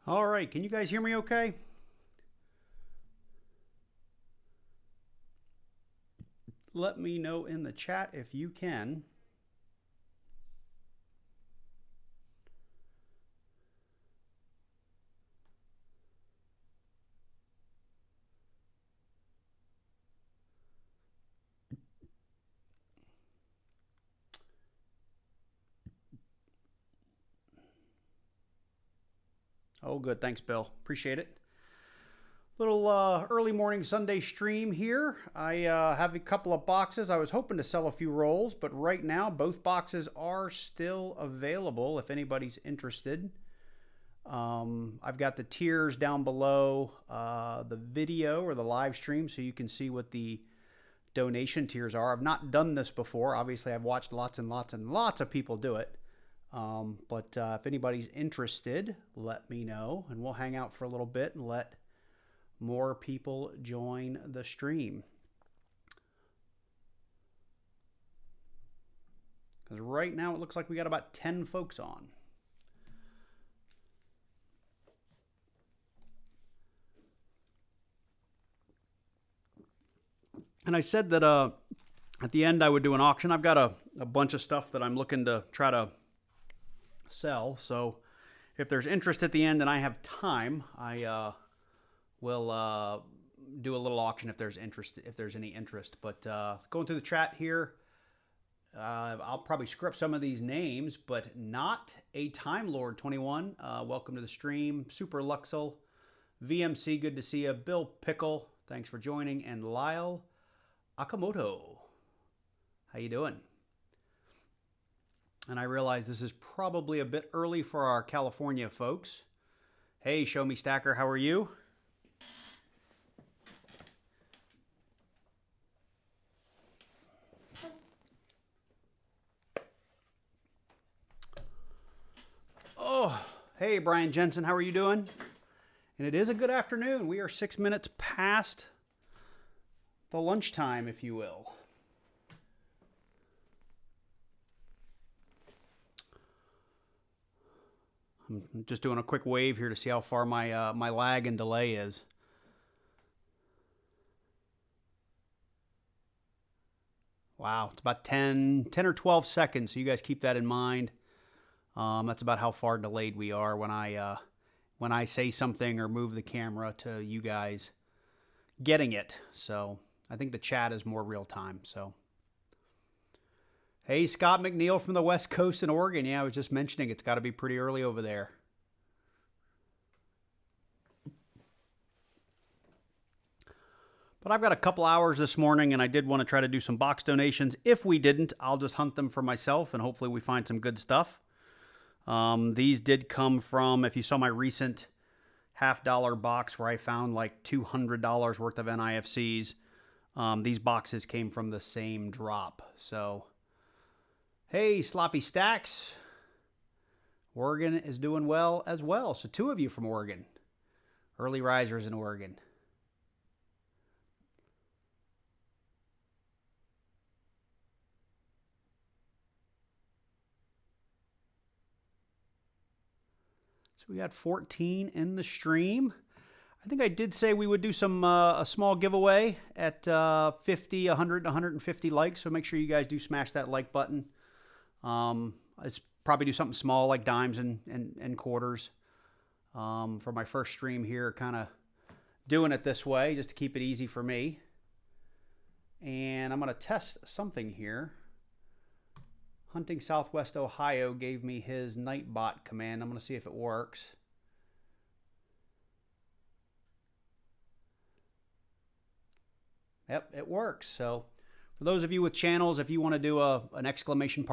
All right, can you guys hear me okay? Let me know in the chat if you can. Oh, good. Thanks, Bill. Appreciate it. Little early morning Sunday stream here. I have a couple of boxes. I was hoping to sell a few rolls, but right now both boxes are still available if anybody's interested. I've got the tiers down below the video or the live stream so you can see what the donation tiers are. I've not done this before. Obviously, I've watched lots and lots and lots of people do it. But if anybody's interested, let me know, and we'll hang out for a little bit and let more people join the stream. Because right now it looks like we got about 10 folks on. And I said that at the end I would do an auction. I've got a bunch of stuff that I'm looking to try to sell. So if there's interest at the end and I have time, I will do a little auction if there's any interest. But going through the chat here, I'll probably screw up some of these names, but not a Time Lord 21. Welcome to the stream. Super Luxel, VMC, good to see you. Bill Pickle, thanks for joining, and Lyle Akamoto, how you doing? And I realize this is probably a bit early for our California folks. Hey, Show Me Stacker, how are you? Oh, hey, Brian Jensen, how are you doing? And it is a good afternoon. We are 6 minutes past the lunchtime, if you will. I'm just doing a quick wave here to see how far my my lag and delay is. Wow, it's about 10 or 12 seconds, so you guys keep that in mind. That's about how far delayed we are when I say something or move the camera to you guys getting it. So I think the chat is more real time. So, hey, Scott McNeil from the West Coast in Oregon. Yeah, I was just mentioning it's got to be pretty early over there. But I've got a couple hours this morning, and I did want to try to do some box donations. If we didn't, I'll just hunt them for myself, and hopefully we find some good stuff. These did come from, if you saw my recent $50 box where I found like $200 worth of NIFCs, these boxes came from the same drop. So, hey, Sloppy Stacks. Oregon is doing well as well. So 2 of you from Oregon. Early risers in Oregon. So we got 14 in the stream. I think I did say we would do some a small giveaway at 50, 100, 150 likes. So make sure you guys do smash that like button. Let's probably do something small like dimes and quarters. For my first stream here, kind of doing it this way just to keep it easy for me. And I'm going to test something here. Hunting Southwest Ohio gave me his Nightbot command. I'm going to see if it works. Yep, it works. So for those of you with channels, if you want to do an exclamation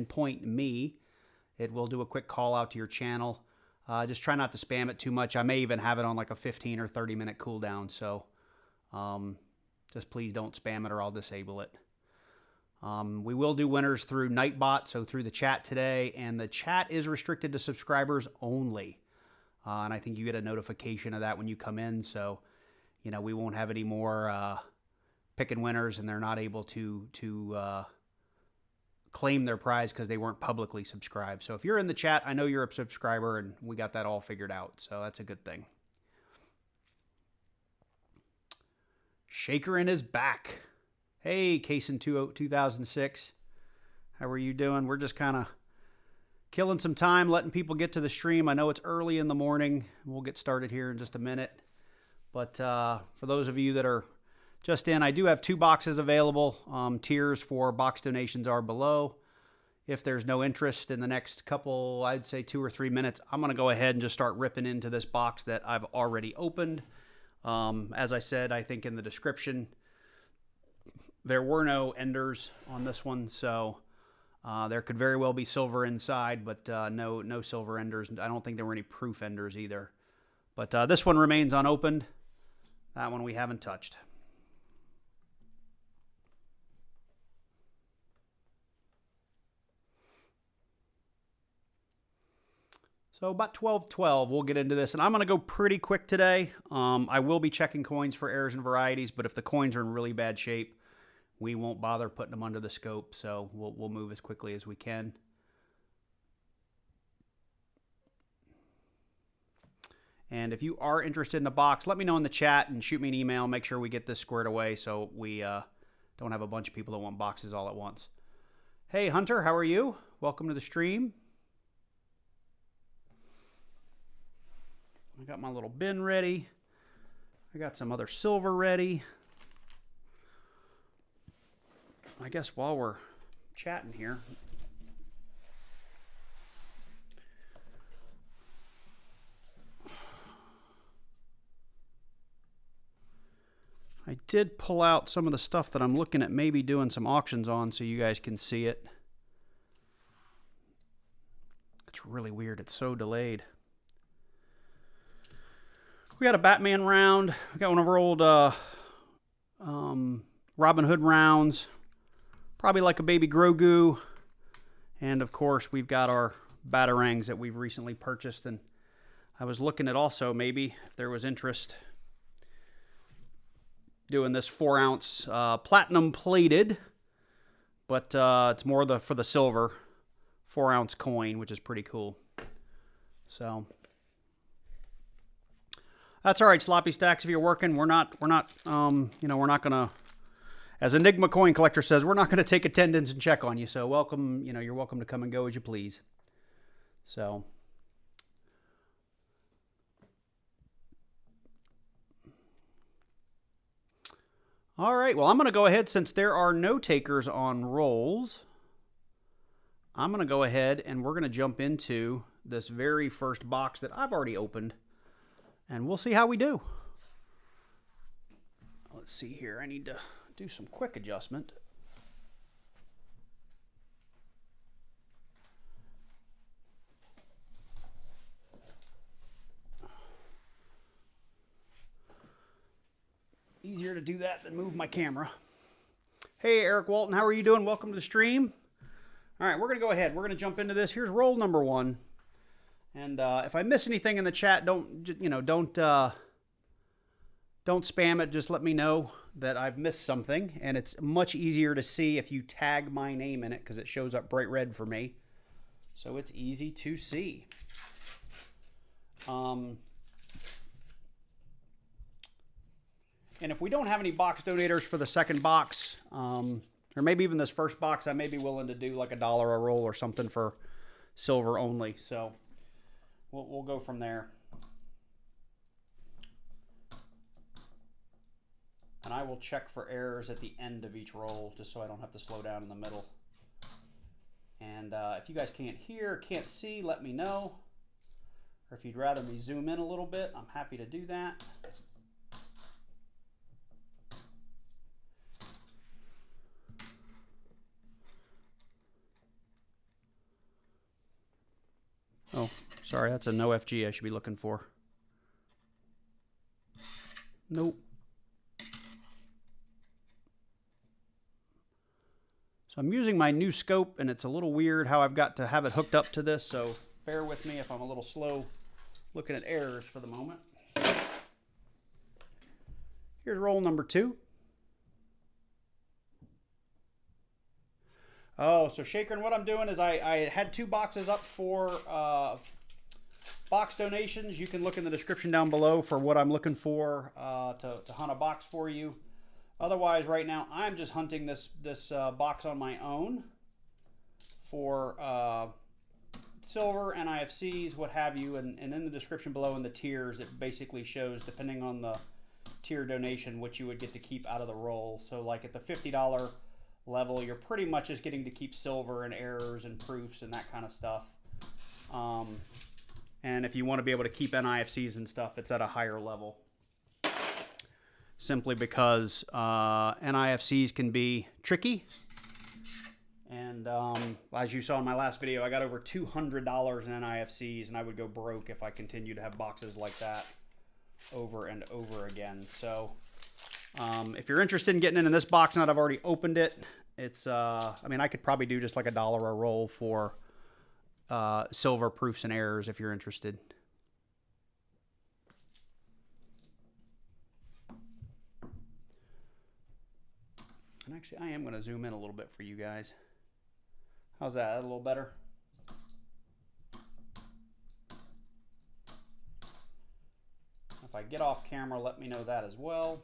point me, it will do a quick call out to your channel. Just try not to spam it too much. I may even have it on like a 15 or 30 minute cooldown. So just please don't spam it or I'll disable it. We will do winners through Nightbot, so through the chat today, and the chat is restricted to subscribers only. And I think you get a notification of that when you come in, so you know we won't have any more picking winners, and they're not able to claim their prize because they weren't publicly subscribed. So if you're in the chat, I know you're a subscriber, and we got that all figured out. So that's a good thing. Shakerin is back. Hey, Cason 2006. How are you doing? We're just kind of killing some time, letting people get to the stream. I know it's early in the morning. We'll get started here in just a minute. But for those of you that are just in, I do have 2 boxes available. Tiers for box donations are below. If there's no interest in the next couple, I'd say 2 or 3 minutes, I'm going to go ahead and just start ripping into this box that I've already opened. As I said, I think in the description, there were no enders on this one, so there could very well be silver inside, but no silver enders. I don't think there were any proof enders either. But this one remains unopened. That one we haven't touched. So about 12:12, we'll get into this, and I'm going to go pretty quick today. I will be checking coins for errors and varieties, but if the coins are in really bad shape, we won't bother putting them under the scope, so we'll move as quickly as we can. And if you are interested in the box, let me know in the chat and shoot me an email. Make sure we get this squared away so we don't have a bunch of people that want boxes all at once. Hey, Hunter, how are you? Welcome to the stream. I got my little bin ready. I got some other silver ready. I guess while we're chatting here, I did pull out some of the stuff that I'm looking at maybe doing some auctions on so you guys can see it. It's really weird. It's so delayed. We got a Batman round. We got one of our old Robin Hood rounds. Probably like a baby Grogu. And of course, we've got our Batarangs that we've recently purchased. And I was looking at also maybe if there was interest doing this 4-ounce platinum plated. But it's more for the silver 4-ounce coin, which is pretty cool. So that's all right, Sloppy Stacks. If you're working, we're not gonna, as Enigma Coin Collector says, we're not gonna take attendance and check on you. So welcome, you're welcome to come and go as you please. So, all right. Well, I'm gonna go ahead since there are no takers on rolls. I'm gonna go ahead and we're gonna jump into this very first box that I've already opened. And we'll see how we do. Let's see here. I need to do some quick adjustment. Easier to do that than move my camera. Hey, Eric Walton, how are you doing? Welcome to the stream. All right, we're going to go ahead. We're going to jump into this. Here's roll number 1. And if I miss anything in the chat, don't spam it. Just let me know that I've missed something. And it's much easier to see if you tag my name in it because it shows up bright red for me. So it's easy to see. And if we don't have any box donators for the second box, or maybe even this first box, I may be willing to do like $1 a roll or something for silver only. So we'll go from there. And I will check for errors at the end of each roll, just so I don't have to slow down in the middle. And if you guys can't hear, can't see, let me know. Or if you'd rather me zoom in a little bit, I'm happy to do that. Oh, sorry, that's a no FG I should be looking for. Nope. So I'm using my new scope, and it's a little weird how I've got to have it hooked up to this, so bear with me if I'm a little slow looking at errors for the moment. Here's roll number 2. Oh, so Shaker, what I'm doing is I had 2 boxes up for box donations. You can look in the description down below for what I'm looking for to hunt a box for you. Otherwise, right now, I'm just hunting this box on my own for silver, NIFCs, what have you. And in the description below in the tiers, it basically shows, depending on the tier donation, what you would get to keep out of the roll. So like at the $50 level, you're pretty much just getting to keep silver and errors and proofs and that kind of stuff. And if you want to be able to keep NIFCs and stuff, it's at a higher level. Simply because NIFCs can be tricky. And as you saw in my last video, I got over $200 in NIFCs, and I would go broke if I continued to have boxes like that over and over again. So if you're interested in getting into this box now that I've already opened it, it's I mean, I could probably do just like $1 a roll for silver proofs and errors if you're interested. And actually, I am going to zoom in a little bit for you guys. How's that? A little better? If I get off camera, let me know that as well.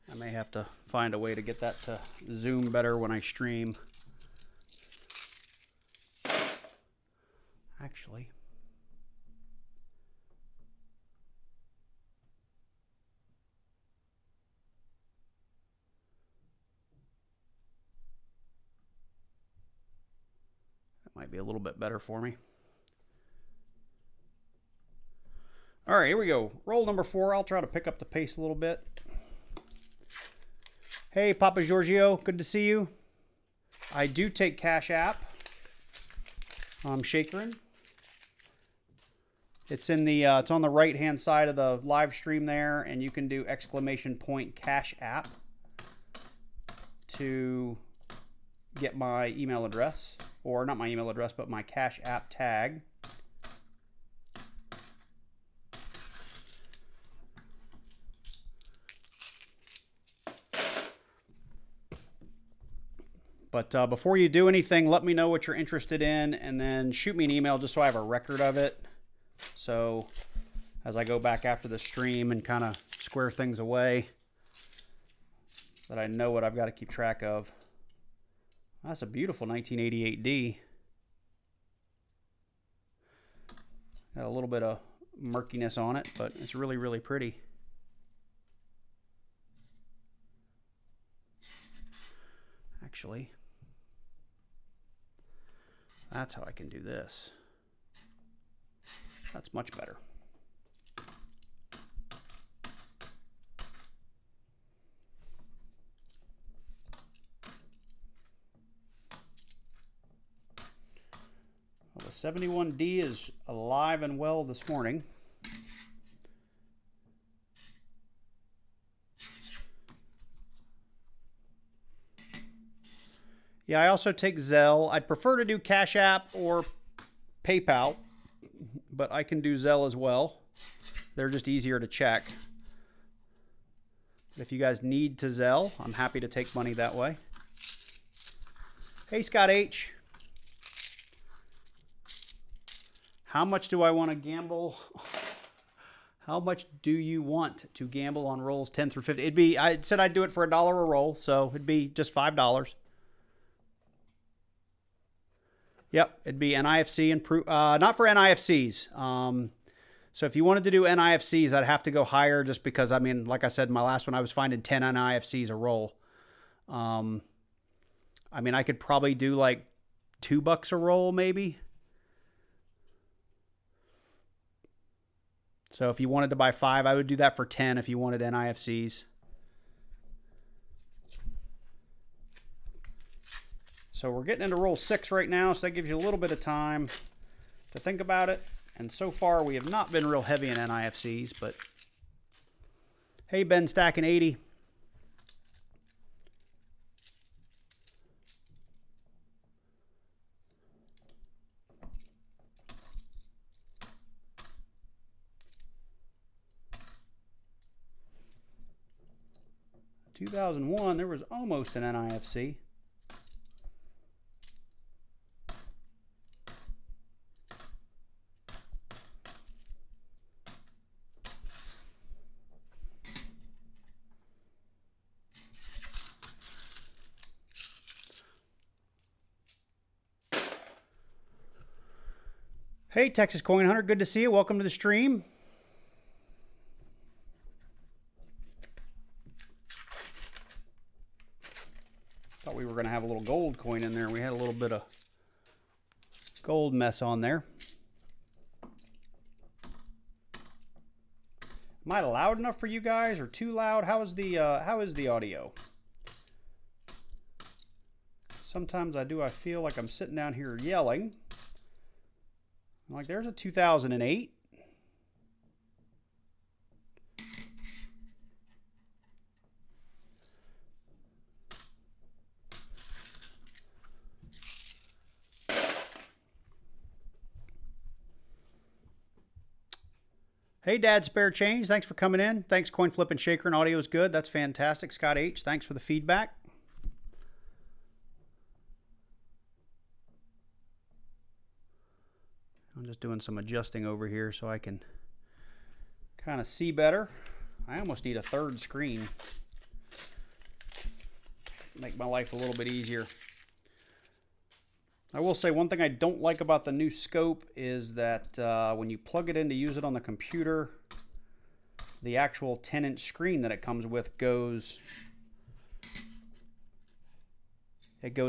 I may have to find a way to get that to zoom better when I stream. Actually, that might be a little bit better for me. All right, here we go. Roll number 4. I'll try to pick up the pace a little bit. Hey, Papa Giorgio, good to see you. I do take Cash App. I'm Shakerin. It's in the it's on the right hand side of the live stream there, and you can do !@ Cash App to get my email address, or not my email address, but my Cash App tag. But before you do anything, let me know what you're interested in, and then shoot me an email just so I have a record of it. So as I go back after the stream and kind of square things away, that I know what I've got to keep track of. That's a beautiful 1988D. Got a little bit of murkiness on it, but it's really, really pretty. Actually, that's how I can do this. That's much better. Well, the 71D is alive and well this morning. Yeah, I also take Zelle. I'd prefer to do Cash App or PayPal, but I can do Zelle as well. They're just easier to check. But if you guys need to Zelle, I'm happy to take money that way. Hey, Scott H. How much do I want to gamble? How much do you want to gamble on rolls 10 through 50? It'd be, I said I'd do it for $1 a roll, so it'd be just $5. Yep, it'd be NIFC and not for NIFCs. So if you wanted to do NIFCs, I'd have to go higher just because, I mean, like I said, my last one, I was finding 10 NIFCs a roll. I mean, I could probably do like $2 a roll maybe. So if you wanted to buy 5, I would do that for 10 if you wanted NIFCs. So we're getting into roll 6 right now, so that gives you a little bit of time to think about it. And so far, we have not been real heavy in NIFCs, but hey, Ben stacking 80. 2001, there was almost an NIFC. Hey, Texas Coin Hunter, good to see you. Welcome to the stream. Thought we were going to have a little gold coin in there. We had a little bit of gold mess on there. Am I loud enough for you guys or too loud? How is the audio? Sometimes I feel like I'm sitting down here yelling. Like, there's a 2008. Hey, Dad Spare Change. Thanks for coming in. Thanks, Coin Flip and Shaker, and audio is good. That's fantastic. Scott H., thanks for the feedback. I'm just doing some adjusting over here so I can kind of see better. I almost need a third screen. Make my life a little bit easier. I will say one thing I don't like about the new scope is that when you plug it in to use it on the computer, the actual 10-inch screen that it comes with goes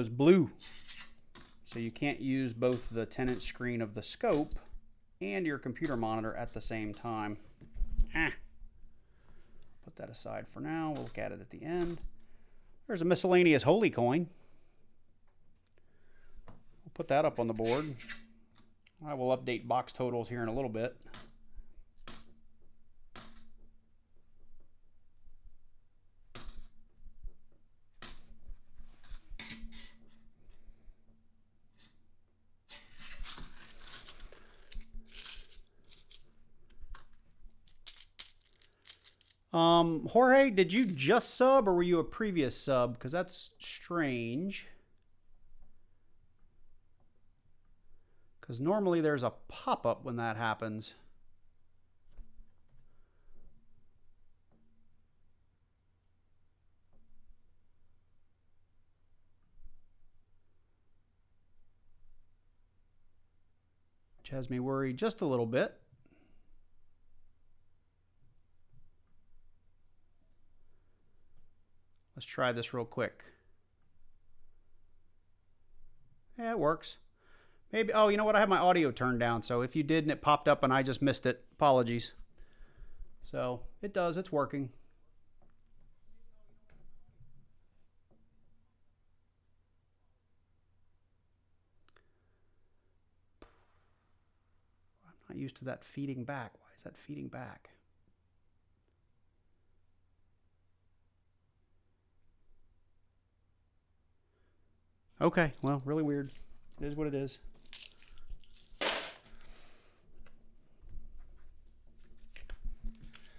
blue. So you can't use both the 10-inch screen of the scope and your computer monitor at the same time. Put that aside for now. We'll look at it at the end. There's a miscellaneous holy coin. We'll put that up on the board. I will update box totals here in a little bit. Jorge, did you just sub or were you a previous sub? Because that's strange. Because normally there's a pop-up when that happens. Which has me worried just a little bit. Let's try this real quick. Yeah, it works. Maybe, oh, you know what? I have my audio turned down, so if you did and it popped up and I just missed it, apologies. So, it does, it's working. I'm not used to that feeding back. Why is that feeding back? Okay, well, really weird. It is what it is.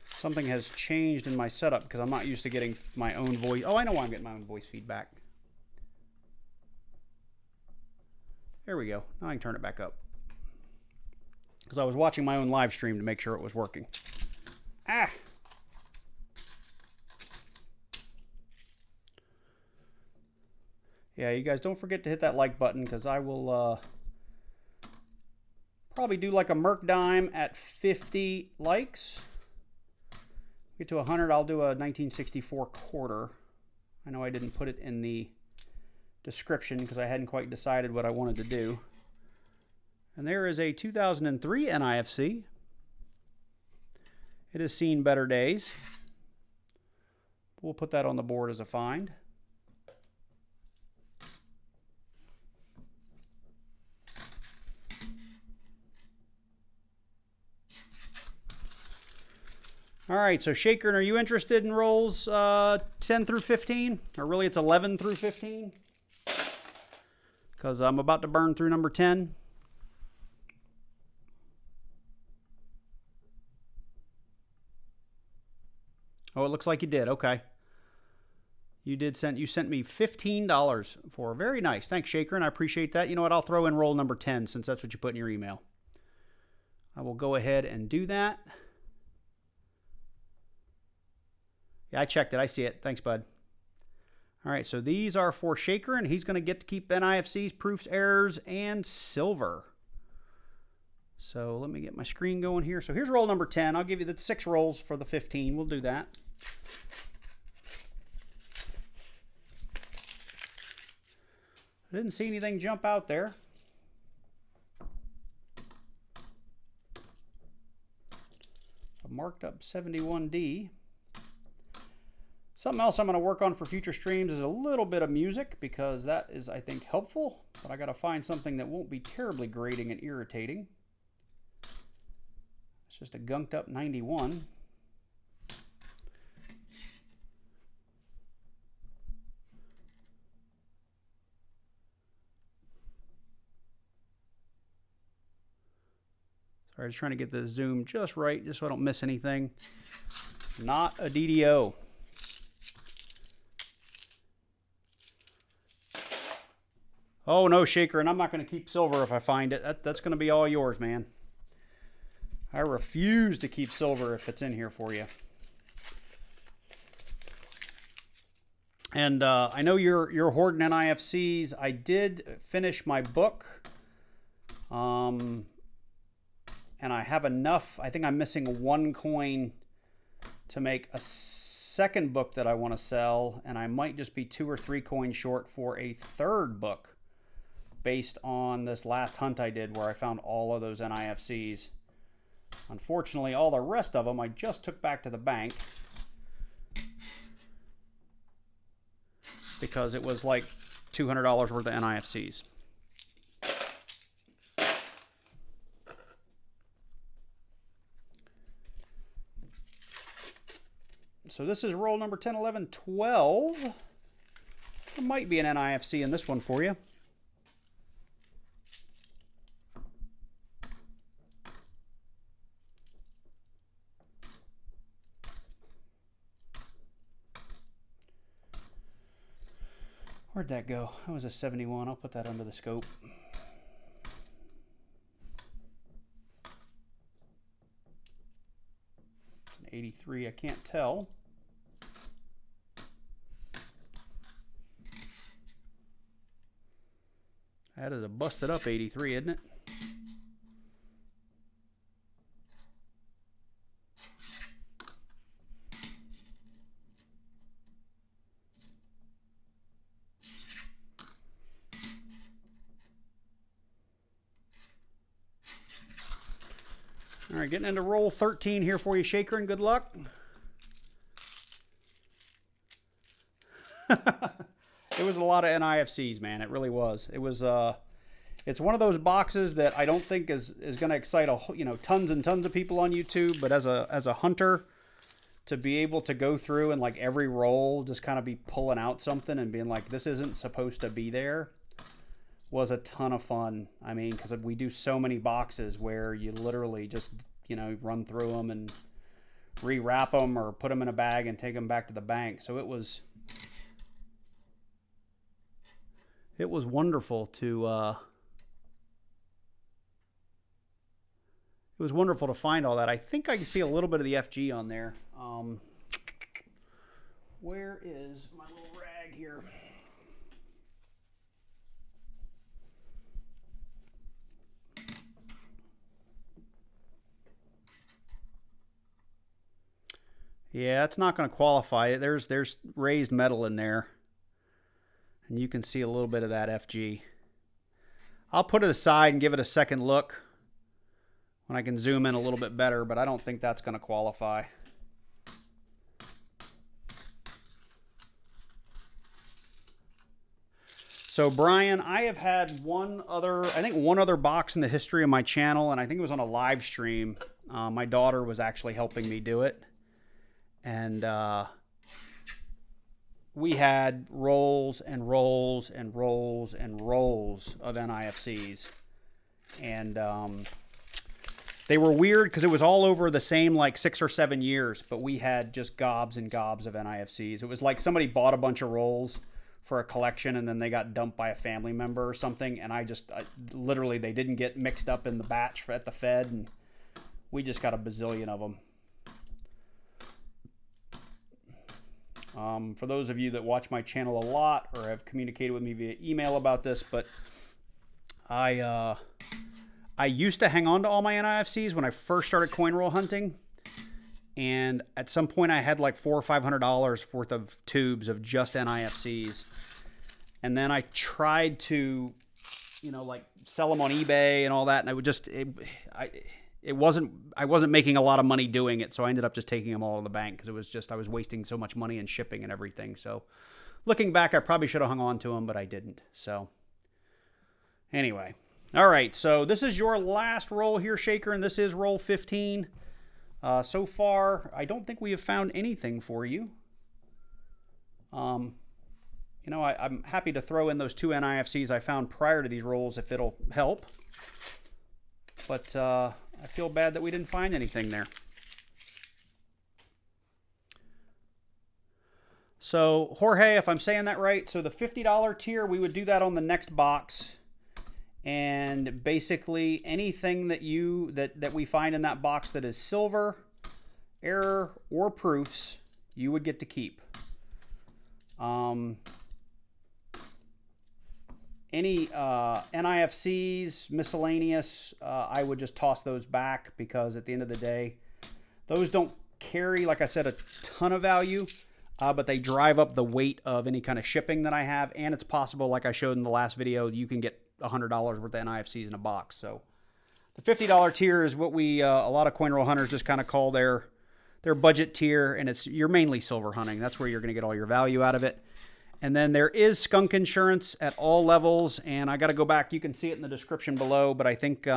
Something has changed in my setup because I'm not used to getting my own voice. Oh, I know why I'm getting my own voice feedback. There we go. Now I can turn it back up. Because I was watching my own live stream to make sure it was working. Ah! Yeah, you guys don't forget to hit that like button because I will probably do like a Merc dime at 50 likes. Get to 100, I'll do a 1964 quarter. I know I didn't put it in the description because I hadn't quite decided what I wanted to do. And there is a 2003 NIFC. It has seen better days. We'll put that on the board as a find. All right, so Shaker, are you interested in rolls 10 through 15? Or really it's 11 through 15? Because I'm about to burn through number 10. Oh, it looks like you did. Okay. You sent me $15 for. Very nice. Thanks, Shaker, and I appreciate that. You know what? I'll throw in roll number 10 since that's what you put in your email. I will go ahead and do that. Yeah, I checked it. I see it. Thanks, bud. All right, so these are for Shaker, and he's going to get to keep NIFCs, proofs, errors, and silver. So let me get my screen going here. So here's roll number 10. I'll give you the 6 rolls for the 15. We'll do that. I didn't see anything jump out there. A marked up 71D. Something else I'm going to work on for future streams is a little bit of music, because that is, I think, helpful. But I got to find something that won't be terribly grating and irritating. It's just a gunked up 91. Sorry, just trying to get the zoom just right, just so I don't miss anything. Not a DDO. Oh, no, Shaker, and I'm not going to keep silver if I find it. That's going to be all yours, man. I refuse to keep silver if it's in here for you. And I know you're hoarding NIFCs. I did finish my book. And I have enough. I think I'm missing 1 coin to make a second book that I want to sell. And I might just be 2 or 3 coins short for a third book, based on this last hunt I did where I found all of those NIFCs. Unfortunately, all the rest of them I just took back to the bank because it was like $200 worth of NIFCs. So this is roll number 10, 11, 12. There might be an NIFC in this one for you. Where'd that go? That was a 71. I'll put that under the scope. An 83, I can't tell. That is a busted up 83, isn't it? All right, getting into roll 13 here for you, Shaker, and good luck. It was a lot of NIFCs, man. It really was. It was. It's one of those boxes that I don't think is going to excite tons and tons of people on YouTube. But as a hunter, to be able to go through and like every roll just kind of be pulling out something and being like, this isn't supposed to be there, was a ton of fun. I mean, because we do so many boxes where you literally just run through them and rewrap them or put them in a bag and take them back to the bank. So it was wonderful to find all that. I think I can see a little bit of the FG on there. Where is my little rag here? Yeah, it's not going to qualify. There's raised metal in there. And you can see a little bit of that FG. I'll put it aside and give it a second look when I can zoom in a little bit better, but I don't think that's going to qualify. So Brian, I have had one other box in the history of my channel, and I think it was on a live stream. My daughter was actually helping me do it. And we had rolls and rolls and rolls and rolls of NIFCs. And They were weird because it was all over the same like 6 or 7 years, but we had just gobs and gobs of NIFCs. It was like somebody bought a bunch of rolls for a collection and then they got dumped by a family member or something, and literally they didn't get mixed up in the batch at the Fed, and we just got a bazillion of them. For those of you that watch my channel a lot or have communicated with me via email about this, but I used to hang on to all my NIFCs when I first started coin roll hunting, and at some point I had like $400 or $500 worth of tubes of just NIFCs, and then I tried to, like sell them on eBay and all that, and I wasn't making a lot of money doing it, so I ended up just taking them all to the bank because I was wasting so much money in shipping and everything. So looking back, I probably should have hung on to them, but I didn't. So anyway. All right, so this is your last roll here, Shaker, and this is roll 15. So far, I don't think we have found anything for you. I'm happy to throw in those 2 NIFCs I found prior to these rolls if it'll help. But I feel bad that we didn't find anything there. So, Jorge, if I'm saying that right, so the $50 tier, we would do that on the next box. And basically anything that we find in that box that is silver, error, or proofs, you would get to keep. Any NIFCs, miscellaneous, I would just toss those back because at the end of the day, those don't carry, like I said, a ton of value, but they drive up the weight of any kind of shipping that I have. And it's possible, like I showed in the last video, you can get $100 worth of NIFCs in a box. So the $50 tier is what a lot of coin roll hunters just kind of call their budget tier, and you're mainly silver hunting. That's where you're going to get all your value out of it. And then there is Skunk Insurance at all levels, and I got to go back. You can see it in the description below, but I think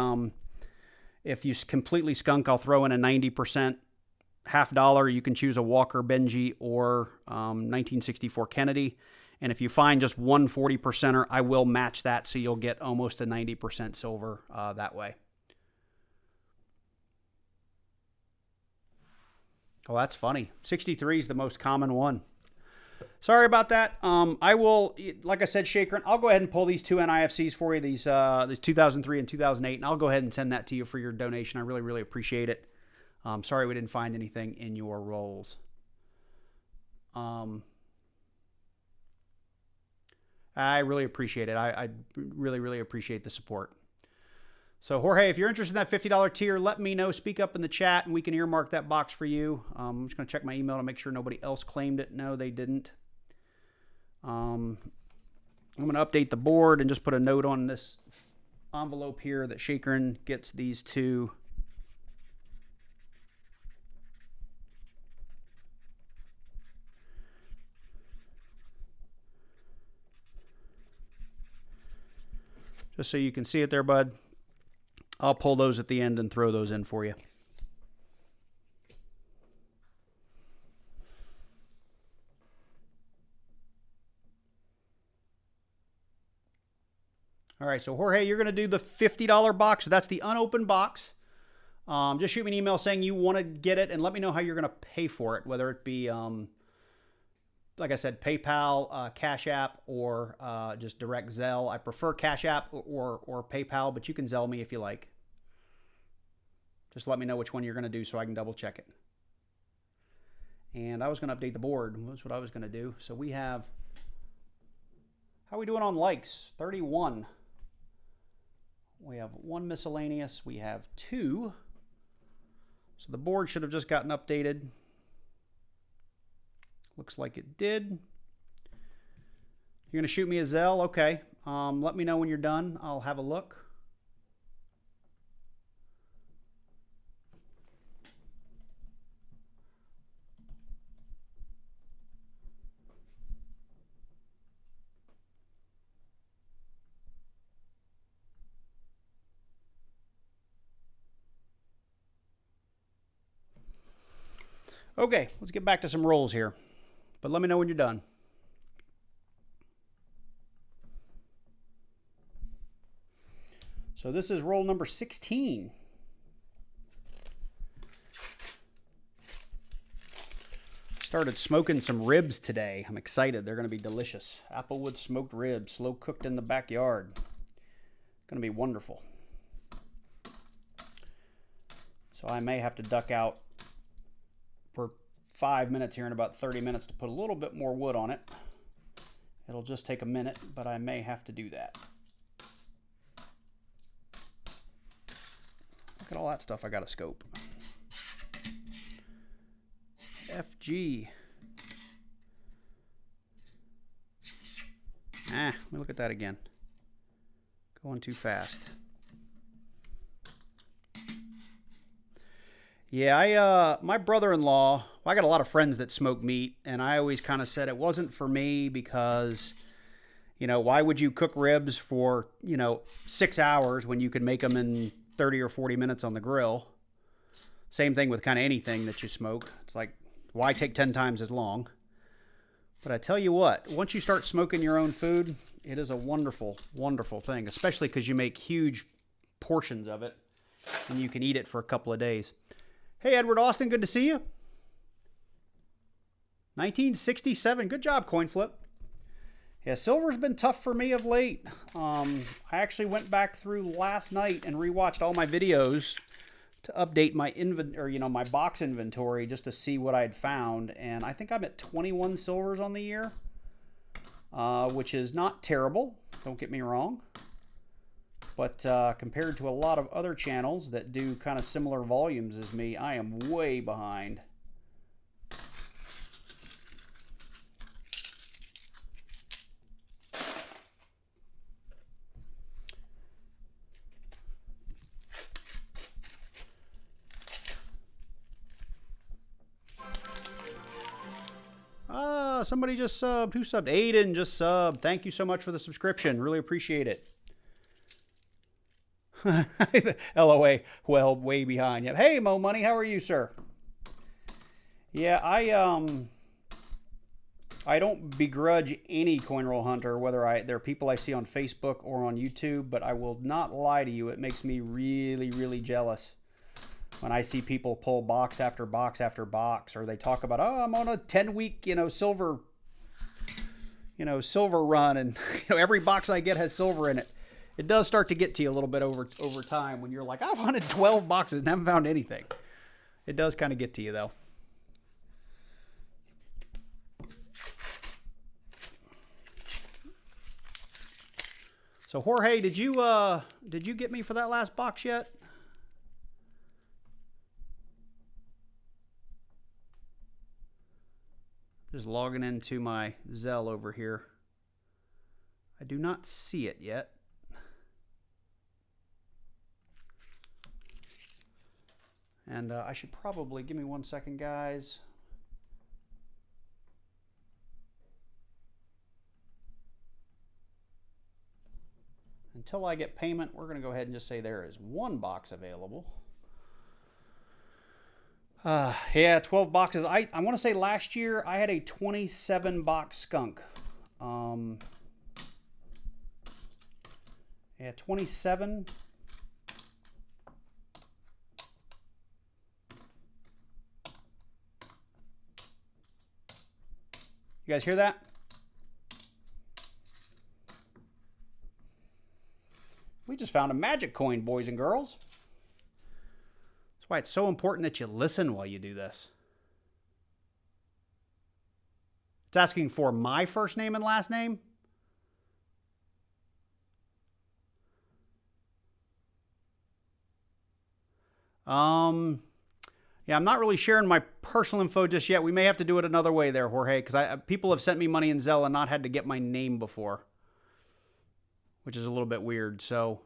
if you completely skunk, I'll throw in a 90% $50. You can choose a Walker Benji or 1964 Kennedy. And if you find just one 40%er, I will match that, so you'll get almost a 90% silver that way. Oh, that's funny. 63 is the most common one. Sorry about that. I will, like I said, Shaker, I'll go ahead and pull these 2 NIFCs for you, these 2003 and 2008, and I'll go ahead and send that to you for your donation. I really, really appreciate it. Sorry we didn't find anything in your rolls. I really appreciate it. I really, really appreciate the support. So, Jorge, if you're interested in that $50 tier, let me know. Speak up in the chat, and we can earmark that box for you. I'm just going to check my email to make sure nobody else claimed it. No, they didn't. I'm going to update the board and just put a note on this envelope here that Shakerin gets these 2. Just so you can see it there, bud. I'll pull those at the end and throw those in for you. All right, so Jorge, you're going to do the $50 box. So that's the unopened box. Just shoot me an email saying you want to get it, and let me know how you're going to pay for it, whether it be, like I said, PayPal, Cash App, or just direct Zelle. I prefer Cash App or PayPal, but you can Zelle me if you like. Just let me know which one you're going to do so I can double check it. And I was going to update the board. That's what I was going to do. So we have, how are we doing on likes? 31. We have 1 miscellaneous. We have 2. So the board should have just gotten updated. Looks like it did. You're going to shoot me a Zelle? Okay. Let me know when you're done. I'll have a look. Okay, let's get back to some rolls here. But let me know when you're done. So this is roll number 16. Started smoking some ribs today. I'm excited. They're going to be delicious. Applewood smoked ribs, slow cooked in the backyard. Going to be wonderful. So I may have to duck out for 5 minutes here in about 30 minutes to put a little bit more wood on it. It'll just take a minute, but I may have to do that. Look at all that stuff I got to scope. FG. Let me look at that again. Going too fast. Yeah, my brother-in-law, I got a lot of friends that smoke meat, and I always kind of said it wasn't for me because, you know, why would you cook ribs for, 6 hours when you could make them in 30 or 40 minutes on the grill? Same thing with kind of anything that you smoke. It's like, why take 10 times as long? But I tell you what, once you start smoking your own food, it is a wonderful, wonderful thing, especially because you make huge portions of it and you can eat it for a couple of days. Hey, Edward Austin, good to see you. 1967, good job, coin flip. Yeah, silver's been tough for me of late. I actually went back through last night and rewatched all my videos to update my my box inventory just to see what I'd found, and I think I'm at 21 silvers on the year, which is not terrible, don't get me wrong, but compared to a lot of other channels that do kind of similar volumes as me, I am way behind. Somebody just subbed. Who subbed? Aiden just subbed. Thank you so much for the subscription. Really appreciate it. LOA. Well, way behind. Yep. Hey, Mo Money. How are you, sir? Yeah, I don't begrudge any coin roll hunter, whether there are people I see on Facebook or on YouTube, but I will not lie to you. It makes me really, really jealous when I see people pull box after box after box, or they talk about, oh, I'm on a 10-week, silver run, and every box I get has silver in it. It does start to get to you a little bit over time when you're like, I've hunted 12 boxes and haven't found anything. It does kind of get to you though. So Jorge, did you get me for that last box yet? Just logging into my Zelle over here. I do not see it yet. And I should probably, give me 1 second, guys. Until I get payment, we're going to go ahead and just say there is one box available. Yeah, 12 boxes. I want to say last year I had a 27 box skunk. Yeah, 27. You guys hear that? We just found a magic coin, boys and girls. That's why it's so important that you listen while you do this. It's asking for my first name and last name. Yeah, I'm not really sharing my personal info just yet. We may have to do it another way there, Jorge, because people have sent me money in Zelle and not had to get my name before, which is a little bit weird. So,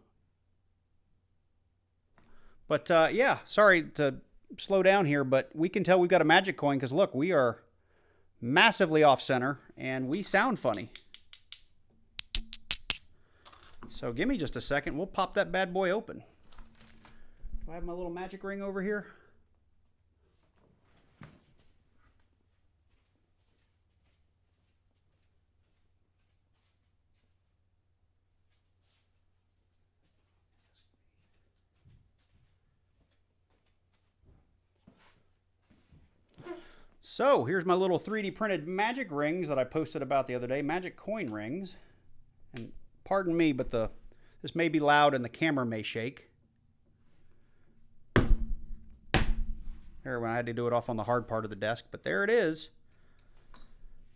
but yeah, sorry to slow down here, but we can tell we've got a magic coin because look, we are massively off center and we sound funny. So give me just a second. We'll pop that bad boy open. Do I have my little magic ring over here? So here's my little 3D printed magic rings that I posted about the other day, magic coin rings. And pardon me, but this may be loud and the camera may shake. There, when I had to do it off on the hard part of the desk, but there it is.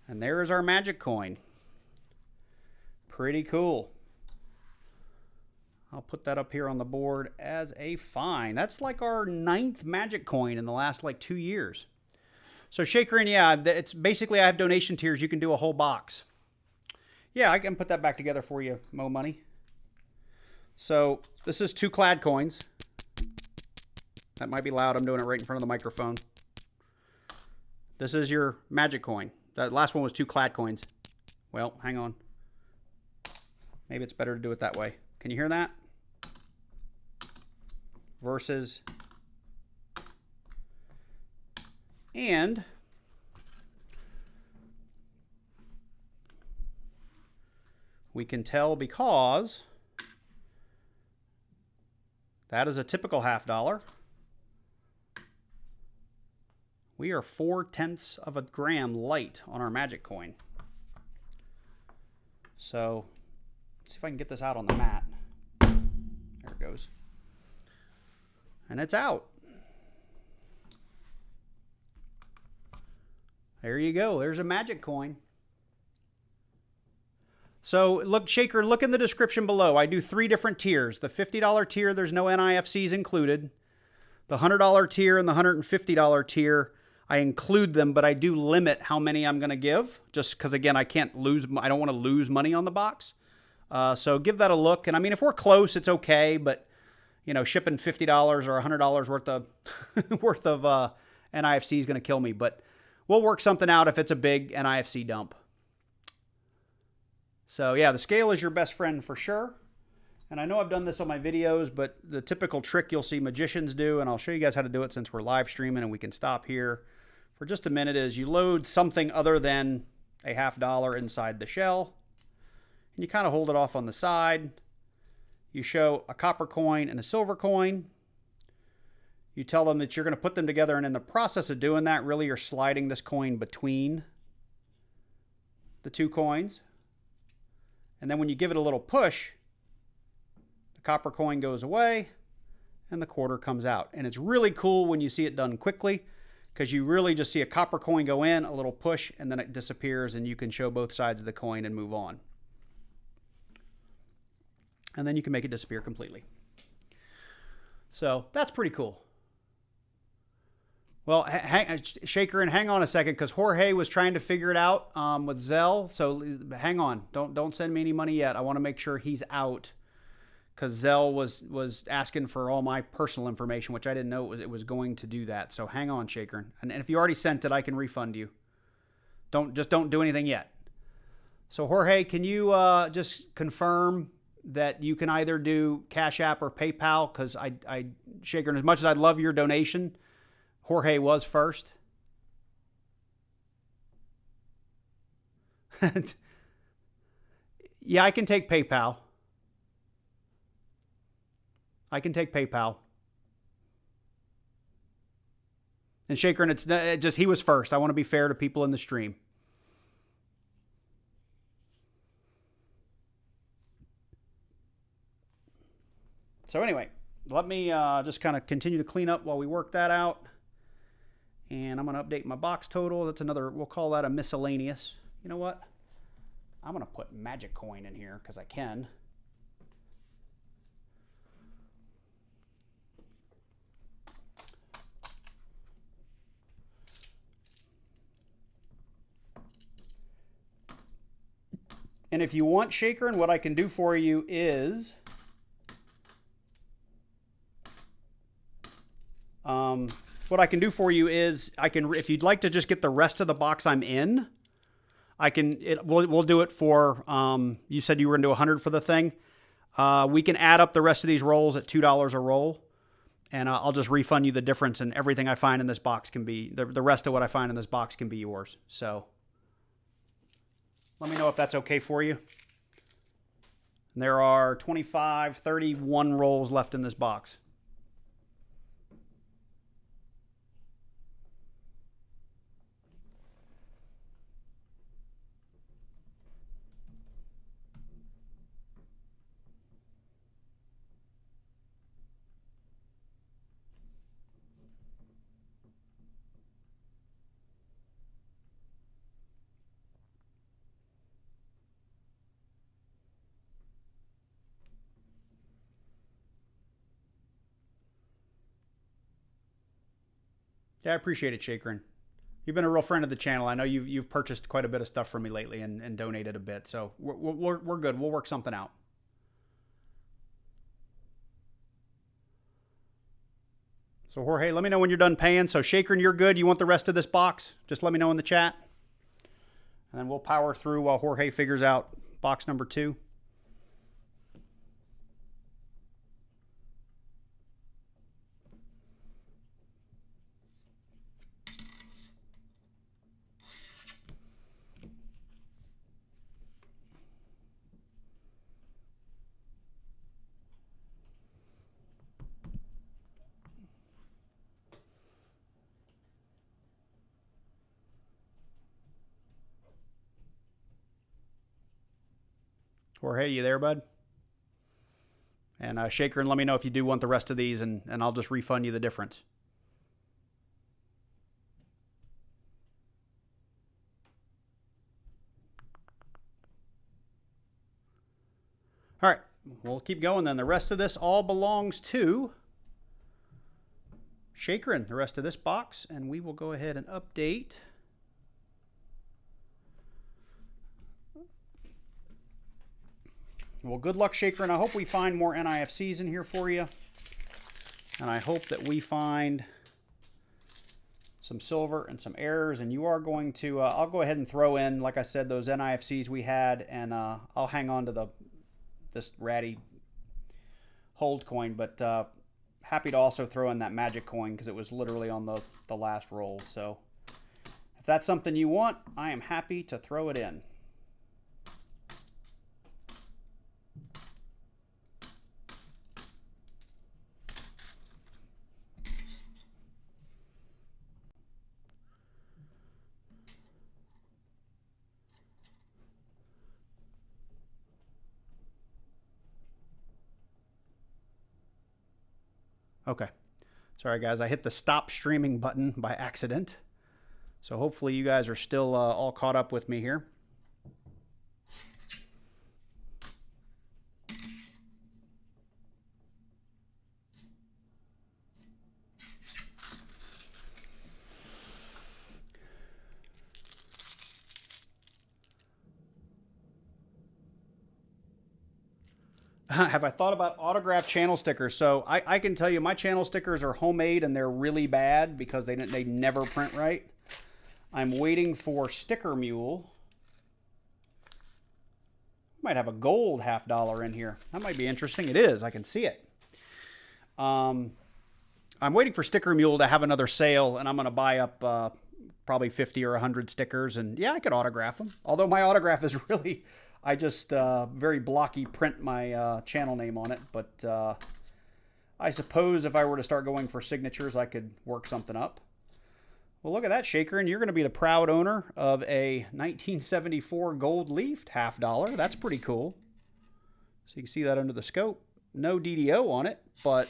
And there is our magic coin. Pretty cool. I'll put that up here on the board as a find. That's like our 9th magic coin in the last like 2 years. So Shaker, and yeah, it's basically I have donation tiers. You can do a whole box. Yeah, I can put that back together for you, Mo Money. So this is 2 clad coins. That might be loud. I'm doing it right in front of the microphone. This is your magic coin. That last one was 2 clad coins. Well, hang on. Maybe it's better to do it that way. Can you hear that? Versus. And we can tell because that is a typical $half. We are 4/10 of a gram light on our magic coin. So let's see if I can get this out on the mat. There it goes. And it's out. There you go. There's a magic coin. So look, Shaker, look in the description below. I do 3 different tiers. The $50 tier, there's no NIFCs included. The $100 tier and the $150 tier, I include them, but I do limit how many I'm going to give, just because, again, I don't want to lose money on the box. So give that a look. And I mean, if we're close, it's okay, but you know, shipping $50 or $100 worth of worth of NIFC is going to kill me. But we'll work something out if it's a big NIFC dump. So yeah, the scale is your best friend for sure. And I know I've done this on my videos, but the typical trick you'll see magicians do, and I'll show you guys how to do it since we're live streaming and we can stop here for just a minute, is you load something other than a $half inside the shell. And you kind of hold it off on the side. You show a copper coin and a silver coin. You tell them that you're going to put them together, and in the process of doing that, really you're sliding this coin between the 2 coins. And then when you give it a little push, the copper coin goes away and the quarter comes out. And it's really cool when you see it done quickly, because you really just see a copper coin go in, a little push, and then it disappears, and you can show both sides of the coin and move on. And then you can make it disappear completely. So that's pretty cool. Well, Shaker, and hang on a second, because Jorge was trying to figure it out with Zelle. So hang on. Don't send me any money yet. I want to make sure he's out, because Zelle was asking for all my personal information, which I didn't know it was going to do that. So hang on, Shaker. And if you already sent it, I can refund you. Don't do anything yet. So Jorge, can you just confirm that you can either do Cash App or PayPal? Because Shaker, as much as I love your donation, Jorge was first. Yeah, I can take PayPal. I can take PayPal. And Shaker, and it's just he was first. I want to be fair to people in the stream. So anyway, let me just kind of continue to clean up while we work that out. And I'm going to update my box total. That's another, we'll call that a miscellaneous. You know what? I'm going to put magic coin in here because I can. And if you want, Shaker, and what I can do for you is if you'd like to just get the rest of the box I'm in, we'll do it for, you said you were into 100 for the thing. We can add up the rest of these rolls at $2 a roll, and I'll just refund you the difference, and everything I find in this box can be, the rest of what I find in this box can be yours. So let me know if that's okay for you. And there are 31 rolls left in this box. Yeah, I appreciate it, Shakerin. You've been a real friend of the channel. I know you've purchased quite a bit of stuff from me lately and donated a bit. So we're good. We'll work something out. So Jorge, let me know when you're done paying. So Shakerin, you're good. You want the rest of this box? Just let me know in the chat. And then we'll power through while Jorge figures out box number 2. Jorge, you there, bud? And Shaker, and let me know if you do want the rest of these, and I'll just refund you the difference. All right, we'll keep going then. The rest of this all belongs to Shakerin, the rest of this box, and we will go ahead and update. Well, good luck, Shaker, and I hope we find more NIFCs in here for you. And I hope that we find some silver and some errors. And you are going to, I'll go ahead and throw in, like I said, those NIFCs we had. And I'll hang on to this ratty hold coin. But happy to also throw in that magic coin because it was literally on the last roll. So if that's something you want, I am happy to throw it in. Okay. Sorry, guys. I hit the stop streaming button by accident. So hopefully you guys are still all caught up with me here. Have I thought about autographed channel stickers? So I can tell you my channel stickers are homemade and they're really bad because they never print right. I'm waiting for Sticker Mule. Might have a gold $50 in here. That might be interesting. It is. I can see it. I'm waiting for Sticker Mule to have another sale, and I'm going to buy up probably 50 or 100 stickers. And yeah, I could autograph them. Although my autograph is really... I just very blocky print my channel name on it, but I suppose if I were to start going for signatures, I could work something up. Well, look at that, Shaker, and you're going to be the proud owner of a 1974 gold leafed $50. That's pretty cool. So you can see that under the scope. No DDO on it, but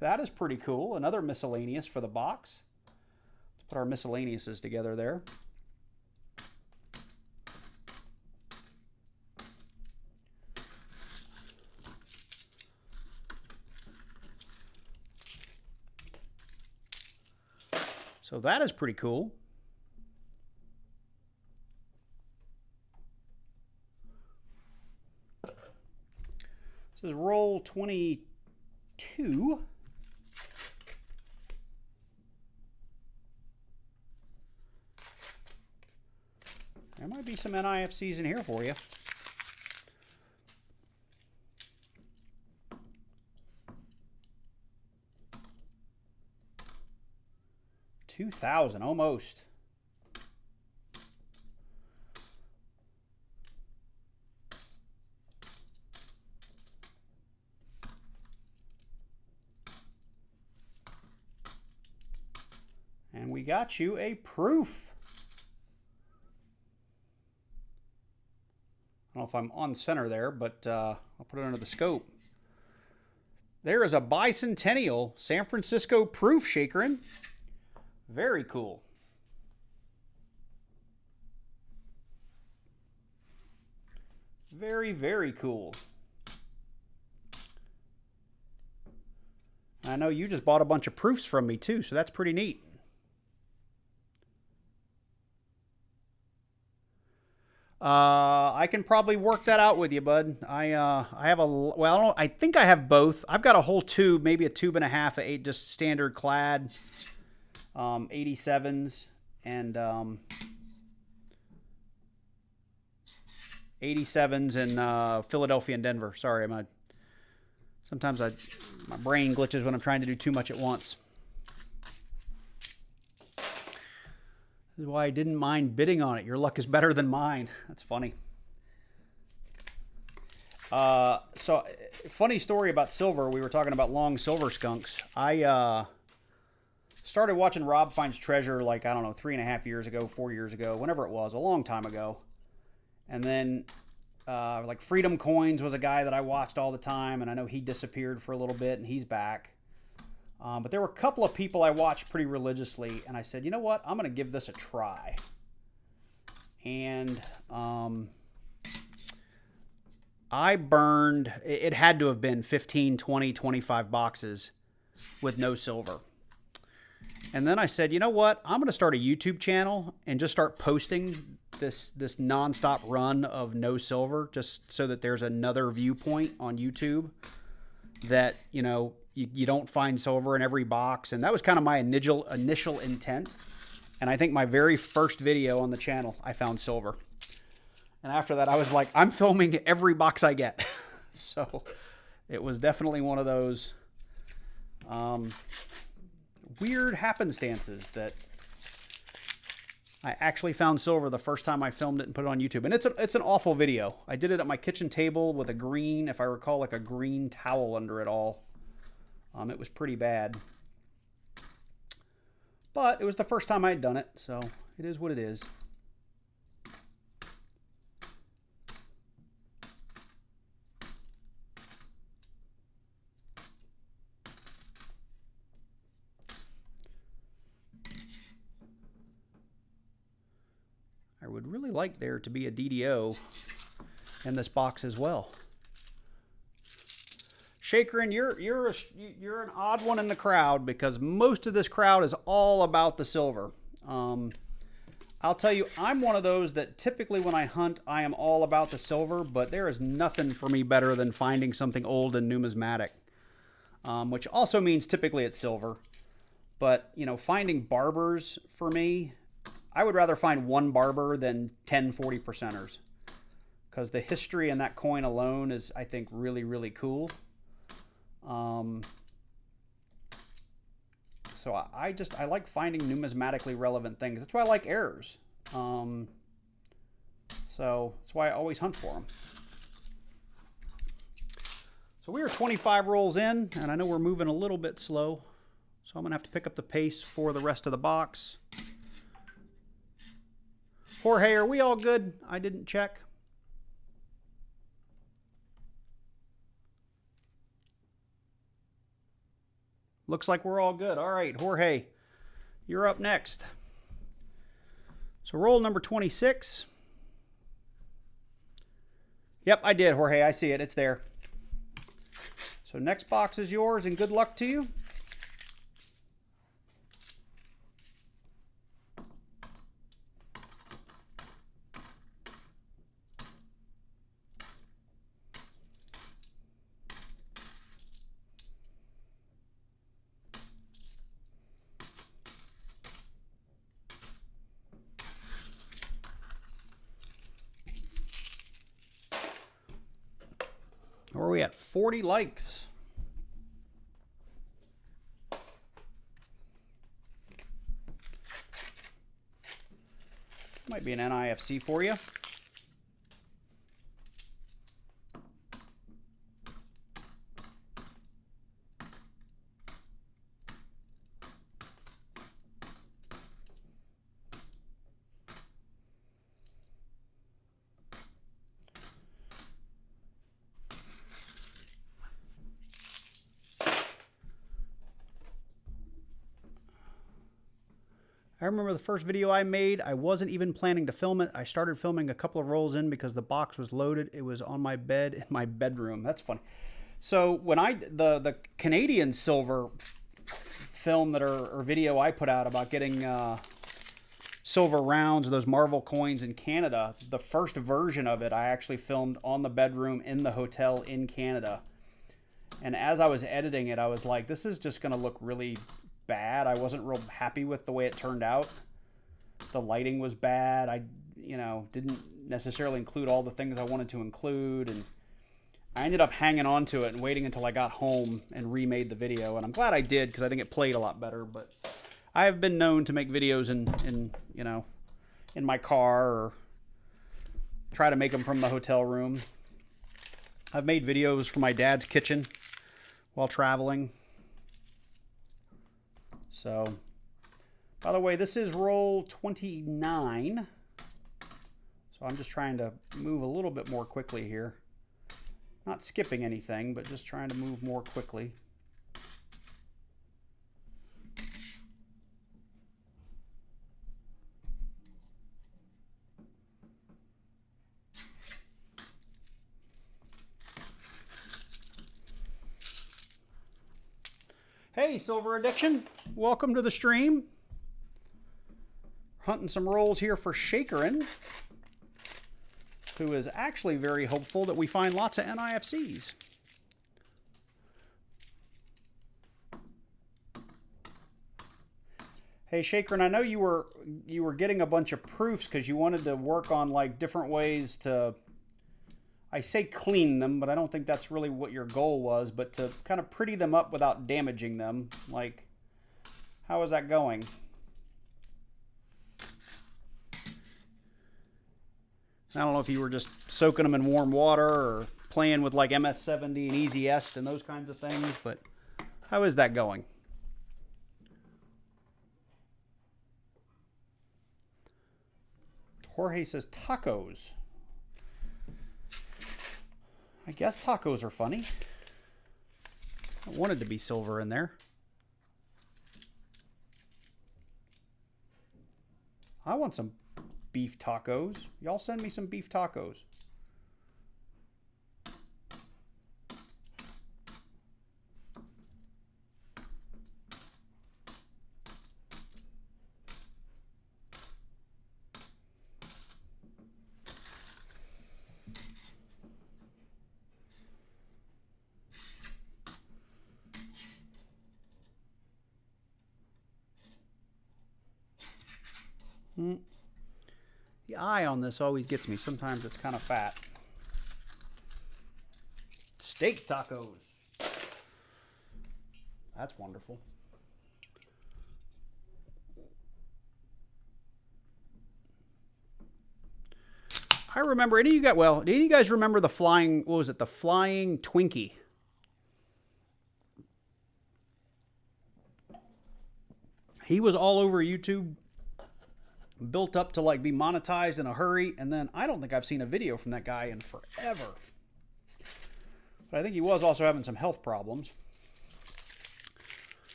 that is pretty cool. Another miscellaneous for the box. Let's put our miscellaneouses together there. So that is pretty cool. This is roll 22. There might be some NIFCs in here for you. $2,000 almost. And we got you a proof. I don't know if I'm on center there, but I'll put it under the scope. There is a bicentennial San Francisco proof, Shakerin. Very cool. Very, very cool. I know you just bought a bunch of proofs from me too, so that's pretty neat. I can probably work that out with you, bud. I have a, well, I think I have both. I've got a whole tube, maybe a tube and a half of eight, just standard clad 87s and 87s in Philadelphia and Denver. Sorry, sometimes my brain glitches when I'm trying to do too much at once. This is why I didn't mind bidding on it. Your luck is better than mine. That's funny. So, funny story about silver. We were talking about long silver skunks. I started watching Rob Finds Treasure like, I don't know, 3.5 years ago, 4 years ago, whenever it was, a long time ago. And then like Freedom Coins was a guy that I watched all the time, and I know he disappeared for a little bit, and he's back. But there were a couple of people I watched pretty religiously, and I said, you know what? I'm going to give this a try. And I burned, it had to have been 15, 20, 25 boxes with no silver. And then I said, you know what? I'm going to start a YouTube channel and just start posting this nonstop run of no silver, just so that there's another viewpoint on YouTube that, you know, you don't find silver in every box. And that was kind of my initial intent. And I think my very first video on the channel, I found silver. And after that, I was like, I'm filming every box I get. So it was definitely one of those weird happenstances that I actually found silver the first time I filmed it and put it on YouTube. And it's an awful video. I did it at my kitchen table with a green, if I recall, like a green towel under it all. It was pretty bad. But it was the first time I had done it, so it is what it is. I would really like there to be a DDO in this box as well. Shakerin, you're an odd one in the crowd, because most of this crowd is all about the silver. I'll tell you, I'm one of those that typically when I hunt, I am all about the silver, but there is nothing for me better than finding something old and numismatic, which also means typically it's silver. But, you know, finding barbers for me, I would rather find one barber than 10 40%ers, because the history in that coin alone is, I think, really, really cool. So I like finding numismatically relevant things. That's why I like errors. So that's why I always hunt for them. So we are 25 rolls in, and I know we're moving a little bit slow, so I'm gonna have to pick up the pace for the rest of the box. Jorge, are we all good? I didn't check. Looks like we're all good. All right, Jorge, you're up next. So roll number 26. Yep, I did, Jorge. I see it. It's there. So next box is yours, and good luck to you. Where are we at? 40 likes. Might be an NIFC for you. I remember the first video I made, I wasn't even planning to film it. I started filming a couple of rolls in because the box was loaded. It was on my bed in my bedroom. That's funny. So when the Canadian silver film or video I put out about getting silver rounds, those Marvel coins in Canada. The first version of it I actually filmed on the bedroom in the hotel in Canada. And as I was editing it, I was like, this is just going to look really bad. I wasn't real happy with the way it turned out. The lighting was bad. I, didn't necessarily include all the things I wanted to include. And I ended up hanging on to it and waiting until I got home and remade the video. And I'm glad I did, because I think it played a lot better. But I have been known to make videos in my car, or try to make them from the hotel room. I've made videos from my dad's kitchen while traveling. So, by the way, this is roll 29. So I'm just trying to move a little bit more quickly here. Not skipping anything, but just trying to move more quickly. Hey, Silver Addiction. Welcome to the stream. Hunting some rolls here for Shakerin, who is actually very hopeful that we find lots of NIFCs. Hey, Shakerin, I know you were getting a bunch of proofs because you wanted to work on like different ways to, I say clean them, but I don't think that's really what your goal was, but to kind of pretty them up without damaging them. Like, how is that going? I don't know if you were just soaking them in warm water or playing with like MS-70 and Easy Est and those kinds of things, but how is that going? Jorge says tacos. I guess tacos are funny. I wanted to be silver in there. I want some beef tacos. Y'all send me some beef tacos. The eye on this always gets me. Sometimes it's kind of fat. Steak tacos. That's wonderful. I remember, do any of you guys remember the flying, what was it? The flying Twinkie. He was all over YouTube, built up to like be monetized in a hurry, and then I don't think I've seen a video from that guy in forever. But I think he was also having some health problems.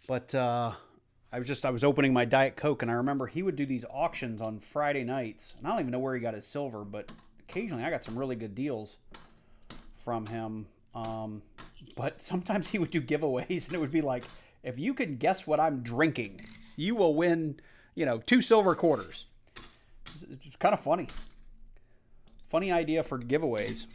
But I was opening my Diet Coke, and I remember he would do these auctions on Friday nights, and I don't even know where he got his silver, but occasionally I got some really good deals from him. But sometimes he would do giveaways, and it would be like, if you can guess what I'm drinking, you will win, 2 silver quarters. It's kind of funny. Funny idea for giveaways.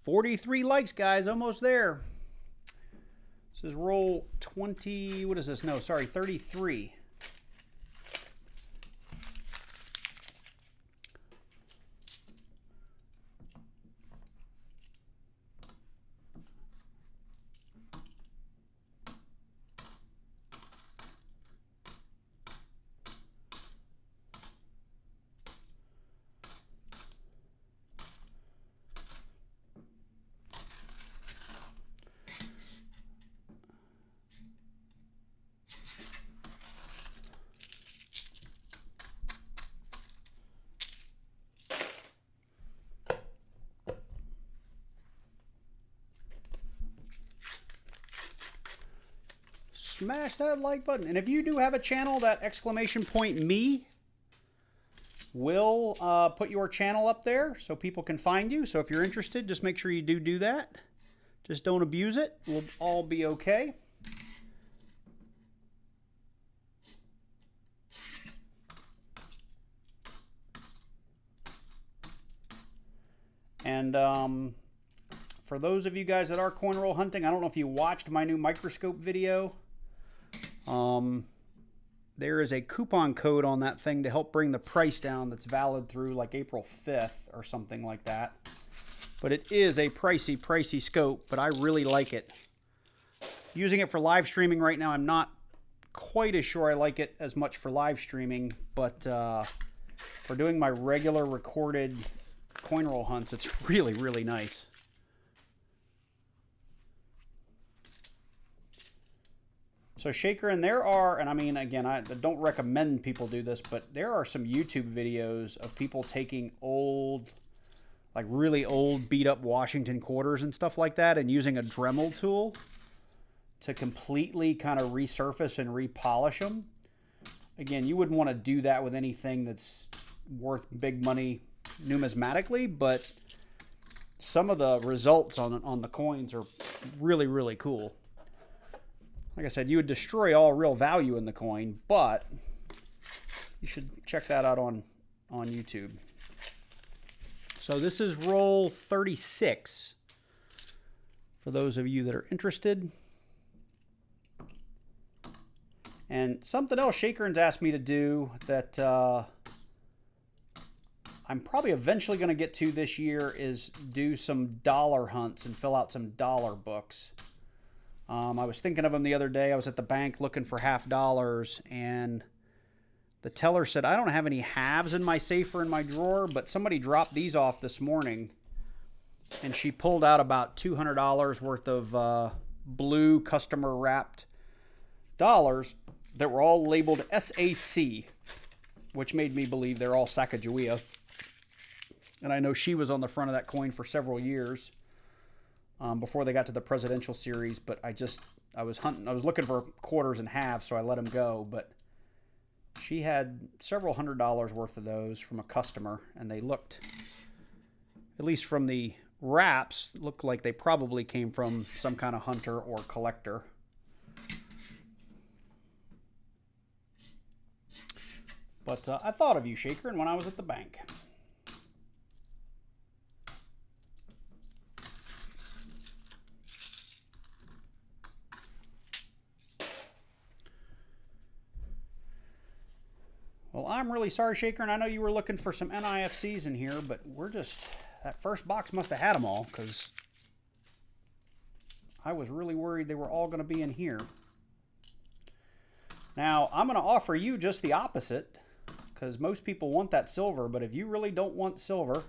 $43 likes, guys. Almost there. This is roll 20. What is this? No, sorry, 33. smash that like button. And if you do have a channel, that !me will put your channel up there so people can find you. So if you're interested, just make sure you do that. Just don't abuse it. We'll all be okay. And for those of you guys that are coin roll hunting, I don't know if you watched my new microscope video. There is a coupon code on that thing to help bring the price down that's valid through like April 5th or something like that. But it is a pricey scope, but I really like it. Using it for live streaming right now, I'm not quite as sure I like it as much for live streaming, but for doing my regular recorded coin roll hunts, it's really nice. So Shaker, and there are, and I mean, again, I don't recommend people do this, but there are some YouTube videos of people taking old, like really old beat up Washington quarters and stuff like that, and using a Dremel tool to completely kind of resurface and repolish them. Again, you wouldn't want to do that with anything that's worth big money numismatically, but some of the results on the coins are really cool. Like I said, you would destroy all real value in the coin, but you should check that out on YouTube. So this is roll 36 for those of you that are interested. And something else Shaker's asked me to do that I'm probably eventually going to get to this year is do some dollar hunts and fill out some dollar books. I was thinking of them the other day. I was at the bank looking for $50, and the teller said, I don't have any halves in my safe or in my drawer, but somebody dropped these off this morning, and she pulled out about $200 worth of blue customer wrapped dollars that were all labeled SAC, which made me believe they're all Sacagawea. And I know she was on the front of that coin for several years. Before they got to the presidential series, but I was looking for quarters and halves, so I let them go. But she had several $100s worth of those from a customer, and they looked, at least from the wraps, looked like they probably came from some kind of hunter or collector. But I thought of you, Shaker, and when I was at the bank. Well, I'm really sorry, Shaker, and I know you were looking for some NIFCs in here, but that first box must have had them all, because I was really worried they were all going to be in here. Now, I'm going to offer you just the opposite, because most people want that silver, but if you really don't want silver,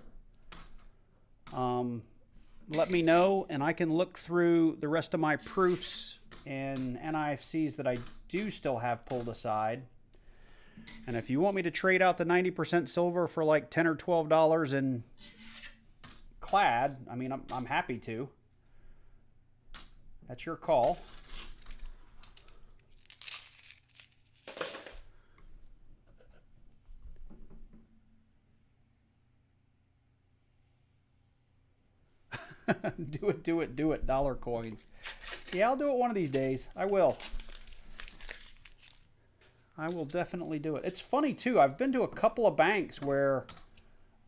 let me know, and I can look through the rest of my proofs and NIFCs that I do still have pulled aside. And if you want me to trade out the 90% silver for like $10 or $12 in clad, I mean, I'm happy to. That's your call. Do it, dollar coins. Yeah, I'll do it one of these days. I will. I will definitely do it. It's funny, too. I've been to a couple of banks where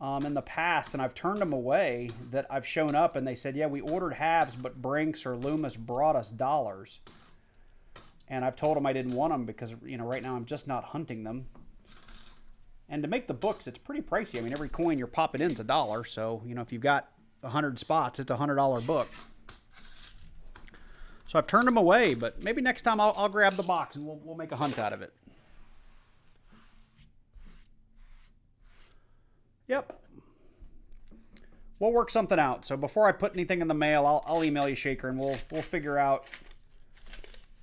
in the past, and I've turned them away, that I've shown up and they said, yeah, we ordered halves, but Brinks or Loomis brought us dollars. And I've told them I didn't want them because, you know, right now I'm just not hunting them. And to make the books, it's pretty pricey. I mean, every coin you're popping in is $1. So, you know, if you've got 100 spots, it's a $100 book. So I've turned them away, but maybe next time I'll grab the box and we'll make a hunt out of it. Yep. We'll work something out. So before I put anything in the mail, I'll email you, Shaker, and we'll figure out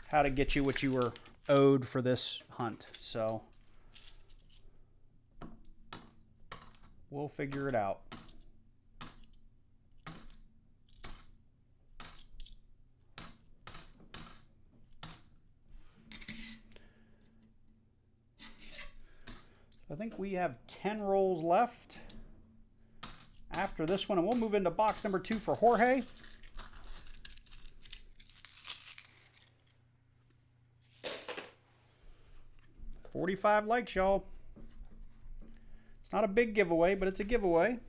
how to get you what you were owed for this hunt. So we'll figure it out. I think we have 10 rolls left after this one, and we'll move into box number 2 for Jorge. $45 likes, y'all. It's not a big giveaway, but it's a giveaway.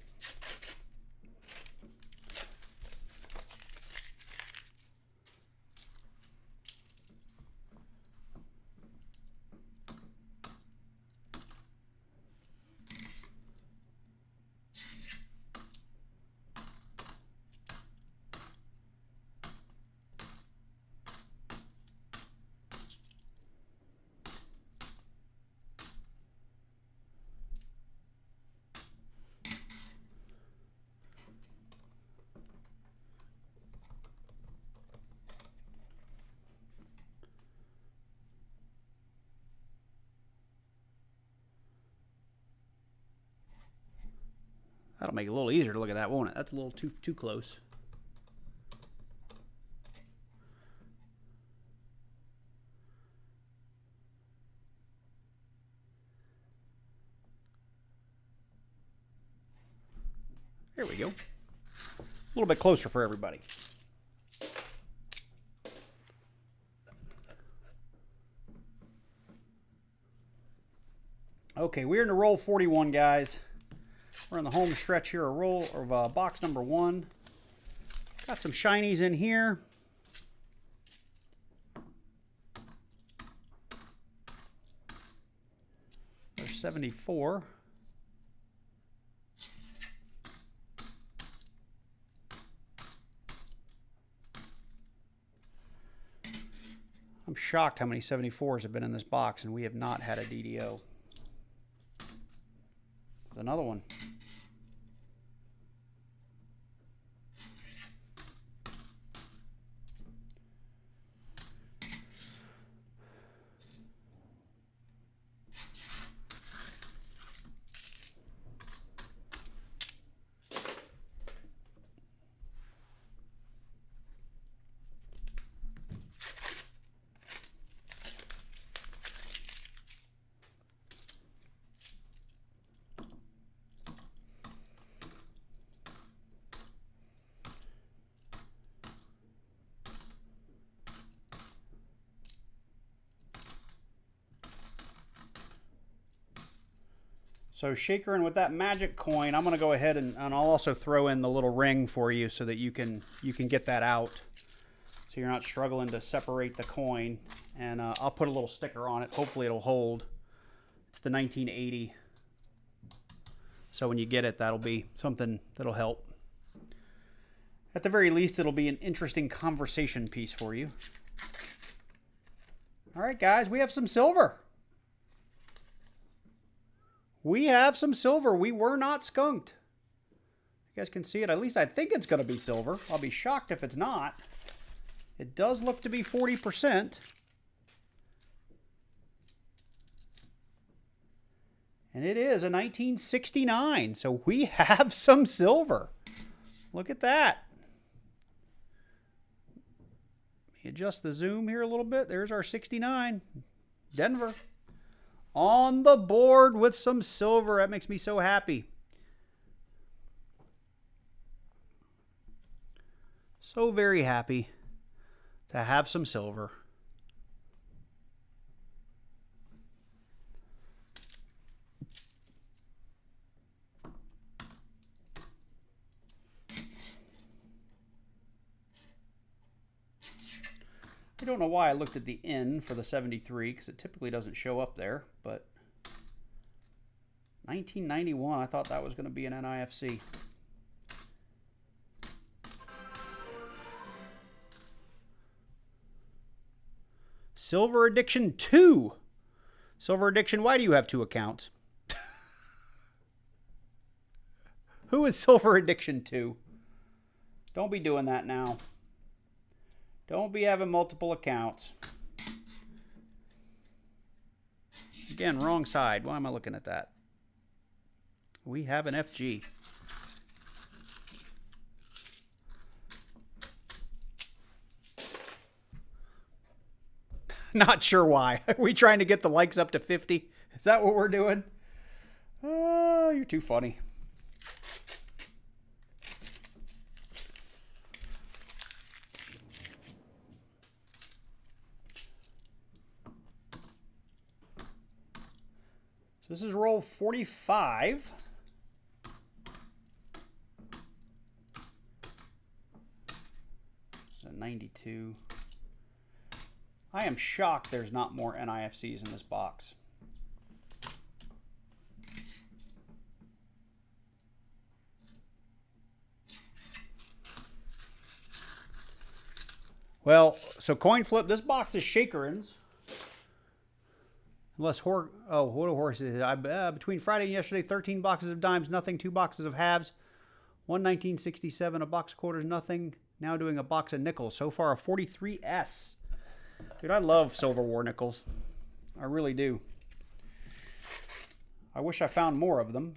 That'll make it a little easier to look at that, won't it? That's a little too close. There we go. A little bit closer for everybody. Okay, we're in the roll 41, guys. We're in the home stretch here, a roll of box number 1. Got some shinies in here. There's 74. I'm shocked how many 74s have been in this box, and we have not had a DDO. There's another one. So shakering with that magic coin, I'm going to go ahead and I'll also throw in the little ring for you so that you can get that out, so you're not struggling to separate the coin. And I'll put a little sticker on it. Hopefully it'll hold. It's the 1980. So when you get it, that'll be something that'll help. At the very least, it'll be an interesting conversation piece for you. All right, guys, we have some silver. We have some silver. We were not skunked. You guys can see it. At least I think it's going to be silver. I'll be shocked if it's not. It does look to be 40%. And it is a 1969. So we have some silver. Look at that. Let me adjust the zoom here a little bit. There's our 69. Denver. On the board with some silver. That makes me so happy. So very happy to have some silver. I don't know why I looked at the N for the 73, because it typically doesn't show up there, but 1991, I thought that was going to be an NIFC. Silver Addiction 2. Silver Addiction, why do you have 2 accounts? Who is Silver Addiction 2? Don't be doing that now. Don't be having multiple accounts. Again, wrong side. Why am I looking at that? We have an FG. Not sure why. Are we trying to get the likes up to 50? Is that what we're doing? Oh, you're too funny. So this is roll 45. 92. I am shocked there's not more NIFCs in this box. Well, so coin flip. This box is shakerins. Unless what a horse is. Between Friday and yesterday, 13 boxes of dimes, nothing. 2 boxes of halves. 1 1967, a box of quarters, nothing. Now doing a box of nickels. So far, a 43S. Dude, I love Silver War nickels. I really do. I wish I found more of them.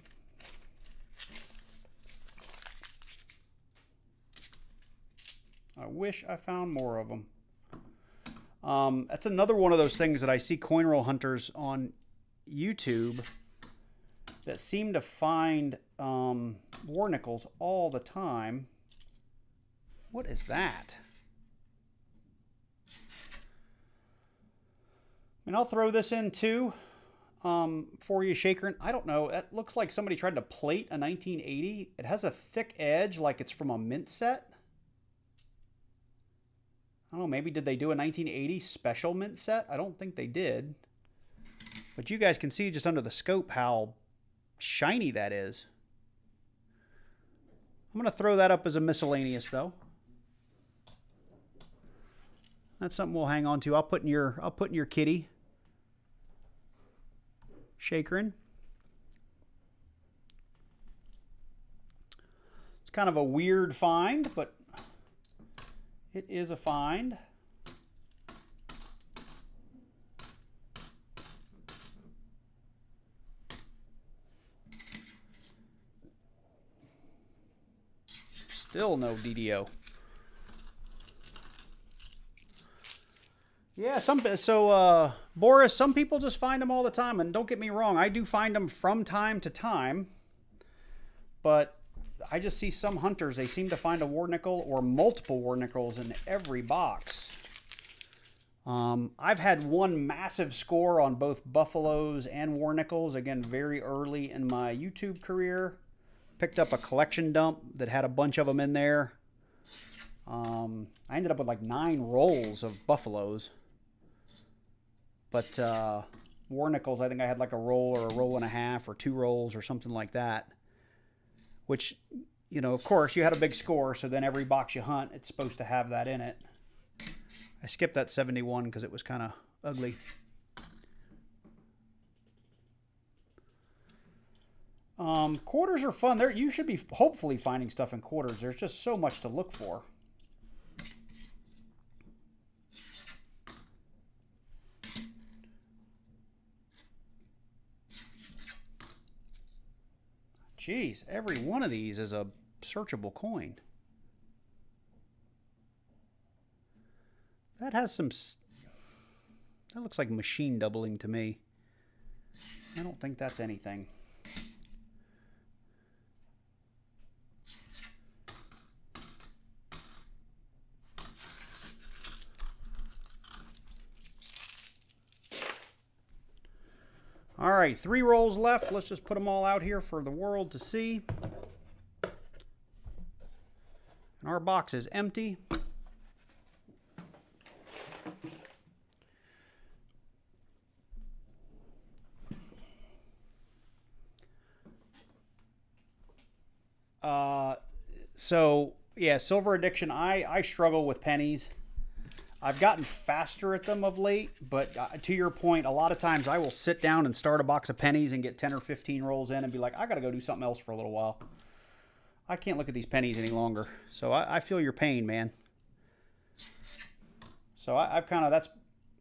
I wish I found more of them. That's another one of those things that I see coin roll hunters on YouTube that seem to find war nickels all the time. What is that? And I'll throw this in too for you, Shaker. I don't know. It looks like somebody tried to plate a 1980. It has a thick edge like it's from a mint set. I don't know, maybe did they do a 1980 special mint set? I don't think they did. But you guys can see just under the scope how shiny that is. I'm going to throw that up as a miscellaneous though. That's something we'll hang on to. I'll put in your kitty. Shakerin. It's kind of a weird find, but it is a find. Still no DDO. Yeah, Boris, some people just find them all the time, and don't get me wrong, I do find them from time to time, but I just see some hunters, they seem to find a war nickel or multiple war nickels in every box. I've had one massive score on both buffaloes and war nickels, again, very early in my YouTube career. Picked up a collection dump that had a bunch of them in there. I ended up with like 9 rolls of buffaloes. But war nickels, I think I had like a roll or a roll and a half or 2 rolls or something like that. Which, you know, of course, you had a big score, so then every box you hunt, it's supposed to have that in it. I skipped that 71 because it was kind of ugly. Quarters are fun. You should be hopefully finding stuff in quarters. There's just so much to look for. Jeez, every one of these is a searchable coin. That has some... That looks like machine doubling to me. I don't think that's anything. All right, 3 rolls left. Let's just put them all out here for the world to see. And our box is empty. So yeah, silver addiction. I struggle with pennies. I've gotten faster at them of late, but to your point, a lot of times I will sit down and start a box of pennies and get 10 or 15 rolls in and be like, I got to go do something else for a little while. I can't look at these pennies any longer. So I feel your pain, man. So I've kind of, that's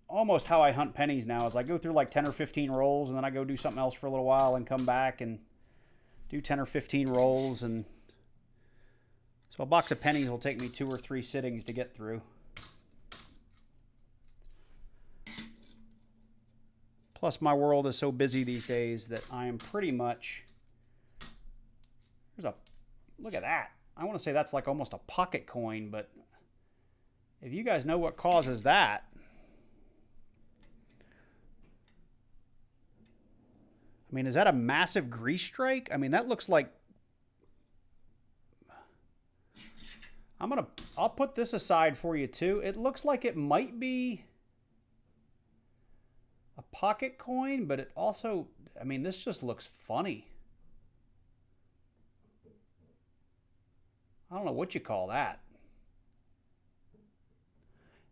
almost how I hunt pennies now, is I go through like 10 or 15 rolls and then I go do something else for a little while and come back and do 10 or 15 rolls. And so a box of pennies will take me 2 or 3 sittings to get through. Plus, my world is so busy these days that I am pretty much... Look at that. I want to say that's like almost a pocket coin, but if you guys know what causes that... I mean, is that a massive grease strike? I mean, that looks like... I'll put this aside for you too. It looks like it might be a pocket coin, but it also, I mean, this just looks funny. I don't know what you call that.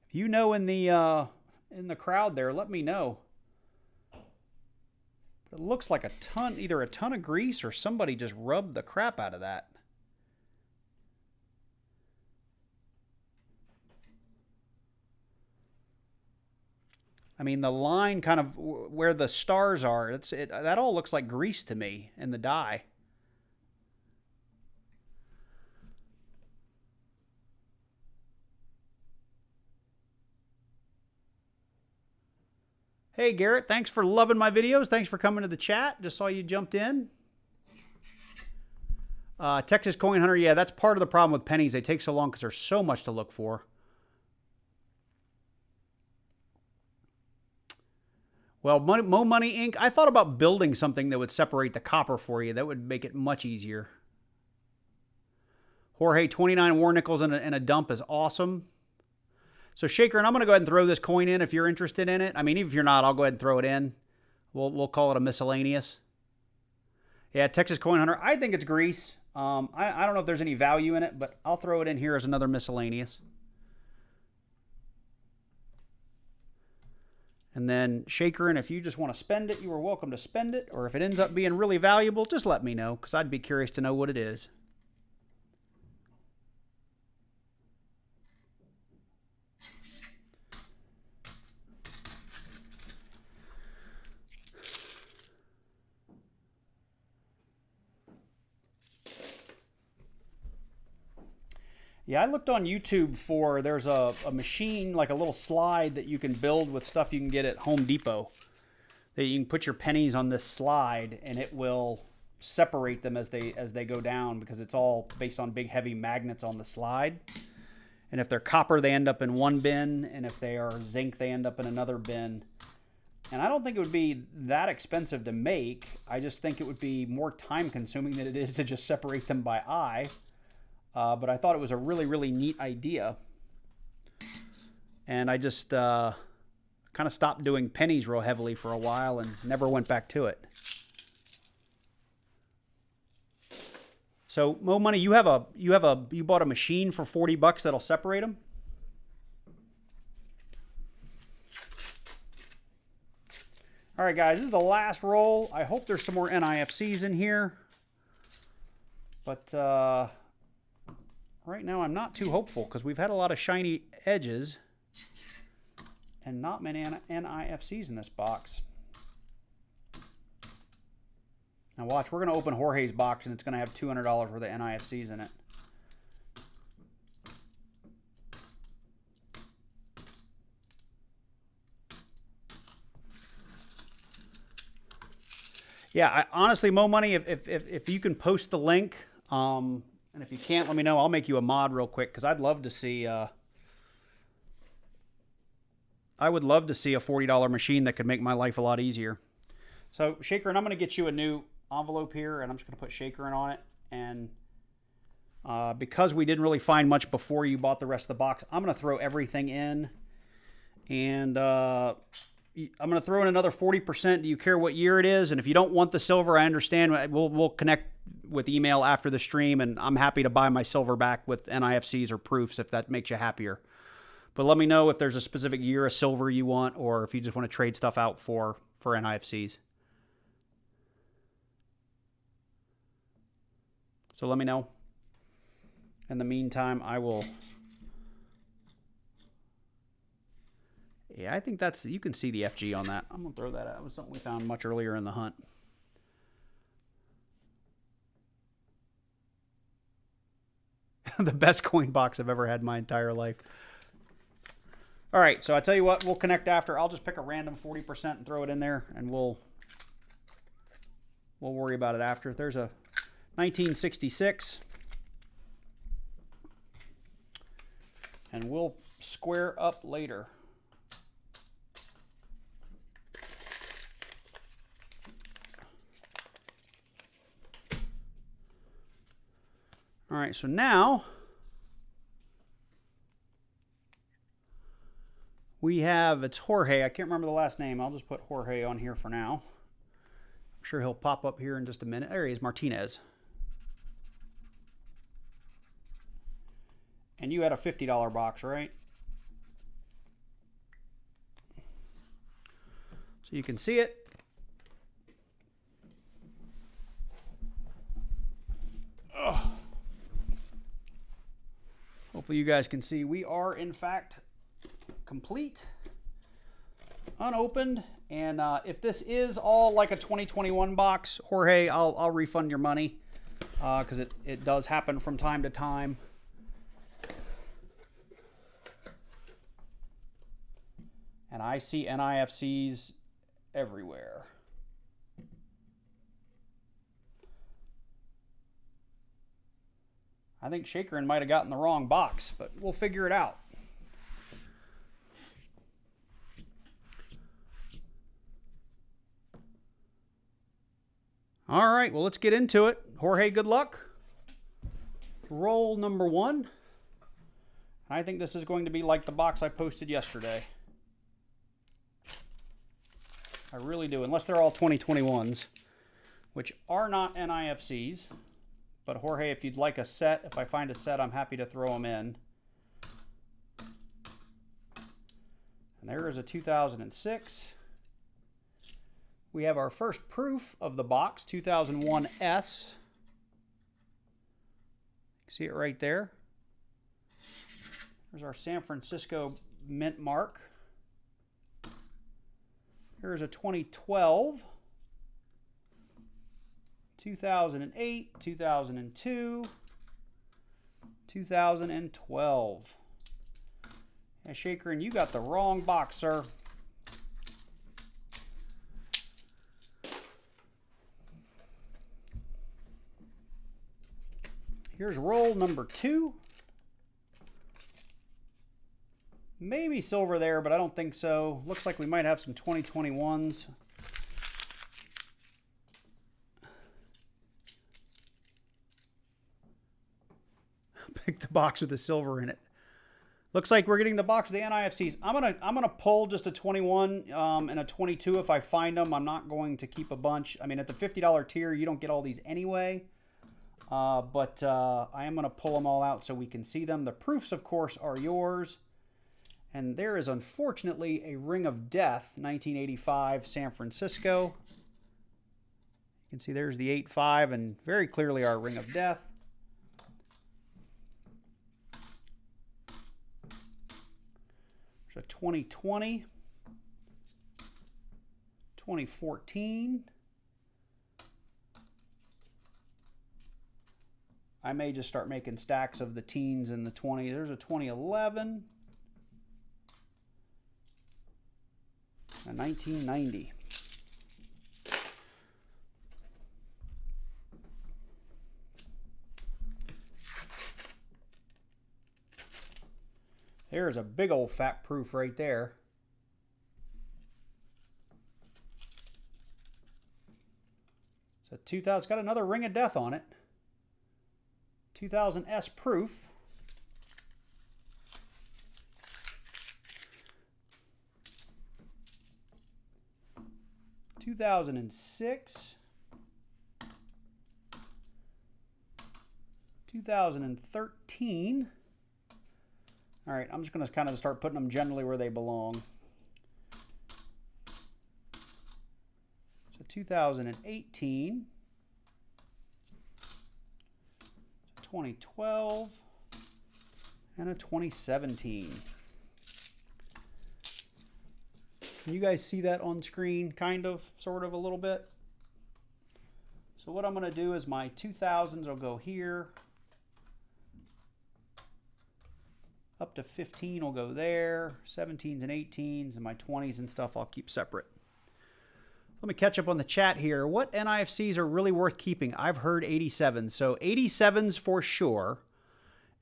If you know in the crowd there, let me know. It looks like either a ton of grease or somebody just rubbed the crap out of that. I mean, the line kind of where the stars are, that all looks like grease to me in the die. Hey, Garrett, thanks for loving my videos. Thanks for coming to the chat. Just saw you jumped in. Texas Coin Hunter, yeah, that's part of the problem with pennies. They take so long because there's so much to look for. Well, Mo Money Inc., I thought about building something that would separate the copper for you. That would make it much easier. Jorge, 29 war nickels and a dump is awesome. So, Shaker, and I'm going to go ahead and throw this coin in if you're interested in it. I mean, even if you're not, I'll go ahead and throw it in. We'll call it a miscellaneous. Yeah, Texas Coin Hunter. I think it's grease. I don't know if there's any value in it, but I'll throw it in here as another miscellaneous. And then, Shaker, and if you just want to spend it, you are welcome to spend it. Or if it ends up being really valuable, just let me know, because I'd be curious to know what it is. Yeah, I looked on YouTube for, there's a machine, like a little slide that you can build with stuff you can get at Home Depot. That you can put your pennies on this slide and it will separate them as they go down, because it's all based on big heavy magnets on the slide. And if they're copper, they end up in one bin, and if they are zinc, they end up in another bin. And I don't think it would be that expensive to make. I just think it would be more time consuming than it is to just separate them by eye. But I thought it was a really, really neat idea. And I just kind of stopped doing pennies real heavily for a while and never went back to it. So, Mo Money, you bought a machine for $40 that'll separate them? All right, guys, this is the last roll. I hope there's some more NIFCs in here. But right now, I'm not too hopeful because we've had a lot of shiny edges and not many NIFCs in this box. Now watch, we're going to open Jorge's box and it's going to have $200 worth of NIFCs in it. Yeah, honestly, Mo Money, if you can post the link, and if you can't, let me know. I'll make you a mod real quick because I'd love to see. I would love to see a $40 machine that could make my life a lot easier. So, Shaker, and I'm going to get you a new envelope here, and I'm just going to put Shaker in on it. And because we didn't really find much before you bought the rest of the box, I'm going to throw everything in. And I'm going to throw in another 40%. Do you care what year it is? And if you don't want the silver, I understand. We'll connect with email after the stream, and I'm happy to buy my silver back with NIFCs or proofs if that makes you happier. But let me know if there's a specific year of silver you want, or if you just want to trade stuff out for NIFCs. So let me know. In the meantime, I will... Yeah, I think that's... You can see the FG on that. I'm going to throw that out. It was something we found much earlier in the hunt. The best coin box I've ever had in my entire life. All right, so I tell you what, we'll connect after. I'll just pick a random 40% and throw it in there, and we'll worry about it after. There's a 1966. And we'll square up later. All right, so now we have, it's Jorge. I can't remember the last name. I'll just put Jorge on here for now. I'm sure he'll pop up here in just a minute. There he is, Martinez. And you had a $50 box, right? So you can see it. Ugh. Hopefully you guys can see we are in fact complete, unopened, and if this is all like a 2021 box, Jorge, I'll refund your money because it does happen from time to time. And I see NIFCs everywhere. I think Shakerin might have gotten the wrong box, but we'll figure it out. All right, well, let's get into it. Jorge, good luck. Roll number 1. I think this is going to be like the box I posted yesterday. I really do, unless they're all 2021s, which are not NIFCs. But Jorge, if you'd like a set, if I find a set, I'm happy to throw them in. And there is a 2006. We have our first proof of the box, 2001S. See it right there. There's our San Francisco mint mark. Here's a 2012, 2008, 2002, 2012. Yeah, Shakerin, you got the wrong box, sir. Here's roll number 2. Maybe silver there, but I don't think so. Looks like we might have some 2021s. Pick the box with the silver in it. Looks like we're getting the box with the NIFCs. I'm gonna pull just a 21 and a 22 if I find them. I'm not going to keep a bunch. I mean, at the $50 tier, you don't get all these anyway. But I am gonna pull them all out so we can see them. The proofs, of course, are yours. And there is unfortunately a Ring of Death, 1985 San Francisco. You can see there's the 8.5 and very clearly our Ring of Death. There's a 2020, 2014. I may just start making stacks of the teens and the 20. There's a 2011. A 1990. There's a big old fat proof right there. So 2000, it's got another Ring of Death on it. 2000S proof. Two 2006, 2013. All right, I'm just going to kind of start putting them generally where they belong. So 2018, 2012, and a 2017. Can you guys see that on screen? Kind of, sort of, a little bit. So what I'm going to do is my 2000s will go here. up to 15 will go there. 17s and 18s, and my 20s and stuff I'll keep separate. Let me catch up on the chat here. What NIFCs are really worth keeping? I've heard 87s. So 87s for sure.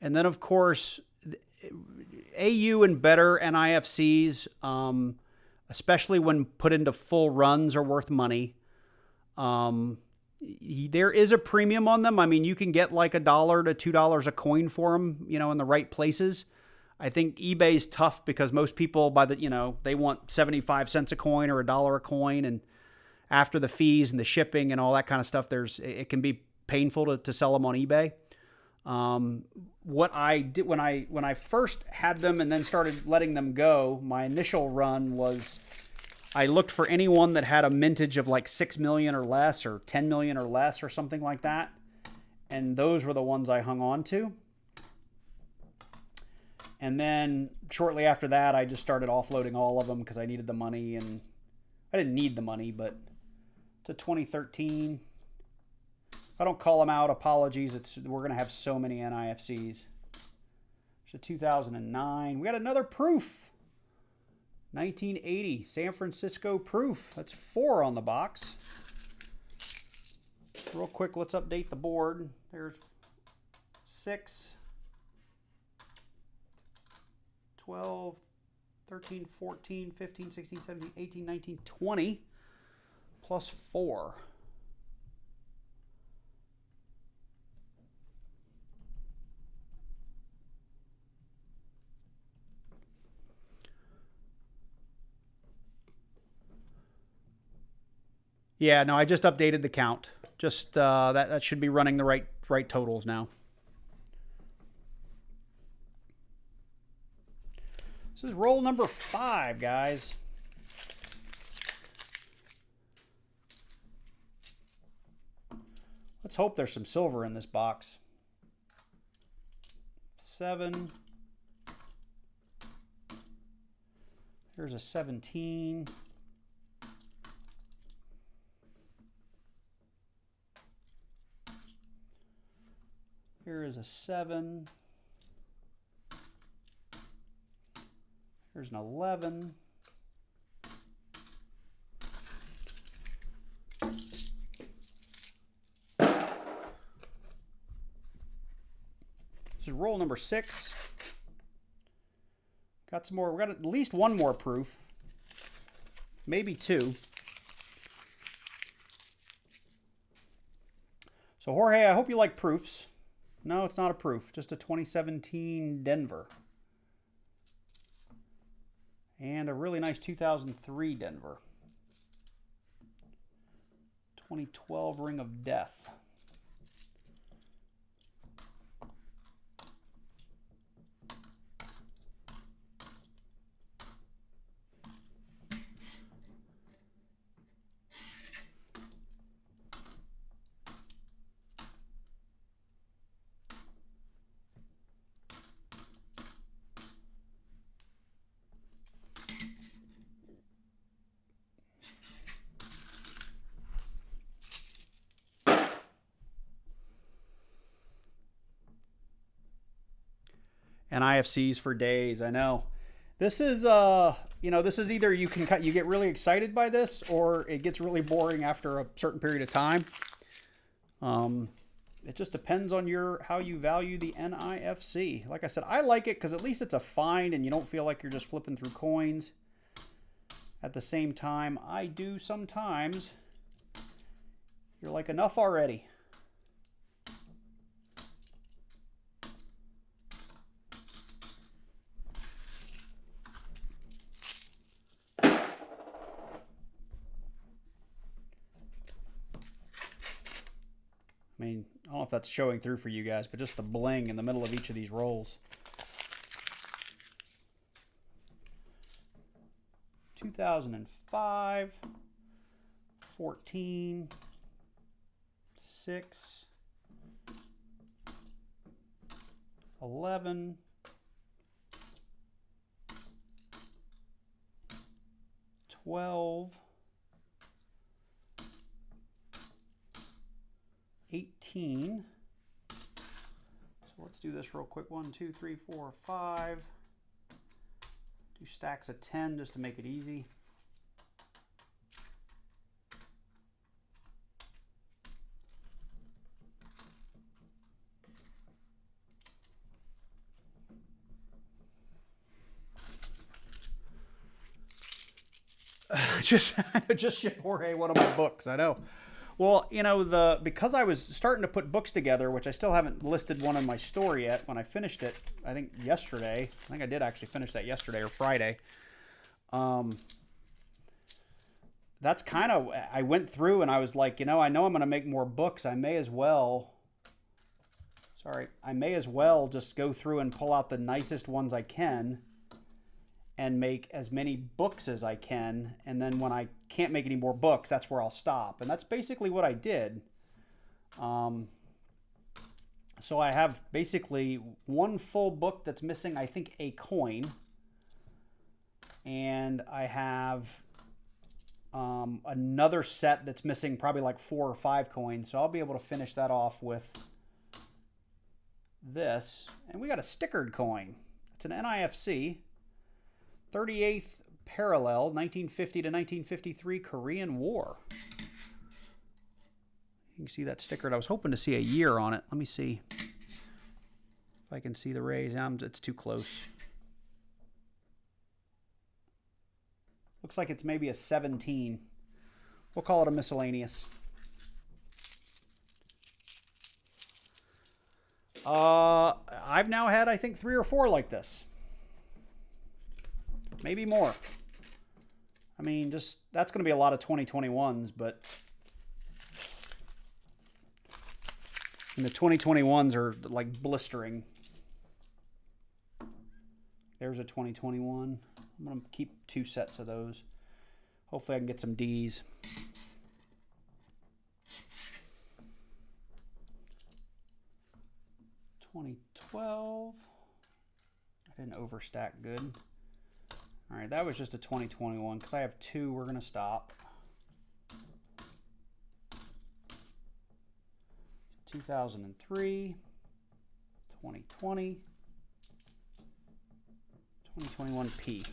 And then, of course, AU and better NIFCs, especially when put into full runs, are worth money. There is a premium on them. I mean, you can get like $1 to $2 a coin for them, you know, in the right places. I think eBay's tough because most people they want 75 cents a coin or $1 a coin, and after the fees and the shipping and all that kind of stuff, it can be painful to sell them on eBay. What I did when I first had them and then started letting them go, my initial run was I looked for anyone that had a mintage of like 6 million or less, or 10 million or less, or something like that. And those were the ones I hung on to. And then shortly after that, I just started offloading all of them because I needed the money, and I didn't need the money, but to 2013. If I don't call them out, apologies. We're going to have so many NIFCs. So 2009. We got another proof. 1980 San Francisco proof. That's 4 on the box. Real quick, let's update the board. There's 6, 12, 13, 14, 15, 16, 17, 18, 19, 20, plus 4. Yeah, no, I just updated the count. Just that should be running the right totals now. This is roll number 5, guys. Let's hope there's some silver in this box. 7. Here's a 17. Here is a 7. Here's an 11. This is roll number 6. Got some more. We got at least one more proof. Maybe 2. So Jorge, I hope you like proofs. No, it's not a proof. Just a 2017 Denver. And a really nice 2003 Denver. 2012 Ring of Death. And IFCs for days. I know. This is this is either you get really excited by this, or it gets really boring after a certain period of time. It just depends on how you value the NIFC. Like I said, I like it because at least it's a find and you don't feel like you're just flipping through coins. At the same time, I do sometimes. You're like, enough already. I mean, I don't know if that's showing through for you guys, but just the bling in the middle of each of these rolls. 2005, 14, 6, 11, 12, 18. So let's do this real quick. 1, 2, 3, 4, 5. Do stacks of 10 just to make it easy. Just ship Jorge one of my books. I know. Well, you know, because I was starting to put books together, which I still haven't listed one in my store yet. When I finished it, I think yesterday. I think I did actually finish that yesterday or Friday. That's kind of, I went through and I was like, you know I'm going to make more books. I may as well just go through and pull out the nicest ones I can and make as many books as I can. And then when I can't make any more books, that's where I'll stop. And that's basically what I did. So I have basically one full book that's missing, I think, a coin. And I have another set that's missing probably like 4 or 5 coins. So I'll be able to finish that off with this. And we got a stickered coin. It's an NIFC. 38th parallel, 1950 to 1953 Korean War. You can see that stickered. I was hoping to see a year on it. Let me see if I can see the rays. It's too close. Looks like it's maybe a 17. We'll call it a miscellaneous. I've now had, I think, 3 or 4 like this. Maybe more. I mean, just that's going to be a lot of 2021s, but and the 2021s are like blistering. There's a 2021. I'm going to keep 2 sets of those. Hopefully I can get some Ds. $2012. I didn't overstack good. All right, that was just a 2021. Because I have 2, we're going to stop. 2003, 2020, 2021P.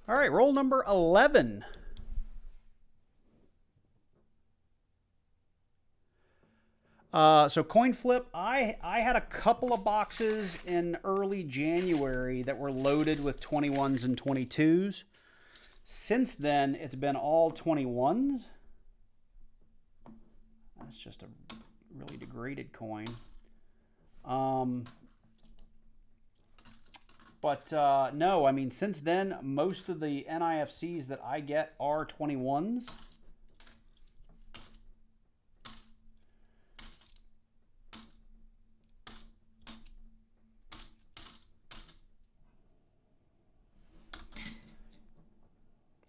All right, roll number 11. So coin flip, I had a couple of boxes in early January that were loaded with 21s and 22s. Since then, it's been all 21s. That's just a really degraded coin. No, I mean, since then, most of the NIFCs that I get are 21s.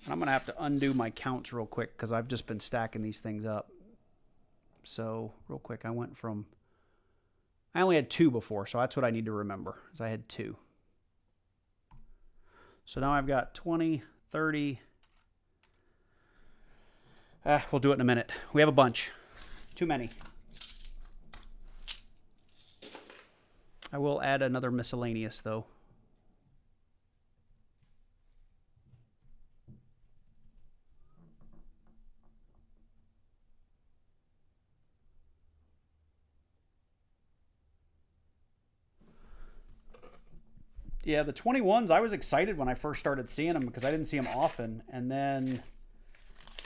I'm going to have to undo my counts real quick because I've just been stacking these things up. So, real quick, I only had 2 before, so that's what I need to remember, is I had 2. So now I've got 20, 30. We'll do it in a minute. We have a bunch. Too many. I will add another miscellaneous, though. Yeah, the 21s, I was excited when I first started seeing them because I didn't see them often. And then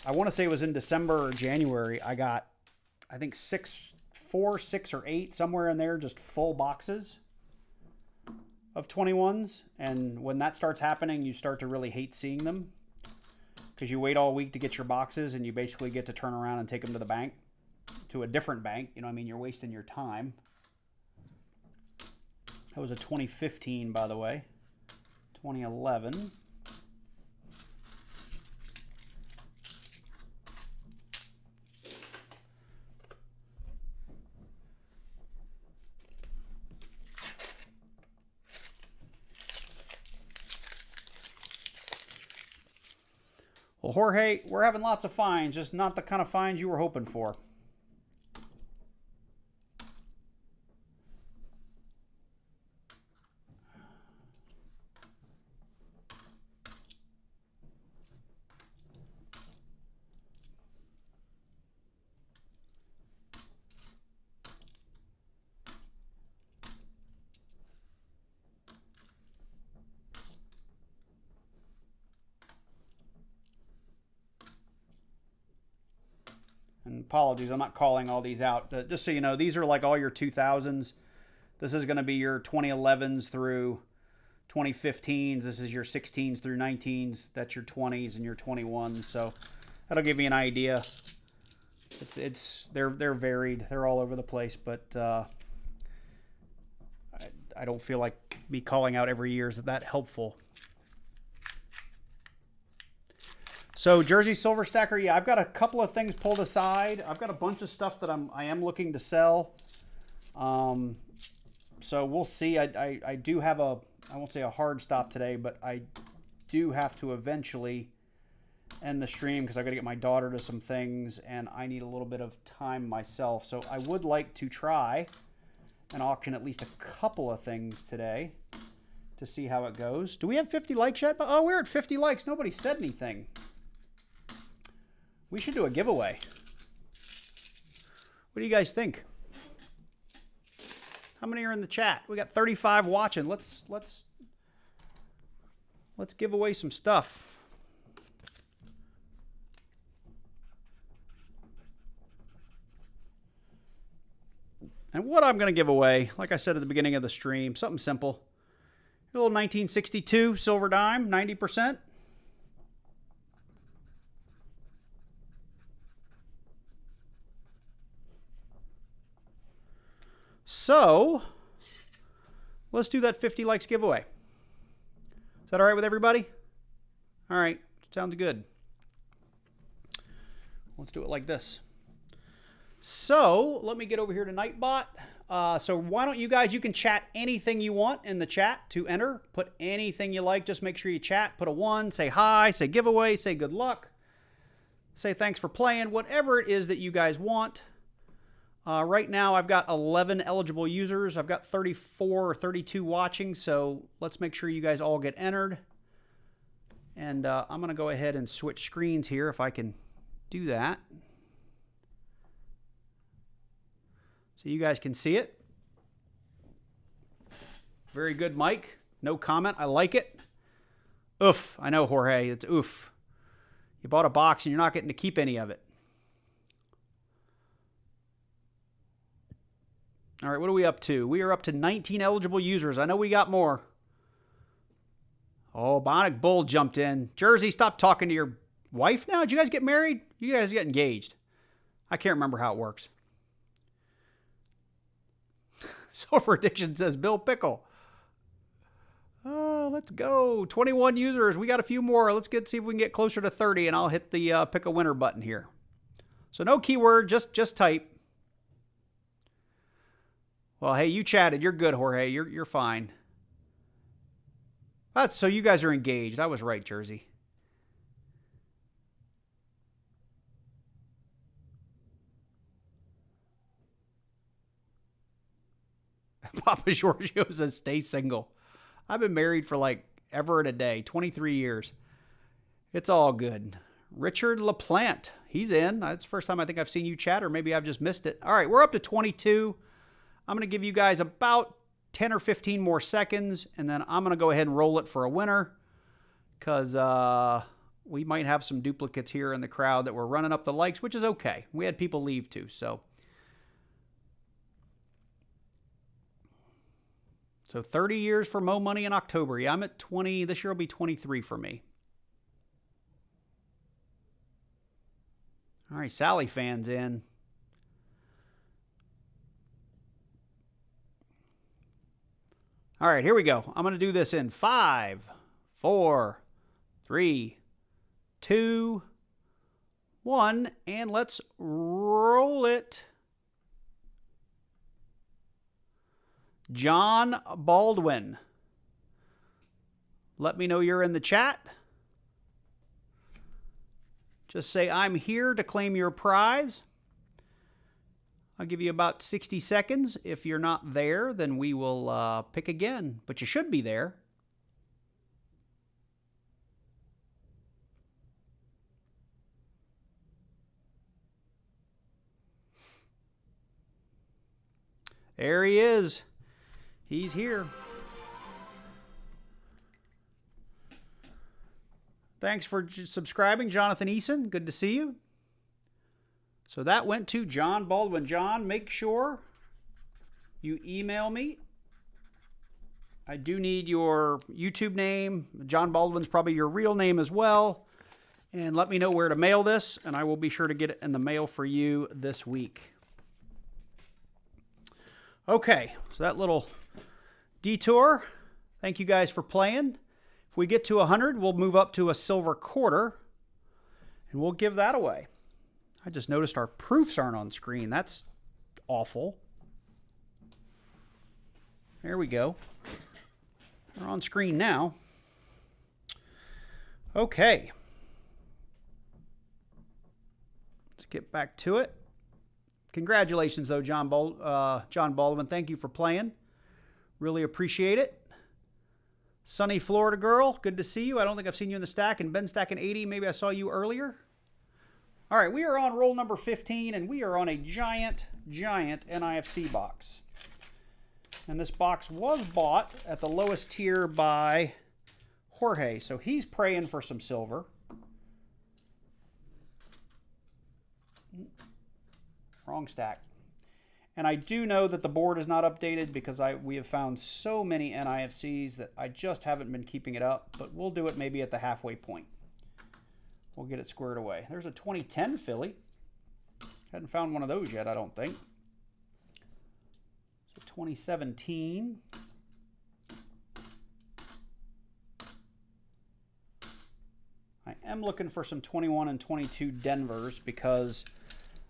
I want to say it was in December or January, I got, I think 4, 6, or 8, somewhere in there, just full boxes of 21s. And when that starts happening, you start to really hate seeing them because you wait all week to get your boxes and you basically get to turn around and take them to the bank, to a different bank. You know what I mean? You're wasting your time. That was a 2015, by the way. 2011. Well, Jorge, we're having lots of finds, just not the kind of finds you were hoping for. apologies, I'm not calling all these out. Just so you know, these are like all your 2000s. This is going to be your 2011s through 2015s. This is your 16s through 19s. That's your 20s and your 21s. So that'll give you an idea. They're varied. They're all over the place, but I don't feel like me calling out every year is that helpful. So Jersey Silver Stacker, yeah, I've got a couple of things pulled aside. I've got a bunch of stuff that I am looking to sell. So we'll see. I do have I won't say a hard stop today, but I do have to eventually end the stream because I've got to get my daughter to some things and I need a little bit of time myself. So I would like to try and auction at least a couple of things today to see how it goes. Do we have 50 likes yet? Oh, we're at 50 likes. Nobody said anything. We should do a giveaway. What do you guys think? How many are in the chat? We got 35 watching. Let's give away some stuff. And what I'm going to give away, like I said at the beginning of the stream, something simple. A little 1962 silver dime, 90%. So, let's do that 50 likes giveaway. Is that all right with everybody? All right, sounds good. Let's do it like this. So, let me get over here to Nightbot. So why don't you guys, you can chat anything you want in the chat to enter. Put anything you like. Just make sure you chat. Put a 1, say hi, say giveaway, say good luck. Say thanks for playing. Whatever it is that you guys want. Right now, I've got 11 eligible users. I've got 34 or 32 watching, so let's make sure you guys all get entered. And I'm going to go ahead and switch screens here if I can do that. So you guys can see it. Very good, Mike. No comment. I like it. Oof. I know, Jorge. It's oof. You bought a box and you're not getting to keep any of it. All right, what are we up to? We are up to 19 eligible users. I know we got more. Oh, Bionic Bull jumped in. Jersey, stop talking to your wife now. Did you guys get married? You guys get engaged. I can't remember how it works. Silver Addiction says Bill Pickle. Oh, let's go. 21 users. We got a few more. Let's see if we can get closer to 30, and I'll hit the pick a winner button here. So no keyword, just type. Well, hey, you chatted. You're good, Jorge. You're fine. So you guys are engaged. I was right, Jersey. Papa Giorgio says stay single. I've been married for like ever and a day, 23 years. It's all good. Richard LaPlante, he's in. That's the first time I think I've seen you chat, or maybe I've just missed it. All right, we're up to 22. I'm going to give you guys about 10 or 15 more seconds, and then I'm going to go ahead and roll it for a winner because we might have some duplicates here in the crowd that were running up the likes, which is okay. We had people leave too, so. So 30 years for Mo Money in October. Yeah, I'm at 20. This year will be 23 for me. All right, Sally fans in. All right, here we go. I'm going to do this in 5, 4, 3, 2, 1, and let's roll it. John Baldwin. Let me know you're in the chat. Just say, I'm here to claim your prize. I'll give you about 60 seconds. If you're not there, then we will pick again. But you should be there. There he is. He's here. Thanks for subscribing, Jonathan Eason. Good to see you. So that went to John Baldwin. John, make sure you email me. I do need your YouTube name. John Baldwin's probably your real name as well. And let me know where to mail this, and I will be sure to get it in the mail for you this week. Okay, so that little detour. Thank you guys for playing. If we get to 100, we'll move up to a silver quarter, and we'll give that away. I just noticed our proofs aren't on screen. That's awful. There we go. They're on screen now. Okay. Let's get back to it. Congratulations, though, John Baldwin. Thank you for playing. Really appreciate it. Sunny Florida girl, good to see you. I don't think I've seen you in the stack. And Ben stacking 80, maybe I saw you earlier. All right, we are on roll number 15, and we are on a giant NIFC box. And this box was bought at the lowest tier by Jorge, so he's praying for some silver. Wrong stack. And I do know that the board is not updated because we have found so many NIFCs that I just haven't been keeping it up, but we'll do it maybe at the halfway point. We'll get it squared away. There's a 2010 Philly. Hadn't found one of those yet, I don't think. So 2017. I am looking for some 21 and 22 Denvers because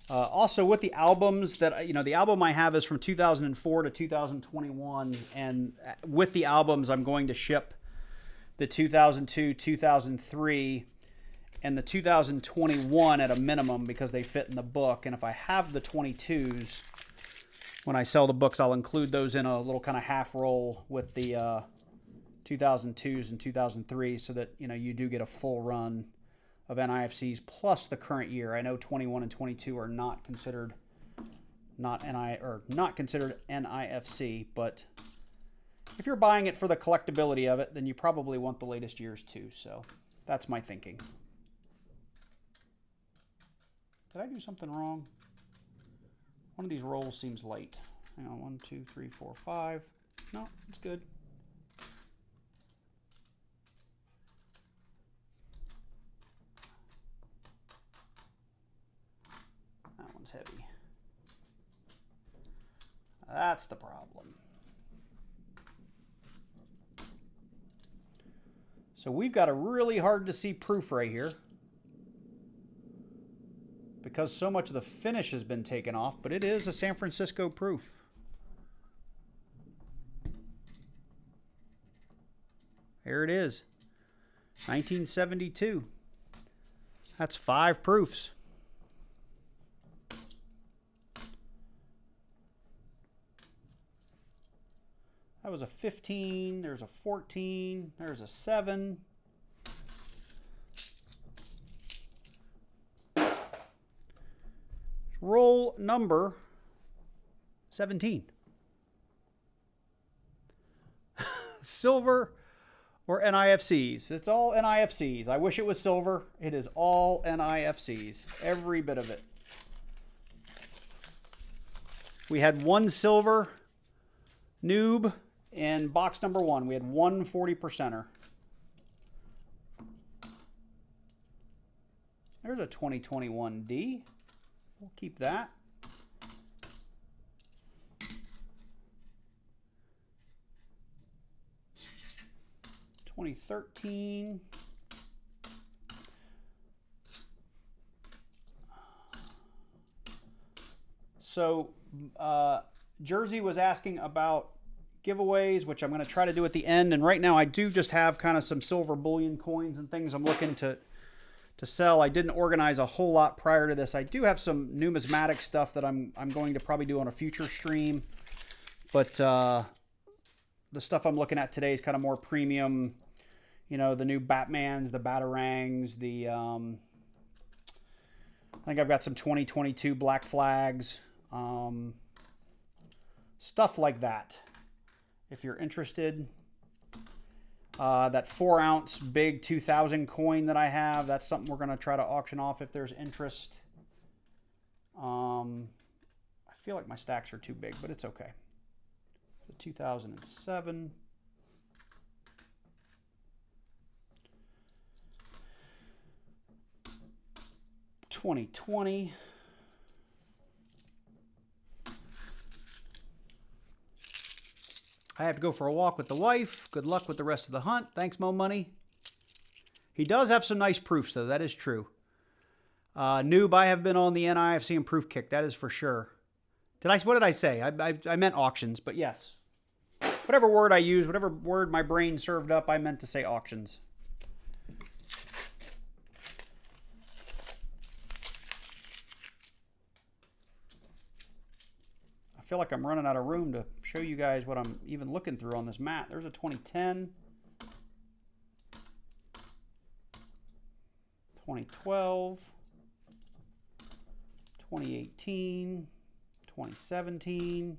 also with the albums that, the album I have is from 2004 to 2021. And with the albums, I'm going to ship the 2002, 2003, and the 2021 at a minimum because they fit in the book. And if I have the 22s, when I sell the books, I'll include those in a little kind of half roll with the 2002s and 2003s so that, you do get a full run of NIFCs plus the current year. I know 21 and 22 are not considered NIFC, but if you're buying it for the collectability of it, then you probably want the latest years too. So that's my thinking. Did I do something wrong? One of these rolls seems late. Hang on, 1, 2, 3, 4, 5. No, it's good. That one's heavy. That's the problem. So we've got a really hard to see proof right here because so much of the finish has been taken off, but it is a San Francisco proof. There it is. 1972. That's 5 proofs. That was a 15, there's a 14, there's a 7. Roll number 17. Silver or NIFCs. It's all NIFCs. I wish it was silver. It is all NIFCs. Every bit of it. We had one silver noob in box number 1. We had one 40%er. There's a 2021D. We'll keep that. $2013. So Jersey was asking about giveaways, which I'm going to try to do at the end. And right now I do just have kind of some silver bullion coins and things I'm looking to sell. I didn't organize a whole lot prior to this. I do have some numismatic stuff that I'm going to probably do on a future stream. But the stuff I'm looking at today is kind of more premium. The new Batmans, the Batarangs, the I think I've got some 2022 Black Flags. Stuff like that. If you're interested. That 4-ounce big 2000 coin that I have, that's something we're going to try to auction off if there's interest. I feel like my stacks are too big, but it's okay. So 2007. 2020. I have to go for a walk with the wife. Good luck with the rest of the hunt. Thanks, Mo Money. He does have some nice proofs, though. That is true. Noob, I have been on the NIFC and proof kick. That is for sure. What did I say? I meant auctions, but yes. Whatever word I used, whatever word my brain served up, I meant to say auctions. I feel like I'm running out of room to show you guys what I'm even looking through on this mat. There's a 2010. 2012. 2018. 2017.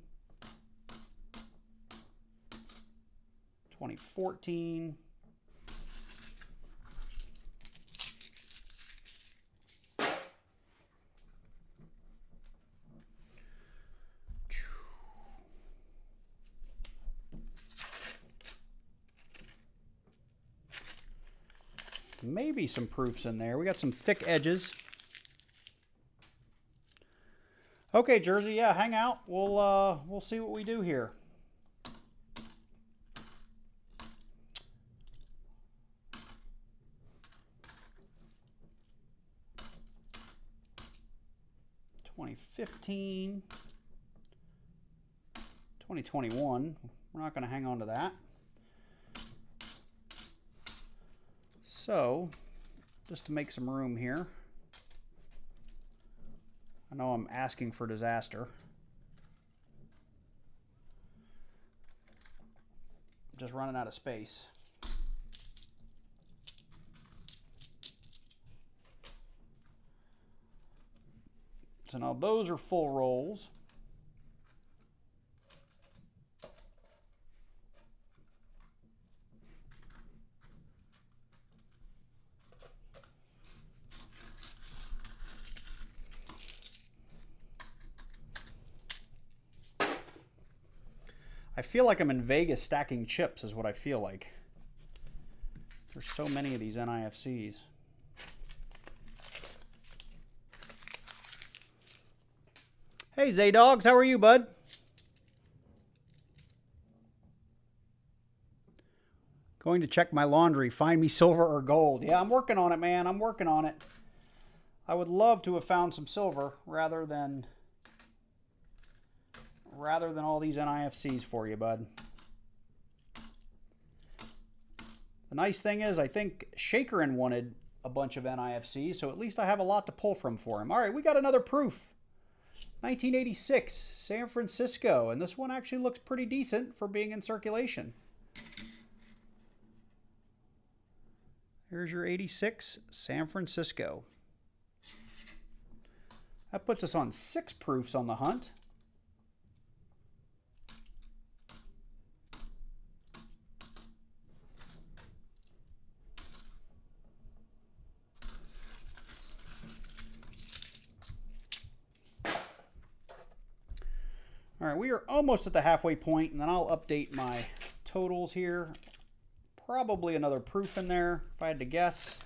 2014. Maybe some proofs in there. We got some thick edges. Okay, Jersey, yeah, hang out. We'll see what we do here. $2015, 2021. We're not going to hang on to that. So, just to make some room here, I know I'm asking for disaster. I'm just running out of space. So now those are full rolls. I feel like I'm in Vegas stacking chips is what I feel like. There's so many of these NIFCs. Hey, Zaydogs, how are you, bud? Going to check my laundry. Find me silver or gold. Yeah, I'm working on it, man. I'm working on it. I would love to have found some silver rather than all these NIFCs for you, bud. The nice thing is, I think Shakerin wanted a bunch of NIFCs, so at least I have a lot to pull from for him. All right, we got another proof. 1986, San Francisco, and this one actually looks pretty decent for being in circulation. Here's your 86, San Francisco. That puts us on 6 proofs on the hunt. All right, we are almost at the halfway point, and then I'll update my totals here. Probably another proof in there, if I had to guess.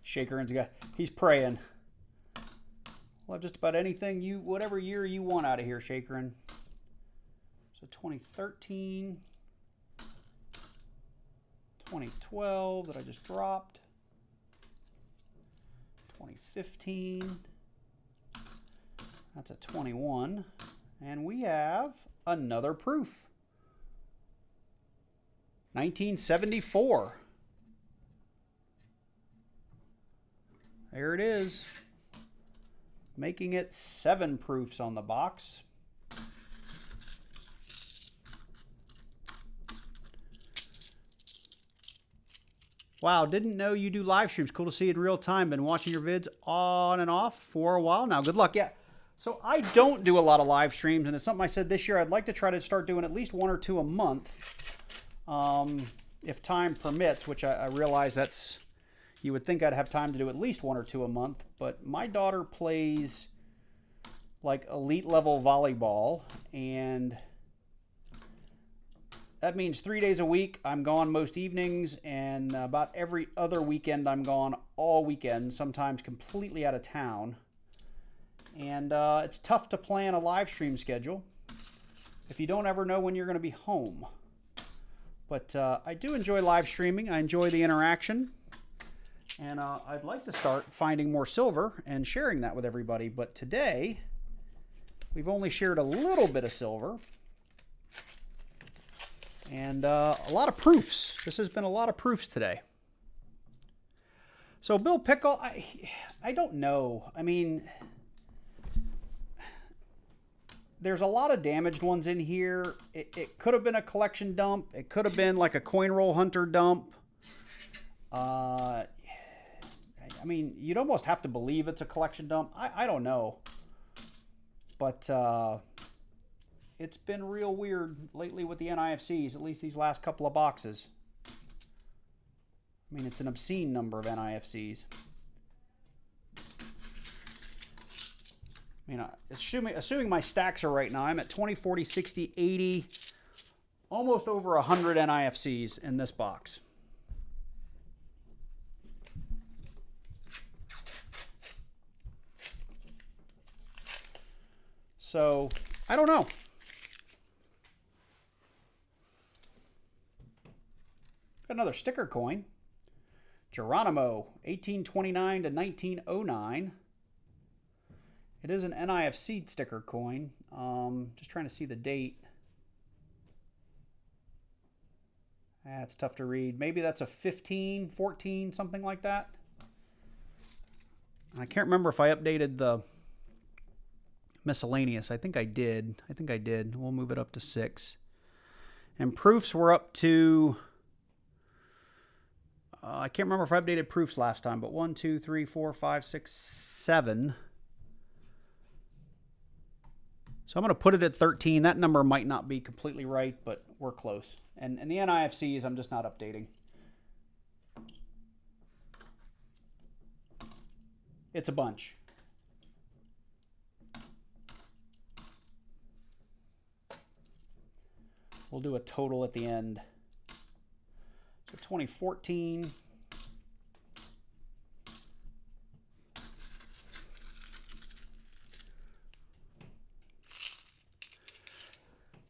Shakerin's got, he's praying. We'll have just about anything whatever year you want out of here, Shakerin. So 2013, 2012 that I just dropped. 2015, that's a 21, and we have another proof. 1974. There it is. Making it 7 proofs on the box. Wow, didn't know you do live streams. Cool to see you in real time. Been watching your vids on and off for a while now. Good luck. Yeah. So I don't do a lot of live streams, and it's something I said this year. I'd like to try to start doing at least 1 or 2 a month, if time permits, which I realize that's You would think I'd have time to do at least 1 or 2 a month, but my daughter plays like elite level volleyball, and that means 3 days a week I'm gone most evenings, and about every other weekend I'm gone all weekend, sometimes completely out of town. And it's tough to plan a live stream schedule if you don't ever know when you're going to be home. But I do enjoy live streaming. I enjoy the interaction. And I'd like to start finding more silver and sharing that with everybody. But today, we've only shared a little bit of silver. And a lot of proofs. This has been a lot of proofs today. So Bill Pickle, I don't know. I mean, there's a lot of damaged ones in here. It could have been a collection dump. It could have been like a coin roll hunter dump. I mean, you'd almost have to believe it's a collection dump. I don't know. But it's been real weird lately with the NIFCs, at least these last couple of boxes. I mean, it's an obscene number of NIFCs. You know, assuming my stacks are right now, I'm at 20, 40, 60, 80, almost over 100 NIFCs in this box. So, I don't know. Got another sticker coin. Geronimo, 1829 to 1909. It is an NIFC sticker coin. Just trying to see the date. It's tough to read. Maybe that's a 15, 14, something like that. I can't remember if I updated the miscellaneous. I think I did. We'll move it up to 6. And proofs were up to... I can't remember if I updated proofs last time, but 1, 2, 3, 4, 5, 6, 7. So I'm going to put it at 13. That number might not be completely right, but we're close. And the NIFCs, I'm just not updating. It's a bunch. We'll do a total at the end. So 2014.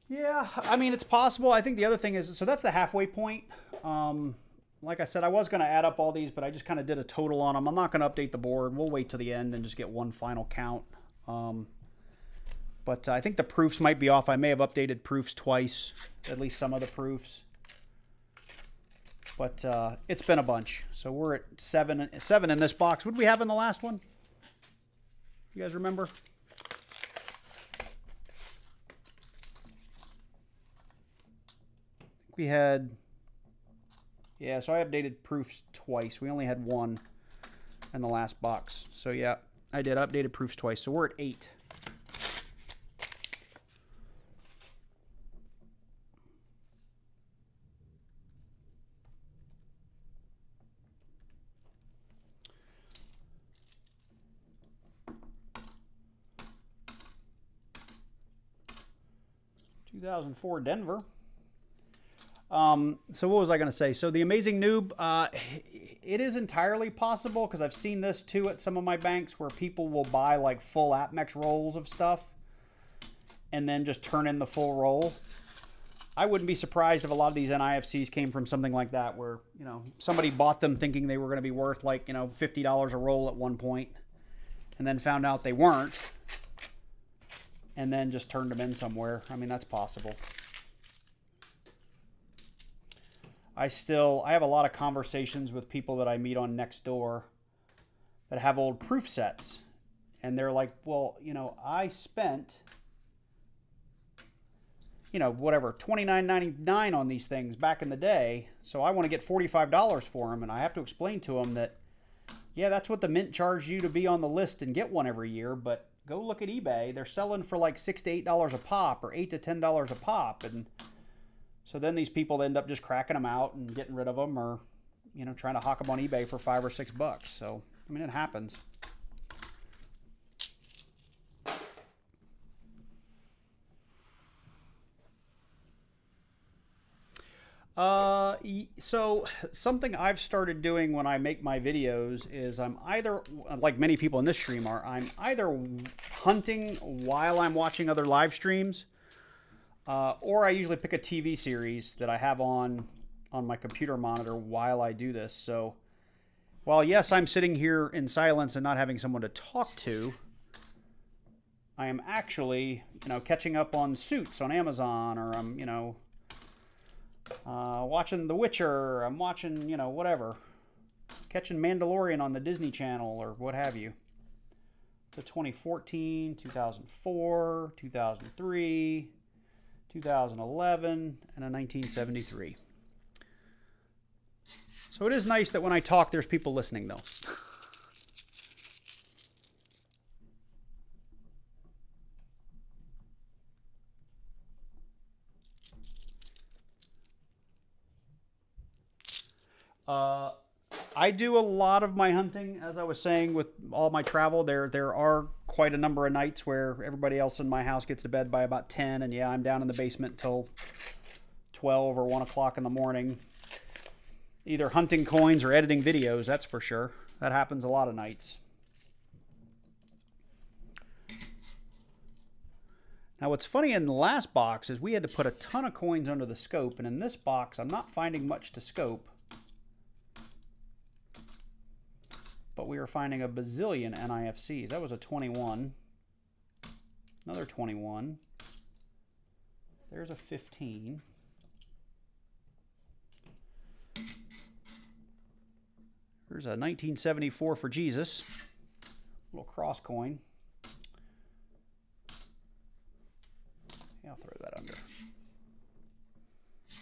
Yeah, I mean, it's possible. I think the other thing is, so that's the halfway point. Like I said, I was going to add up all these, but I just kind of did a total on them. I'm not going to update the board. We'll wait till the end and just get one final count. But I think the proofs might be off. I may have updated proofs twice, at least some of the proofs. But it's been a bunch. So we're at 7 in this box. What did we have in the last one? You guys remember? We had, yeah, so I updated proofs twice. We only had 1 in the last box. So yeah, I did updated proofs twice. So we're at 8. ...2004 Denver. So what was I going to say? So the Amazing Noob, it is entirely possible, because I've seen this too at some of my banks, where people will buy like full AppMex rolls of stuff and then just turn in the full roll. I wouldn't be surprised if a lot of these NIFCs came from something like that, where, you know, somebody bought them thinking they were going to be worth like, you know, $50 a roll at one point, and then found out they weren't, and then just turned them in somewhere. I mean, that's possible. I have a lot of conversations with people that I meet on Nextdoor that have old proof sets. And they're like, well, you know, I spent, you know, whatever, $29.99 on these things back in the day. So I want to get $45 for them. And I have to explain to them that, yeah, that's what the mint charged you to be on the list and get one every year. But go look at eBay. They're selling for like $6 to $8 a pop, or $8 to $10 a pop. And so then these people end up just cracking them out and getting rid of them, or, you know, trying to hawk them on eBay for $5 or $6. So, I mean, it happens. So something I've started doing when I make my videos is I'm either, like many people in this stream are, I'm either hunting while I'm watching other live streams, or I usually pick a TV series that I have on my computer monitor while I do this. So while yes, I'm sitting here in silence and not having someone to talk to, I am actually, you know, catching up on Suits on Amazon, or I'm, you know, watching The Witcher, I'm watching, you know, whatever. Catching Mandalorian on the Disney Channel or what have you. The 2014, 2004, 2003, 2011, and a 1973. So it is nice that when I talk, there's people listening, though. I do a lot of my hunting, as I was saying, with all my travel. There are quite a number of nights where everybody else in my house gets to bed by about 10, and yeah, I'm down in the basement till 12 or 1 o'clock in the morning, either hunting coins or editing videos, that's for sure. That happens a lot of nights. Now, what's funny in the last box is we had to put a ton of coins under the scope, and in this box, I'm not finding much to scope. But we were finding a bazillion NIFCs. That was a 21. Another 21. There's a 15. There's a 1974 for Jesus. Little cross coin. Yeah, I'll throw that under.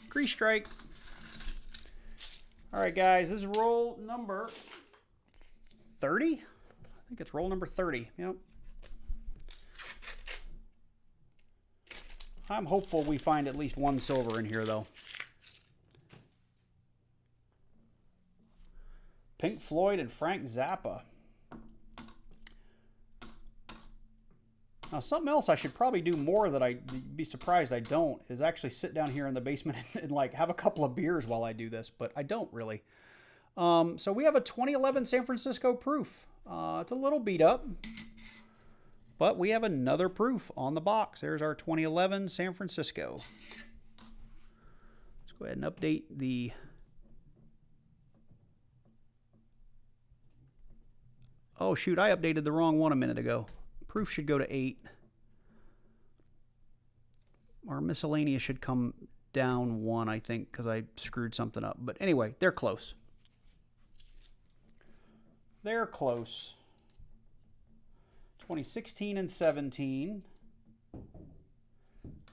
Grease strike. All right, guys, this is roll number 30? I think it's roll number 30. Yep. I'm hopeful we find at least one silver in here, though. Pink Floyd and Frank Zappa. Now, something else I should probably do more that I'd be surprised I don't is actually sit down here in the basement and like have a couple of beers while I do this, but I don't really. So we have a 2011 San Francisco proof. It's a little beat up, but we have another proof on the box. There's our 2011 San Francisco. Let's go ahead and update the... Oh, shoot, I updated the wrong one a minute ago. Proof should go to 8. Our miscellaneous should come down 1, I think, because I screwed something up. But anyway, they're close. They're close. 2016 and 17. All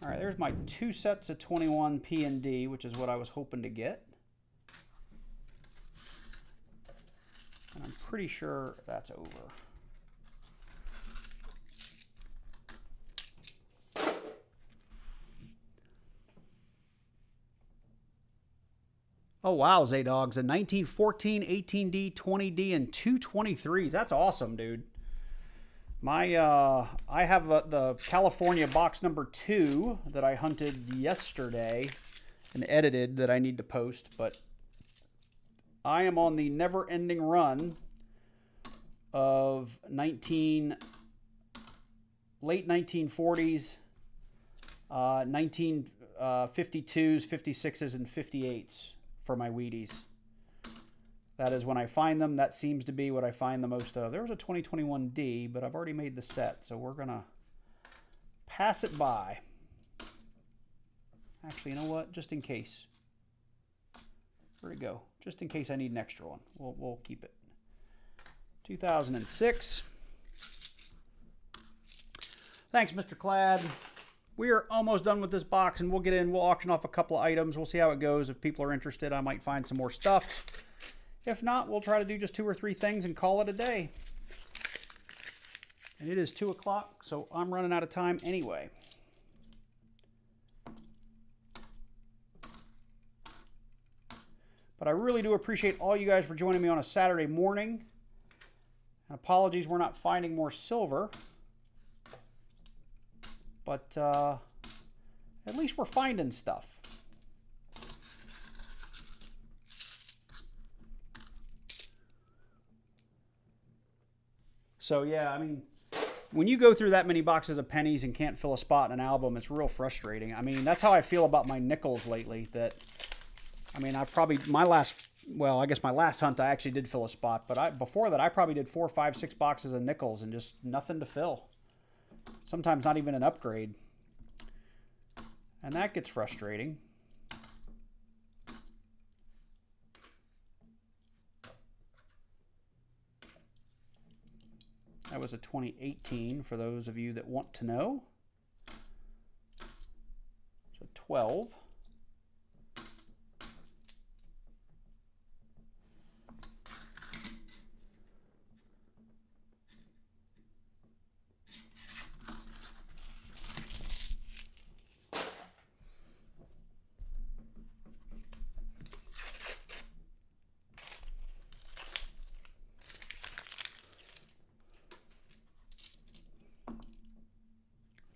right, there's my 2 sets of 21 P and D, which is what I was hoping to get. And I'm pretty sure that's over. Oh, wow, Zaydogs. A 1914, 18D, 20D, and 2 23s. That's awesome, dude. I have the California box number 2 that I hunted yesterday and edited that I need to post, but I am on the never-ending run of late 1940s, 1952s, 56s, and 58s. For my Wheaties. That is when I find them. That seems to be what I find the most of. There was a 2021D, but I've already made the set, so we're going to pass it by. Actually, you know what? Just in case. Where'd it go? Just in case I need an extra one. We'll keep it. 2006. Thanks, Mr. Clad. We are almost done with this box, and we'll get in. We'll auction off a couple of items. We'll see how it goes. If people are interested, I might find some more stuff. If not, we'll try to do just 2 or 3 things and call it a day. And it is 2 o'clock, so I'm running out of time anyway. But But I really do appreciate all you guys for joining me on a Saturday morning. And apologies we're not finding more silver. But at least we're finding stuff. So yeah, I mean, when you go through that many boxes of pennies and can't fill a spot in an album, it's real frustrating. I mean, that's how I feel about my nickels lately. That, I mean, I probably, my last hunt I actually did fill a spot, but before that I probably did 4, 5, 6 boxes of nickels and just nothing to fill. Sometimes not even an upgrade. And that gets frustrating. That was a 2018 for those of you that want to know. So 12.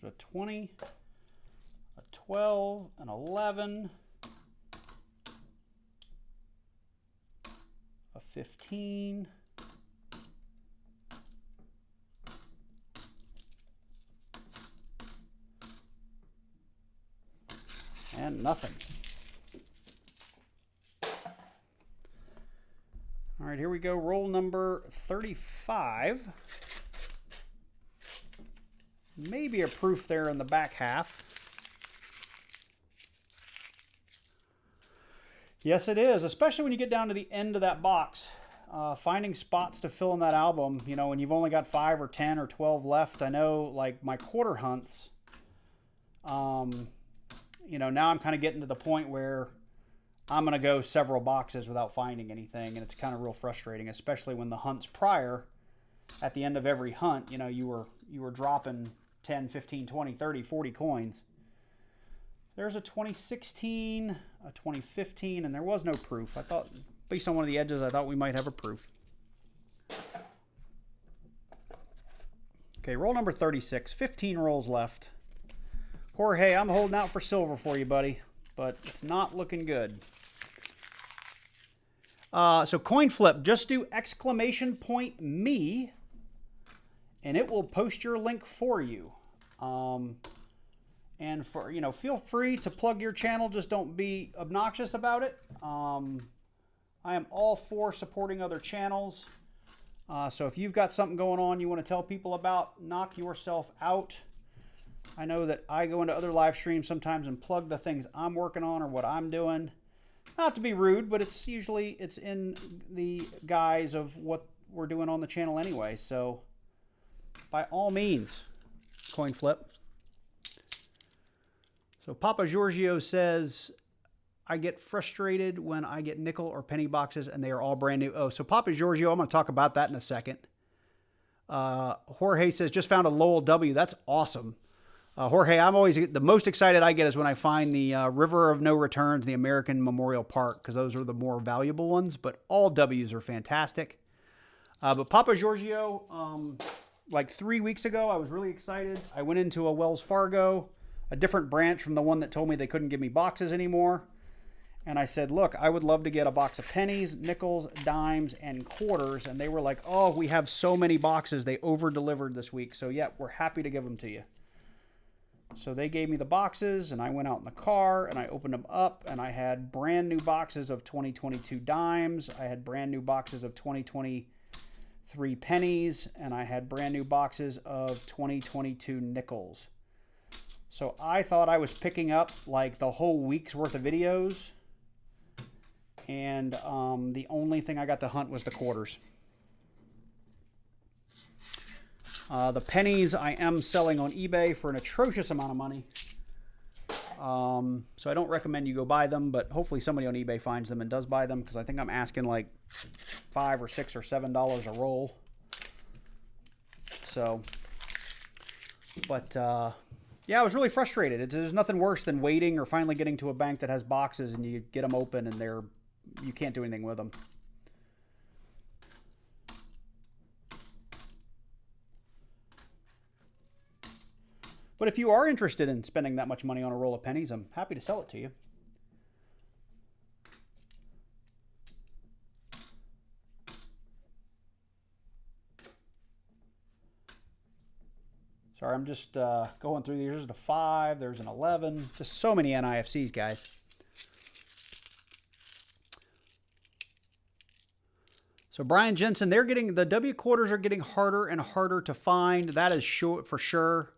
A 20, a 12, an 11, a 15, and nothing. All right, here we go. Roll number 35. Maybe a proof there in the back half. Yes, it is, especially when you get down to the end of that box. Finding spots to fill in that album, you know, when you've only got 5 or 10 or 12 left. I know, like, my quarter hunts, you know, now I'm kind of getting to the point where I'm going to go several boxes without finding anything, and it's kind of real frustrating, especially when the hunts prior, at the end of every hunt, you know, you were dropping 10, 15, 20, 30, 40 coins. There's a 2016, a 2015, and there was no proof. I thought, based on one of the edges, I thought we might have a proof. Okay, roll number 36. 15 rolls left. Jorge, I'm holding out for silver for you, buddy, but it's not looking good. So coin flip, just do !me, and it will post your link for you. And for, you know, feel free to plug your channel. Just don't be obnoxious about it. I am all for supporting other channels. So if you've got something going on you want to tell people about, knock yourself out. I know that I go into other live streams sometimes and plug the things I'm working on or what I'm doing. Not to be rude, but it's usually in the guise of what we're doing on the channel anyway. So by all means, coin flip. So Papa Giorgio says, I get frustrated when I get nickel or penny boxes and they are all brand new. Oh, so Papa Giorgio, I'm going to talk about that in a second. Jorge says, just found a Lowell W. That's awesome. Jorge, I'm always, the most excited I get is when I find the River of No Returns, the American Memorial Park, because those are the more valuable ones, but all W's are fantastic. But Papa Giorgio, like 3 weeks ago, I was really excited. I went into a Wells Fargo, a different branch from the one that told me they couldn't give me boxes anymore. And I said, look, I would love to get a box of pennies, nickels, dimes, and quarters. And they were like, oh, we have so many boxes. They over-delivered this week. So, yeah, we're happy to give them to you. So they gave me the boxes, and I went out in the car, and I opened them up, and I had brand new boxes of 2022 dimes. I had brand new boxes of 2023 pennies, and I had brand new boxes of 2022 nickels. So I thought I was picking up like the whole week's worth of videos, and the only thing I got to hunt was the quarters. The pennies I am selling on eBay for an atrocious amount of money. So I don't recommend you go buy them, but hopefully somebody on eBay finds them and does buy them, because I think I'm asking like $5 or $6 or $7 a roll. So, but yeah, I was really frustrated. There's nothing worse than waiting or finally getting to a bank that has boxes and you get them open and they're you can't do anything with them. But if you are interested in spending that much money on a roll of pennies, I'm happy to sell it to you. Sorry, I'm just going through these. There's a 5, there's an 11. Just so many NIFCs, guys. So Brian Jensen, they're getting, the W quarters are getting harder and harder to find. That is for sure.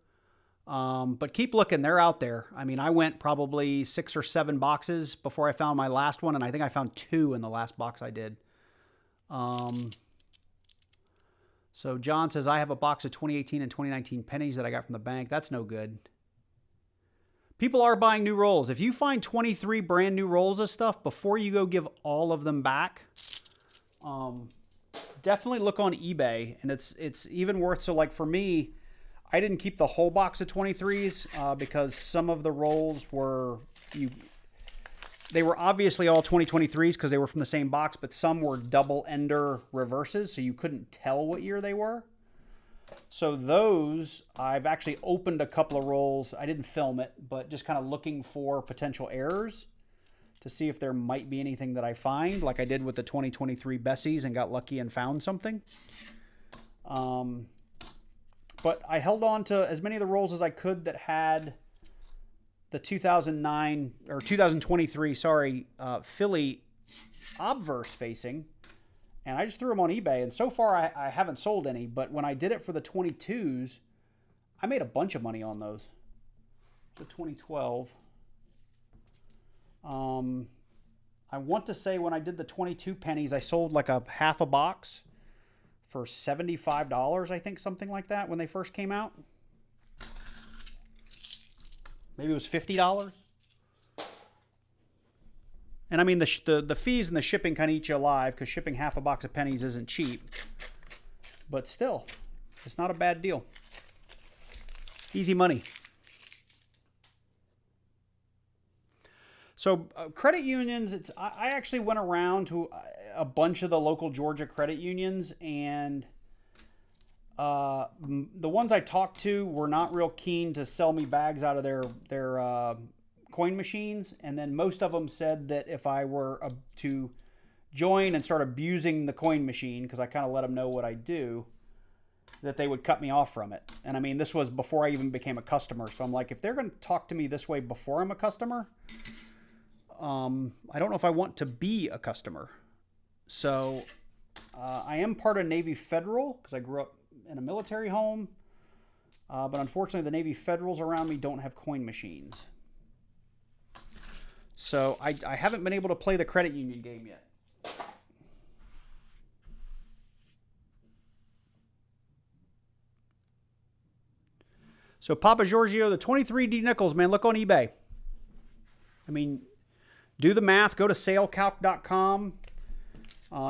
But keep looking, they're out there. I mean, I went probably 6 or 7 boxes before I found my last one, and I think I found 2 in the last box I did. So John says, I have a box of 2018 and 2019 pennies that I got from the bank. That's no good. People are buying new rolls. If you find 23 brand new rolls of stuff, before you go give all of them back, definitely look on eBay. And it's even worth, so like for me, I didn't keep the whole box of 23s because some of the rolls were, they were obviously all 2023s because they were from the same box, but some were double ender reverses, so you couldn't tell what year they were. So those, I've actually opened a couple of rolls. I didn't film it, but just kind of looking for potential errors to see if there might be anything that I find, like I did with the 2023 Bessies and got lucky and found something. But I held on to as many of the rolls as I could that had the 2009 or 2023, sorry, Philly obverse facing, and I just threw them on eBay. And so far, I haven't sold any. But when I did it for the 22s, I made a bunch of money on those. The 2012. I want to say when I did the 22 pennies, I sold like a half a box for $75, I think, something like that, when they first came out. Maybe it was $50. And I mean, the fees and the shipping kind of eat you alive because shipping half a box of pennies isn't cheap. But still, it's not a bad deal. Easy money. So credit unions, I actually went around to a bunch of the local Georgia credit unions, and the ones I talked to were not real keen to sell me bags out of their coin machines. And then most of them said that if I were to join and start abusing the coin machine, because I kind of let them know what I do, that they would cut me off from it. And I mean, this was before I even became a customer. So I'm like, if they're going to talk to me this way before I'm a customer, I don't know if I want to be a customer. So I am part of Navy Federal because I grew up in a military home. But unfortunately, the Navy Federals around me don't have coin machines. So I haven't been able to play the credit union game yet. So Papa Giorgio, the 23D nickels, man, look on eBay. I mean, do the math. Go to salecalc.com.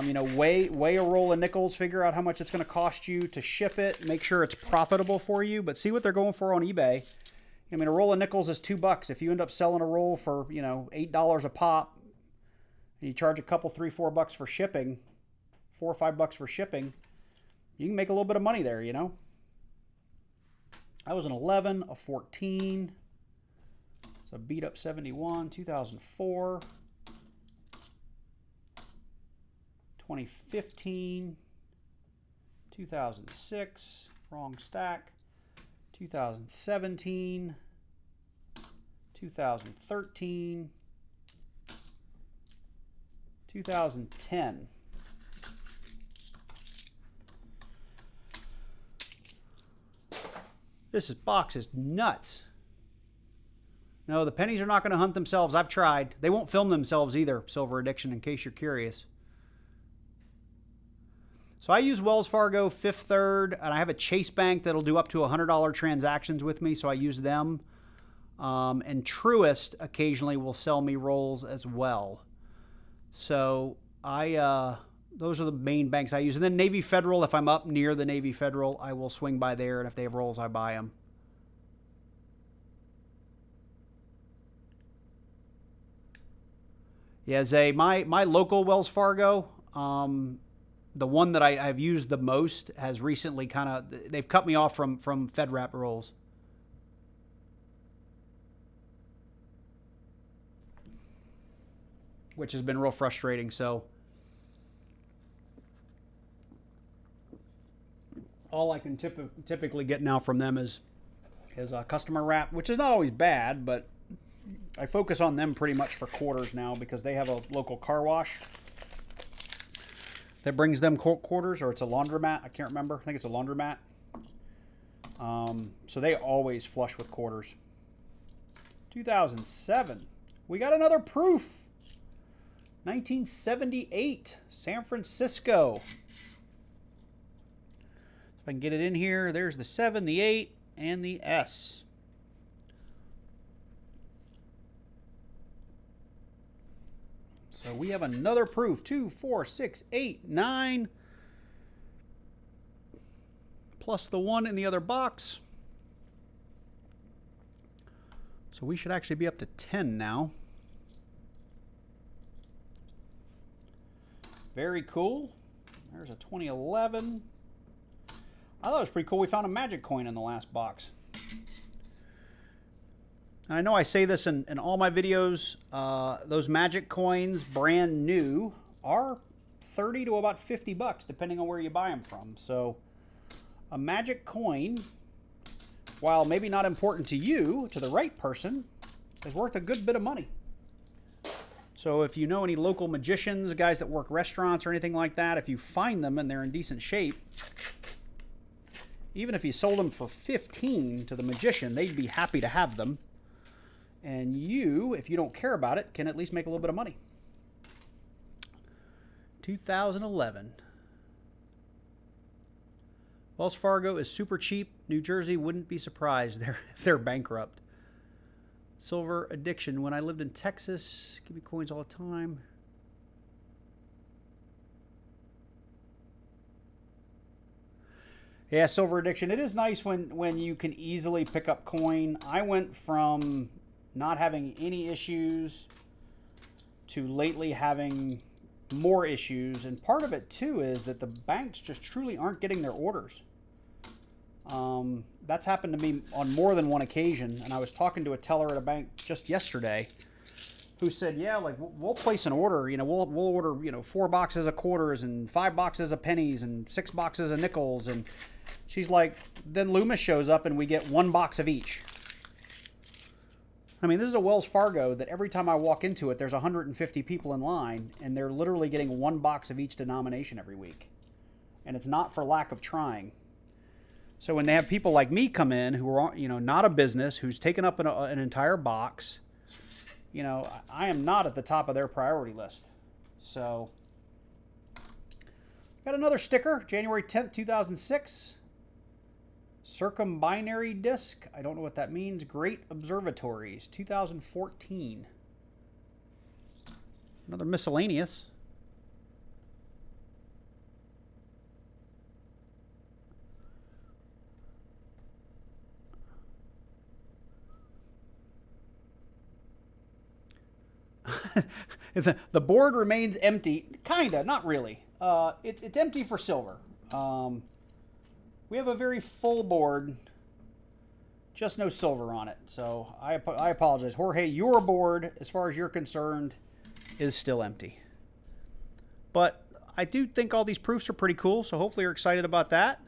You know, weigh a roll of nickels. Figure out how much it's going to cost you to ship it. Make sure it's profitable for you. But see what they're going for on eBay. I mean, a roll of nickels is $2. If you end up selling a roll for, you know, $8 a pop, and you charge a couple, $3, $4 for shipping, $4 or $5 for shipping, you can make a little bit of money there, you know. I was an 11, a 14. So beat up 71, 2004, 2015, 2006, wrong stack, 2017, 2013, 2010. This box is nuts. No, the pennies are not going to hunt themselves. I've tried. They won't film themselves either, Silver Addiction, in case you're curious. So I use Wells Fargo, Fifth Third, and I have a Chase Bank that'll do up to $100 transactions with me, so I use them. And Truist occasionally will sell me rolls as well. So those are the main banks I use. And then Navy Federal, if I'm up near the Navy Federal, I will swing by there, and if they have rolls, I buy them. Yeah, Zay, my local Wells Fargo, the one that I've used the most has recently they've cut me off from FedRAP rolls. Which has been real frustrating. So all I can typically get now from them is a customer wrap, which is not always bad, but I focus on them pretty much for quarters now because they have a local car wash that brings them quarters, or it's a laundromat. I can't remember. I think it's a laundromat. So they always flush with quarters. 2007. We got another proof. 1978, San Francisco. If I can get it in here, there's the 7, the 8, and the S. So we have another proof. 2, 4, 6, 8, 9. Plus the 1 in the other box. So we should actually be up to 10 now. Very cool. There's a 2011. I thought it was pretty cool. We found a magic coin in the last box. And I know I say this in all my videos. Those magic coins, brand new, are 30 to about 50 bucks, depending on where you buy them from. So a magic coin, while maybe not important to you, to the right person, is worth a good bit of money. So if you know any local magicians, guys that work restaurants or anything like that, if you find them and they're in decent shape, even if you sold them for 15 to the magician, they'd be happy to have them. And you, if you don't care about it, can at least make a little bit of money. 2011. Wells Fargo is super cheap. New Jersey wouldn't be surprised if they're bankrupt. Silver addiction. When I lived in Texas, give me coins all the time. Yeah, silver addiction. It is nice when you can easily pick up coin. I went from not having any issues to lately having more issues. And part of it, too, is that the banks just truly aren't getting their orders. That's happened to me on more than one occasion. And I was talking to a teller at a bank just yesterday who said, yeah, like we'll place an order. You know, we'll order, 4 boxes of quarters and 5 boxes of pennies and 6 boxes of nickels. And she's like, then Loomis shows up and we get 1 box of each. I mean, this is a Wells Fargo that every time I walk into it, there's 150 people in line, and they're literally getting 1 box of each denomination every week. And it's not for lack of trying. So when they have people like me come in who are, not a business, who's taken up an entire box, I am not at the top of their priority list. So, got another sticker, January 10th, 2006. Circumbinary disc. I don't know what that means. Great Observatories, 2014. Another miscellaneous. The board remains empty. Kinda, not really. It's empty for silver. We have a very full board, just no silver on it. So I apologize. Jorge, your board, as far as you're concerned, is still empty. But I do think all these proofs are pretty cool, so hopefully you're excited about that.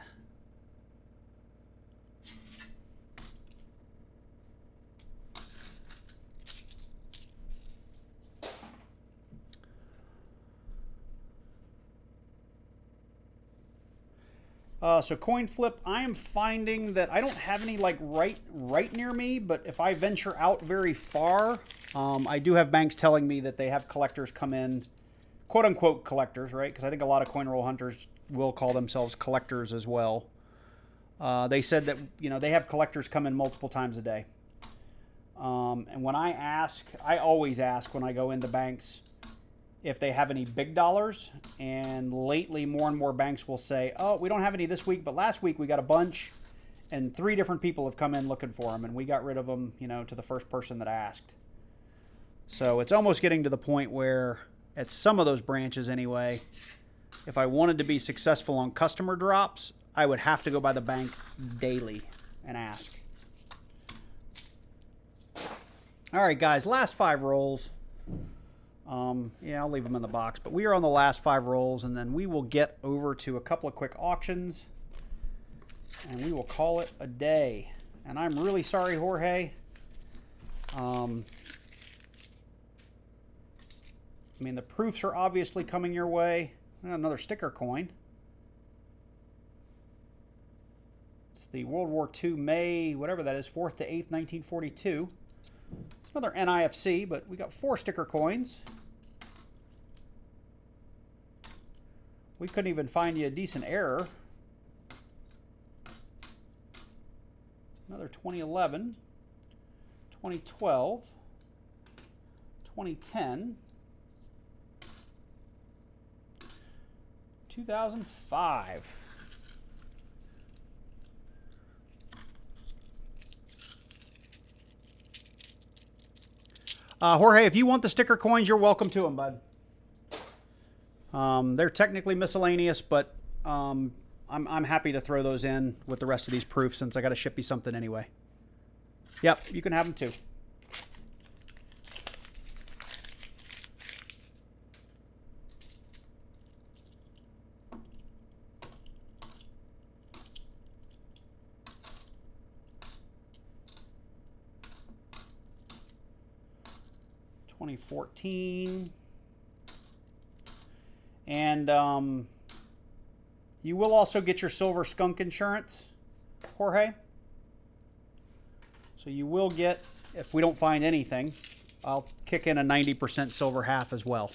So coin flip, I am finding that I don't have any like right near me, but if I venture out very far, I do have banks telling me that they have collectors come in, quote unquote collectors, right? Because I think a lot of coin roll hunters will call themselves collectors as well. They said that, they have collectors come in multiple times a day. And when I always ask when I go into banks if they have any big dollars, and lately more and more banks will say, oh, we don't have any this week, but last week we got a bunch, and 3 different people have come in looking for them, and we got rid of them, to the first person that asked. So it's almost getting to the point where, at some of those branches anyway, if I wanted to be successful on customer drops, I would have to go by the bank daily and ask. All right, guys, last 5 rolls. Yeah, I'll leave them in the box, but we are on the last 5 rolls, and then we will get over to a couple of quick auctions, and we will call it a day. And I'm really sorry, Jorge. I mean, the proofs are obviously coming your way. Another sticker coin. It's the World War II May, whatever that is, 4th to 8th, 1942. It's another NIFC, but we got 4 sticker coins. We couldn't even find you a decent error. Another 2011, 2012, 2010, 2005. Jorge, if you want the sticker coins, you're welcome to them, bud. They're technically miscellaneous, but I'm happy to throw those in with the rest of these proofs since I got to ship you something anyway. Yep, you can have them too. $2014. And you will also get your silver Skunk Insurance, Jorge. So you will get, if we don't find anything, I'll kick in a 90% silver half as well.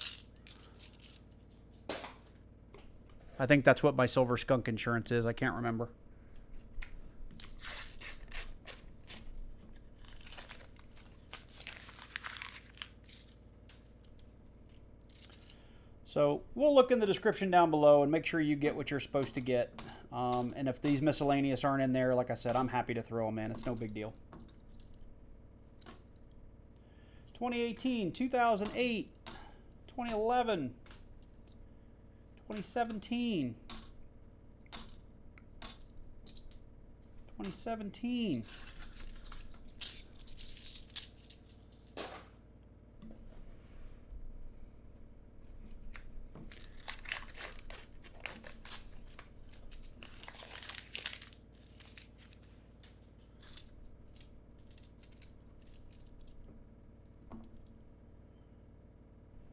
I think that's what my silver Skunk Insurance is. I can't remember. So we'll look in the description down below and make sure you get what you're supposed to get. And if these miscellaneous aren't in there, like I said, I'm happy to throw them in. It's no big deal. 2018, 2008, 2011, 2017, 2017.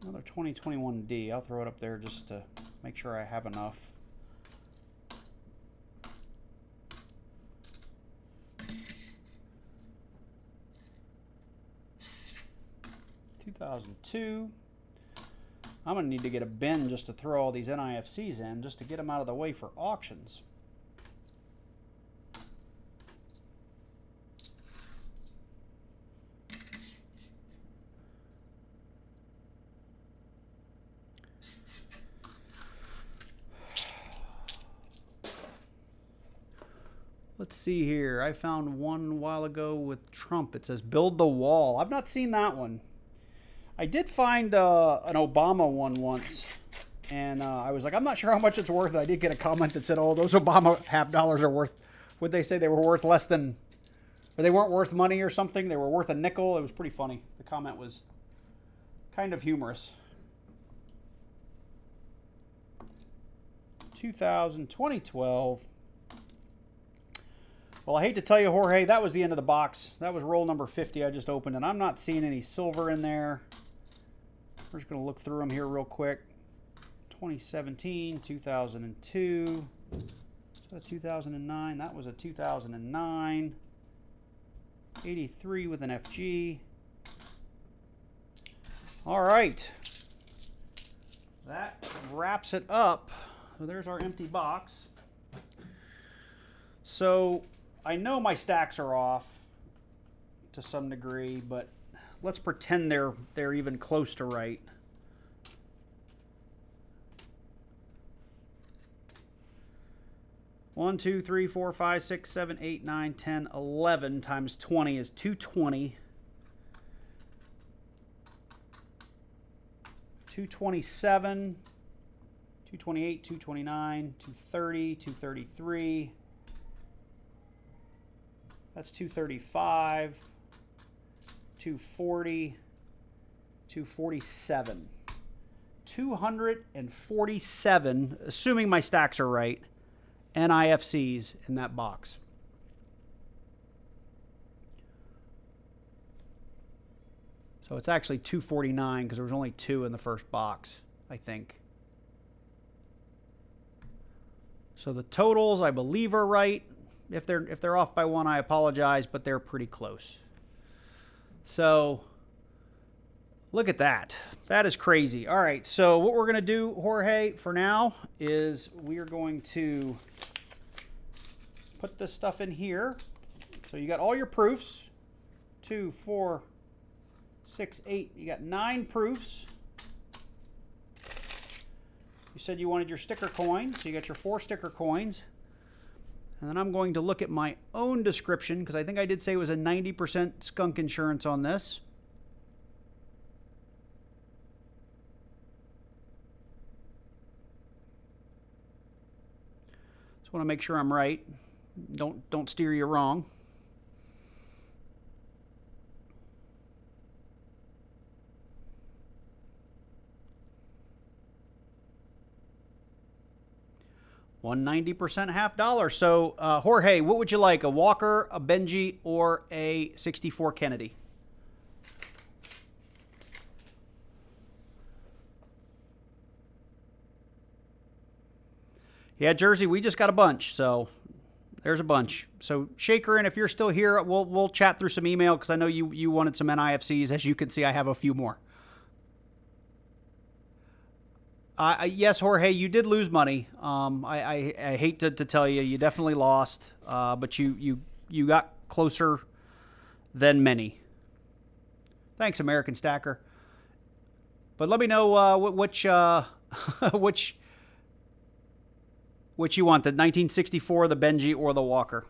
Another 2021D. I'll throw it up there just to make sure I have enough. $2002. I'm going to need to get a bin just to throw all these NIFCs in, just to get them out of the way for auctions. Let's see here. I found one a while ago with Trump. It says build the wall. I've not seen that one. I did find an Obama one once. And I was like, I'm not sure how much it's worth. I did get a comment that said, oh, those Obama half dollars are worth, would they say they were worth less than, or they weren't worth money or something. They were worth a nickel. It was pretty funny. The comment was kind of humorous. 2012. Well, I hate to tell you, Jorge, that was the end of the box. That was roll number 50 I just opened, and I'm not seeing any silver in there. We're just going to look through them here real quick. 2017, 2002, 2009. That was a 2009. 83 with an FG. All right. That wraps it up. So there's our empty box. So I know my stacks are off to some degree, but let's pretend they're even close to right. One, 2, 3, 4, 5, 6, 7, 8, 9, 10, 11 times 20 is 220. 227, 228, 229, 230, 233. That's 235, 240, 247. 247, assuming my stacks are right, NIFCs in that box. So it's actually 249 because there was only 2 in the first box, I think. So the totals, I believe, are right. If they're off by 1, I apologize, but they're pretty close. So look at that. That is crazy. All right, so what we're going to do, Jorge, for now is we are going to put this stuff in here. So you got all your proofs. 2, 4, 6, 8. You got 9 proofs. You said you wanted your sticker coins, so you got your 4 sticker coins. And then I'm going to look at my own description, because I think I did say it was a 90% skunk insurance on this. Just want to make sure I'm right. Don't steer you wrong. $190 half dollar. So, Jorge, what would you like? A Walker, a Benji, or a 64 Kennedy? Yeah, Jersey, we just got a bunch, so there's a bunch. So, Shaker, and if you're still here, we'll chat through some email because I know you wanted some NIFCs. As you can see, I have a few more. Yes, Jorge, you did lose money. I hate to tell you, you definitely lost, but you got closer than many. Thanks, American Stacker. But let me know which you want, the 1964, the Benji, or the Walker.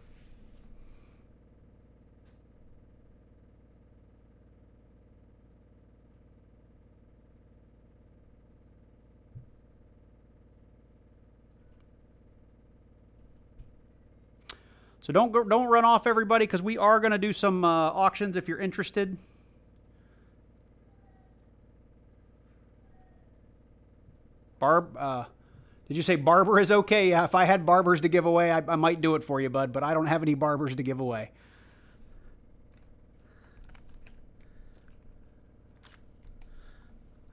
So don't run off, everybody, because we are going to do some auctions if you're interested. Barb, did you say barber is okay? Yeah, if I had barbers to give away, I might do it for you, bud, but I don't have any barbers to give away.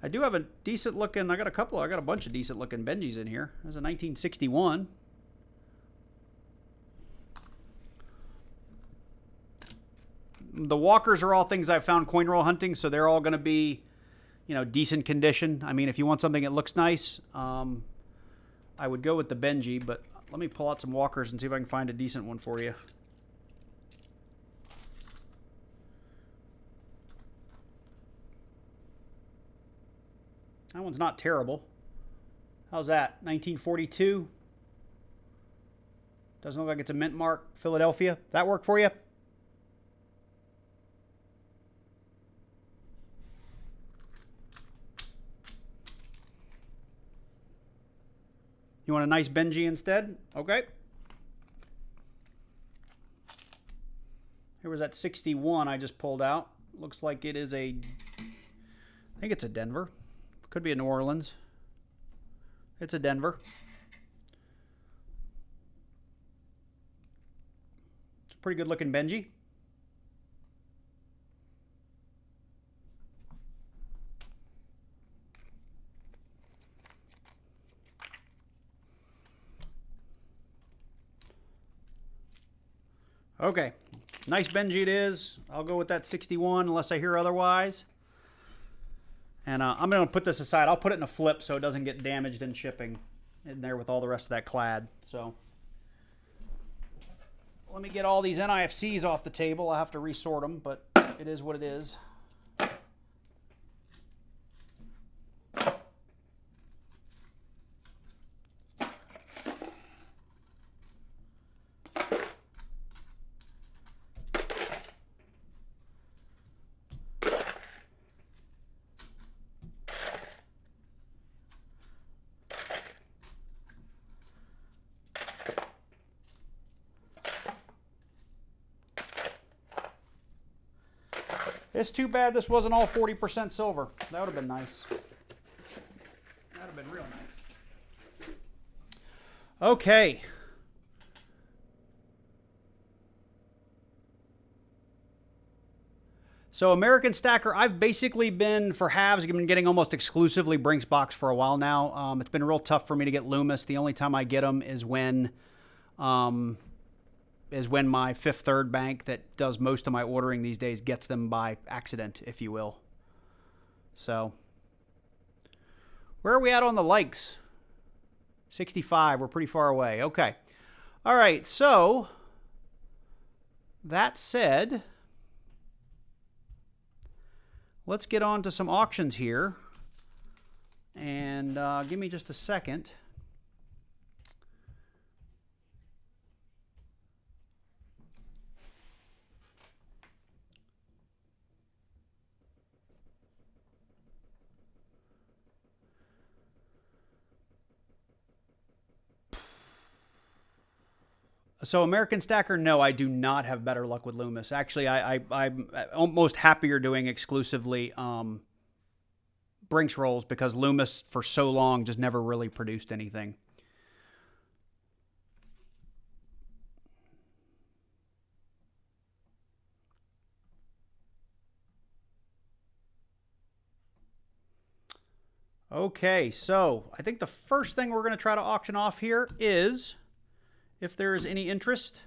I do have a decent looking, I got a bunch of decent looking Benjis in here. There's a 1961. The Walkers are all things I've found coin roll hunting, so they're all going to be, decent condition. I mean, if you want something that looks nice, I would go with the Benji, but let me pull out some Walkers and see if I can find a decent one for you. That one's not terrible. How's that? 1942. Doesn't look like it's a mint mark. Philadelphia. That work for you? You want a nice Benji instead? Okay. Here was that 61 I just pulled out. Looks like it is I think it's a Denver. Could be a New Orleans. It's a Denver. It's a pretty good looking Benji. Okay, nice Benji it is. I'll go with that 61 unless I hear otherwise. And I'm going to put this aside. I'll put it in a flip so it doesn't get damaged in shipping in there with all the rest of that clad. So let me get all these NIFCs off the table. I'll have to resort them, but it is what it is. It's too bad this wasn't all 40% silver. That would have been nice. That would have been real nice. Okay. So American Stacker, I've basically been, for halves, I've been getting almost exclusively Brinks box for a while now. It's been real tough for me to get Loomis. The only time I get them is when my Fifth Third bank that does most of my ordering these days gets them by accident, if you will. So, where are we at on the likes? 65. We're pretty far away. Okay. All right. So, that said, let's get on to some auctions here. And give me just a second. So American Stacker, no, I do not have better luck with Loomis. Actually, I'm almost happier doing exclusively Brinks rolls because Loomis for so long just never really produced anything. Okay, so I think the first thing we're going to try to auction off here is, if there is any interest,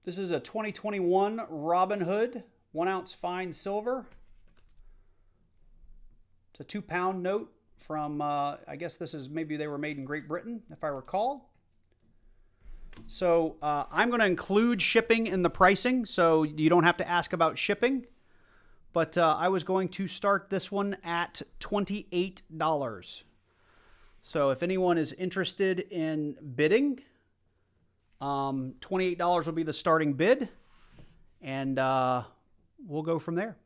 this is a 2021 Robin Hood 1 ounce fine silver. It's a 2-pound note from, I guess this is, maybe they were made in Great Britain, if I recall. So I'm going to include shipping in the pricing, so you don't have to ask about shipping. But I was going to start this one at $28. So if anyone is interested in bidding, $28 will be the starting bid, and we'll go from there.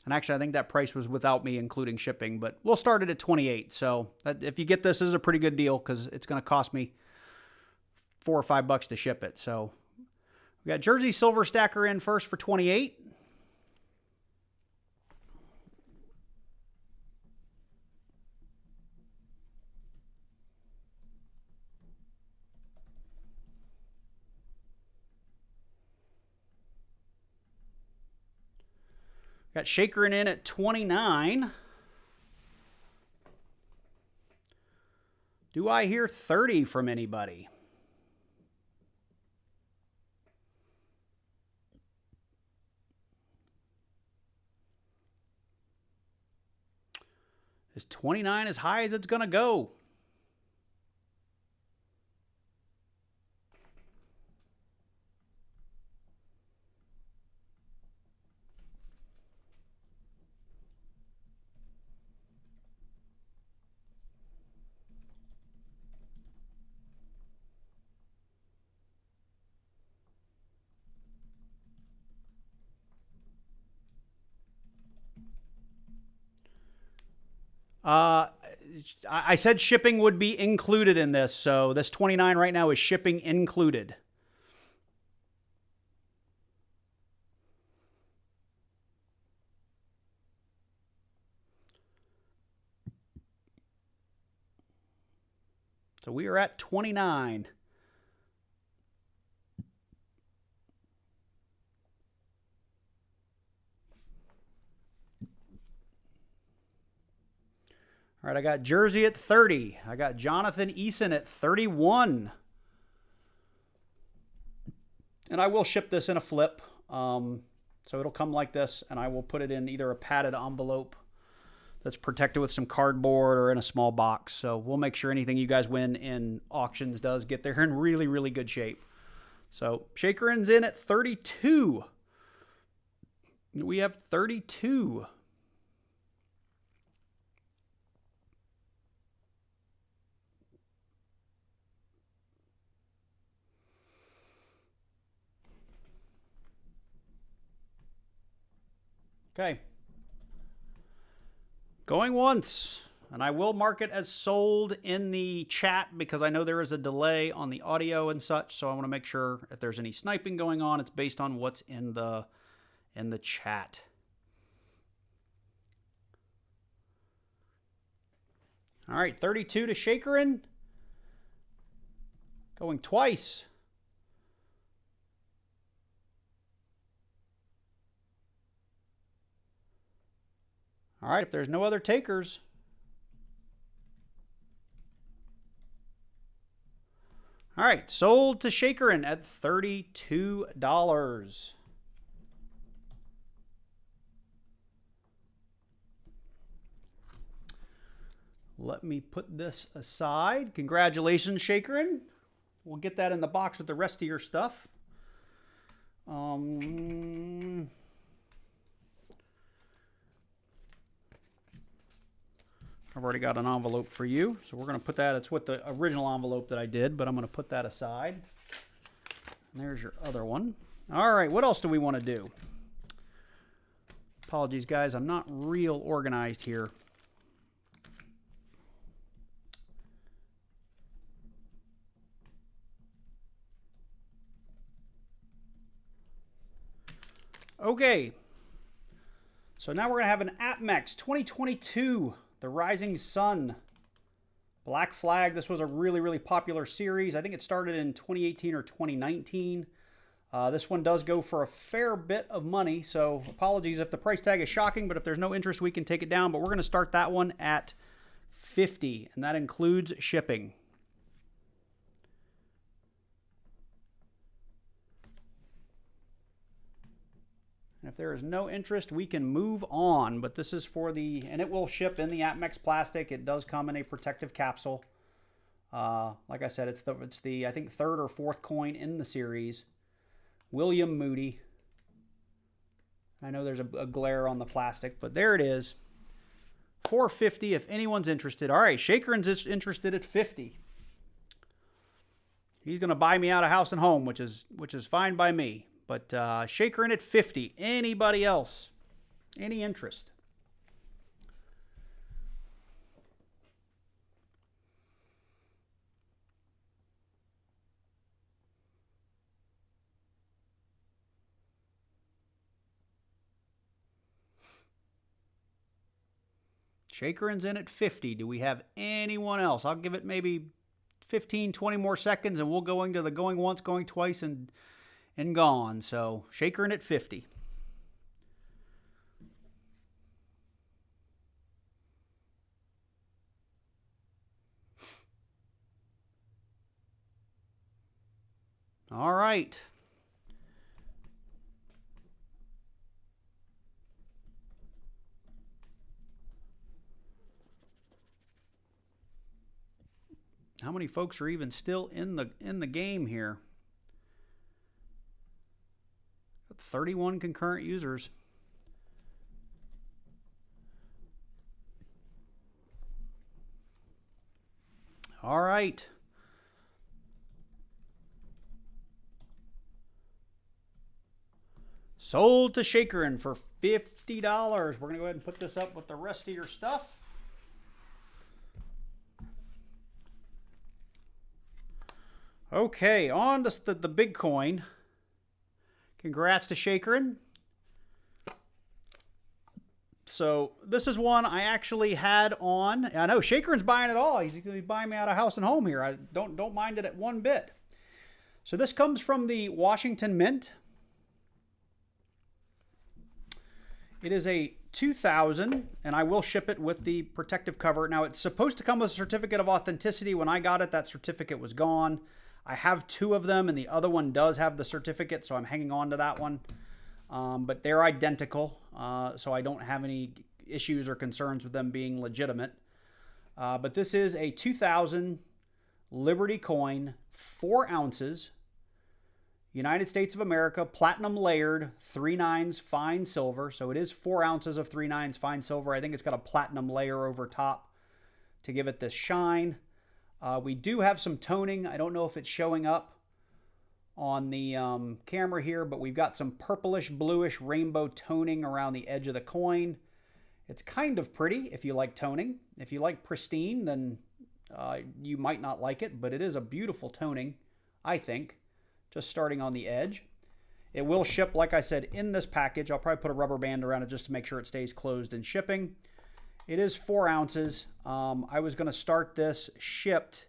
And actually, I think that price was without me including shipping, but we'll start it at 28. So if you get this, this is a pretty good deal because it's going to cost me $4 or $5 to ship it. So we got Jersey Silver Stacker in first for 28. Got Shaker in at 29. Do I hear 30 from anybody? Is 29 as high as it's going to go? I said shipping would be included in this, so this 29 right now is shipping included. So we are at 29. All right, I got Jersey at 30. I got Jonathan Eason at 31. And I will ship this in a flip. So it'll come like this, and I will put it in either a padded envelope that's protected with some cardboard or in a small box. So we'll make sure anything you guys win in auctions does get there in really, really good shape. So Shakerin's in at 32. We have 32. Okay. Going once. And I will mark it as sold in the chat because I know there is a delay on the audio and such. So I want to make sure if there's any sniping going on, it's based on what's in the chat. All right, 32 to Shakerin. Going twice. All right, if there's no other takers. All right, sold to Shakerin at $32. Let me put this aside. Congratulations, Shakerin. We'll get that in the box with the rest of your stuff. I've already got an envelope for you, so we're going to put that. It's with the original envelope that I did, but I'm going to put that aside. And there's your other one. All right, what else do we want to do? Apologies, guys. I'm not real organized here. Okay. So now we're going to have an APMEX 2022. The Rising Sun, Black Flag. This was a really, really popular series. I think it started in 2018 or 2019. This one does go for a fair bit of money, so apologies if the price tag is shocking, but if there's no interest, we can take it down. But we're going to start that one at $50, and that includes shipping. And if there is no interest, we can move on. But this is for the, and it will ship in the APMEX plastic. It does come in a protective capsule. Like I said, it's the I think third or fourth coin in the series. William Moody. I know there's a glare on the plastic, but there it is. $4.50 if anyone's interested. All right, Shakerin's interested at $50. He's going to buy me out of house and home, which is fine by me. But Shakerin at $50. Anybody else? Any interest? Shakerin's in at 50. Do we have anyone else? I'll give it maybe 15, 20 more seconds, and we'll go into the going once, going twice, and gone. So Shakerin at 50. All right. How many folks are even still in the game here? 31 concurrent users. All right. Sold to Shakerin for $50. We're going to go ahead and put this up with the rest of your stuff. Okay, on to the big coin. Congrats to Shakerin. So this is one I actually had on. I know Shakerin's buying it all. He's going to be buying me out of house and home here. I don't mind it at one bit. So this comes from the Washington Mint. It is a 2000, and I will ship it with the protective cover. Now, it's supposed to come with a certificate of authenticity. When I got it, that certificate was gone. I have two of them, and the other one does have the certificate, so I'm hanging on to that one. But they're identical, so I don't have any issues or concerns with them being legitimate. But this is a 2000 Liberty coin, 4 ounces, United States of America, platinum layered, 3/9 fine silver. So it is 4 ounces of 3/9 fine silver. I think it's got a platinum layer over top to give it this shine. We do have some toning. I don't know if it's showing up on the camera here, but we've got some purplish, bluish, rainbow toning around the edge of the coin. It's kind of pretty if you like toning. If you like pristine, then you might not like it, but it is a beautiful toning, I think, just starting on the edge. It will ship, like I said, in this package. I'll probably put a rubber band around it just to make sure it stays closed in shipping. It is 4 ounces. I was going to start this shipped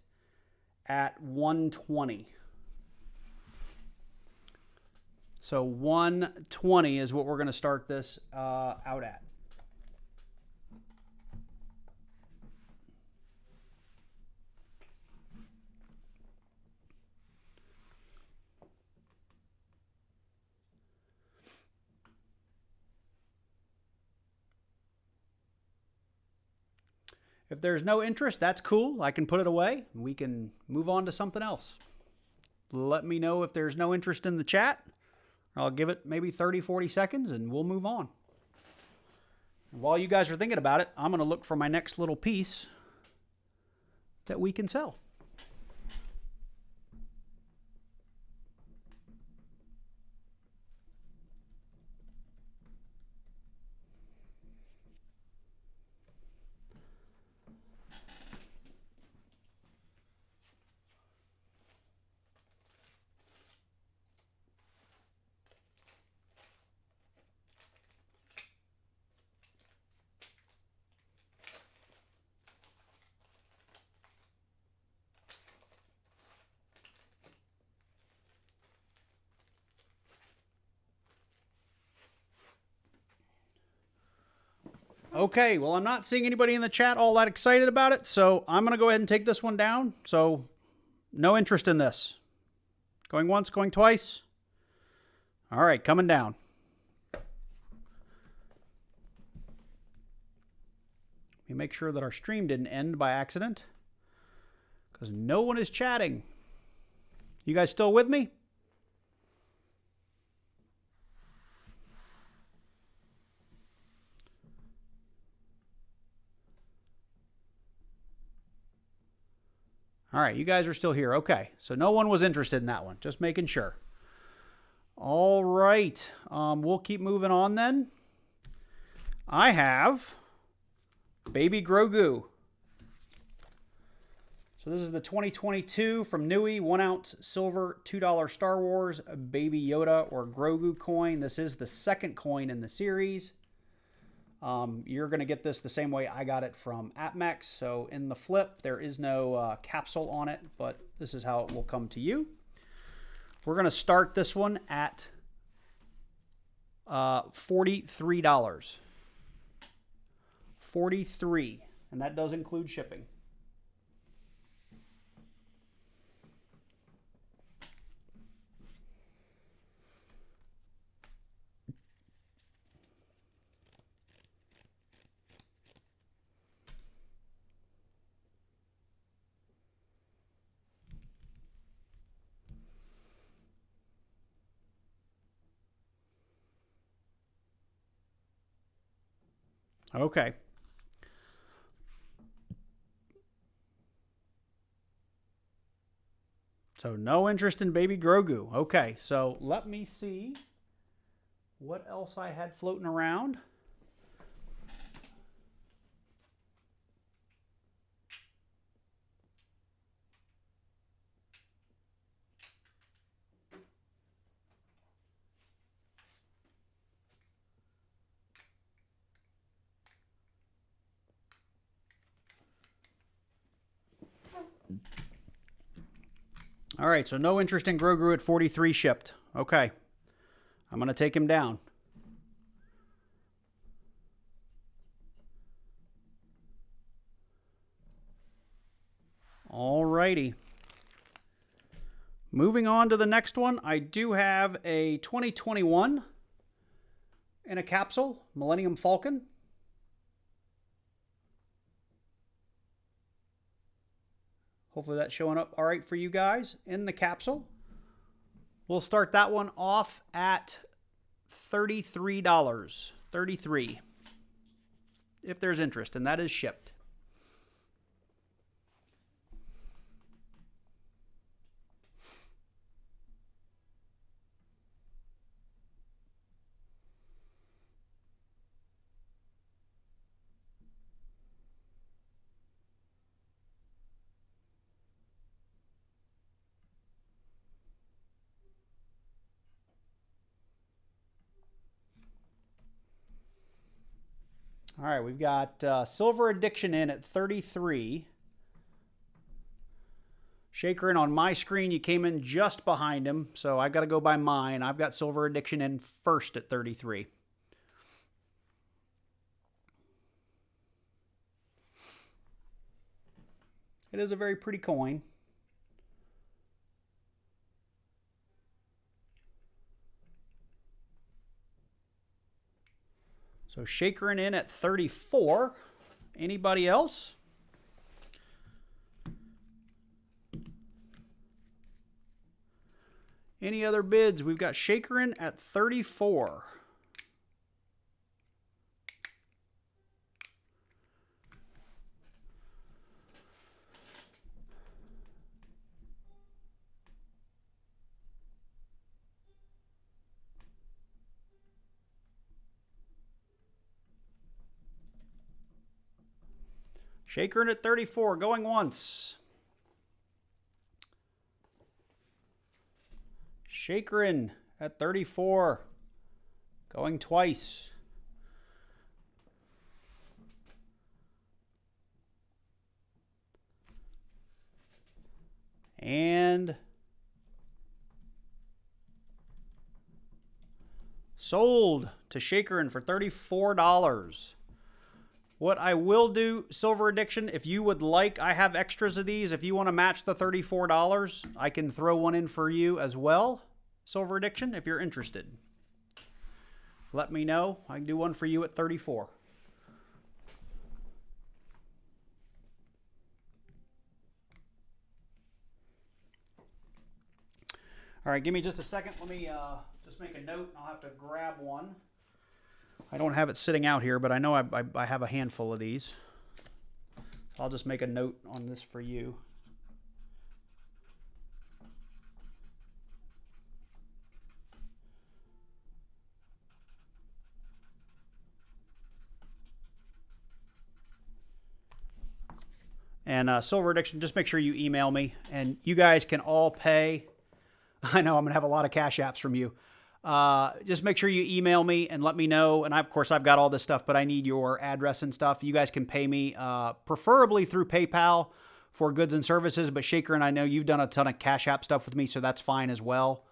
at 120. So 120 is what we're going to start this out at. If there's no interest, that's cool. I can put it away. We can move on to something else. Let me know if there's no interest in the chat. I'll give it maybe 30, 40 seconds and we'll move on. While you guys are thinking about it, I'm going to look for my next little piece that we can sell. Okay, well, I'm not seeing anybody in the chat all that excited about it, so I'm going to go ahead and take this one down. So, no interest in this. Going once, going twice. All right, coming down. Let me make sure that our stream didn't end by accident, because no one is chatting. You guys still with me? All right, you guys are still here. Okay, so no one was interested in that one. Just making sure. All right, we'll keep moving on then. I have Baby Grogu. So this is the 2022 from Nui 1 ounce silver $2 Star Wars Baby Yoda or Grogu coin. This is the second coin in the series. You're going to get this the same way I got it from AppMex. So in the flip, there is no capsule on it, but this is how it will come to you. We're going to start this one at $43. $43, and that does include shipping. Okay. So no interest in Baby Grogu. Okay, so let me see what else I had floating around. All right, so no interest in Grogu at 43 shipped. Okay. I'm going to take him down. All righty. Moving on to the next one, I do have a 2021 in a capsule, Millennium Falcon. Hopefully that's showing up all right for you guys in the capsule. We'll start that one off at $33. $33. If there's interest, and that is shipped. All right, we've got Silver Addiction in at 33. Shaker in on my screen. You came in just behind him, so I got to go by mine. I've got Silver Addiction in first at 33. It is a very pretty coin. So Shaker in at 34. Anybody else? Any other bids? We've got Shakerin at 34. Shakerin at 34, going once. Shakerin at 34, going twice. And sold to Shakerin for $34. What I will do, Silver Addiction, if you would like, I have extras of these. If you want to match the $34, I can throw one in for you as well. Silver Addiction, if you're interested. Let me know. I can do one for you at 34. All right, give me just a second. Let me just make a note. I'll have to grab one. I don't have it sitting out here, but I know I have a handful of these. So I'll just make a note on this for you. And Silver Addiction, just make sure you email me. And you guys can all pay. I know I'm going to have a lot of cash apps from you. Just make sure you email me and let me know. And of course, I've got all this stuff, but I need your address and stuff. You guys can pay me preferably through PayPal for goods and services. But Shaker, and I know you've done a ton of cash app stuff with me, so that's fine as well.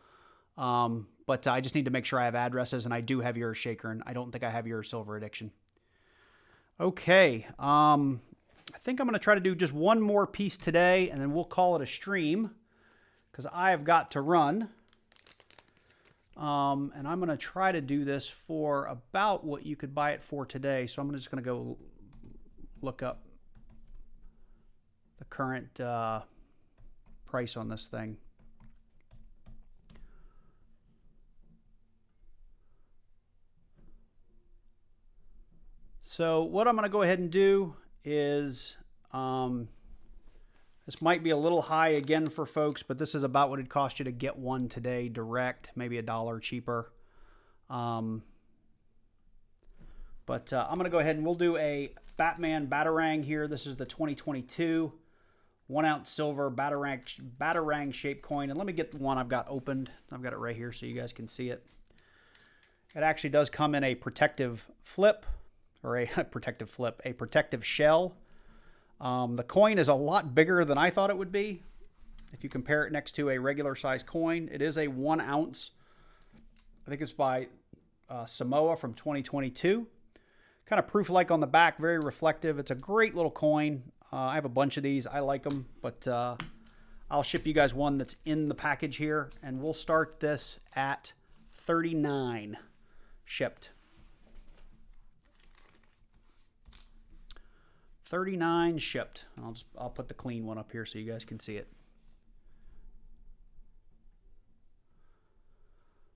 But I just need to make sure I have addresses, and I do have your Shaker, and I don't think I have your Silver Addiction. Okay. I think I'm going to try to do just one more piece today, and then we'll call it a stream because I have got to run. And I'm going to try to do this for about what you could buy it for today. So I'm just going to go look up the current price on this thing. So what I'm going to go ahead and do is, this might be a little high again for folks, but this is about what it'd cost you to get one today direct, maybe $1 cheaper. But I'm going to go ahead and we'll do a Batman Batarang here. This is the 2022 1 ounce silver Batarang shaped coin. And let me get the one I've got opened. I've got it right here so you guys can see it. It actually does come in a protective flip, or a protective shell. The coin is a lot bigger than I thought it would be. If you compare it next to a regular size coin, it is a 1 ounce. I think it's by Samoa from 2022. Kind of proof-like on the back, very reflective. It's a great little coin. I have a bunch of these. I like them, but I'll ship you guys one that's in the package here, and we'll start this at $39 shipped. $39 shipped. I'll put the clean one up here so you guys can see it.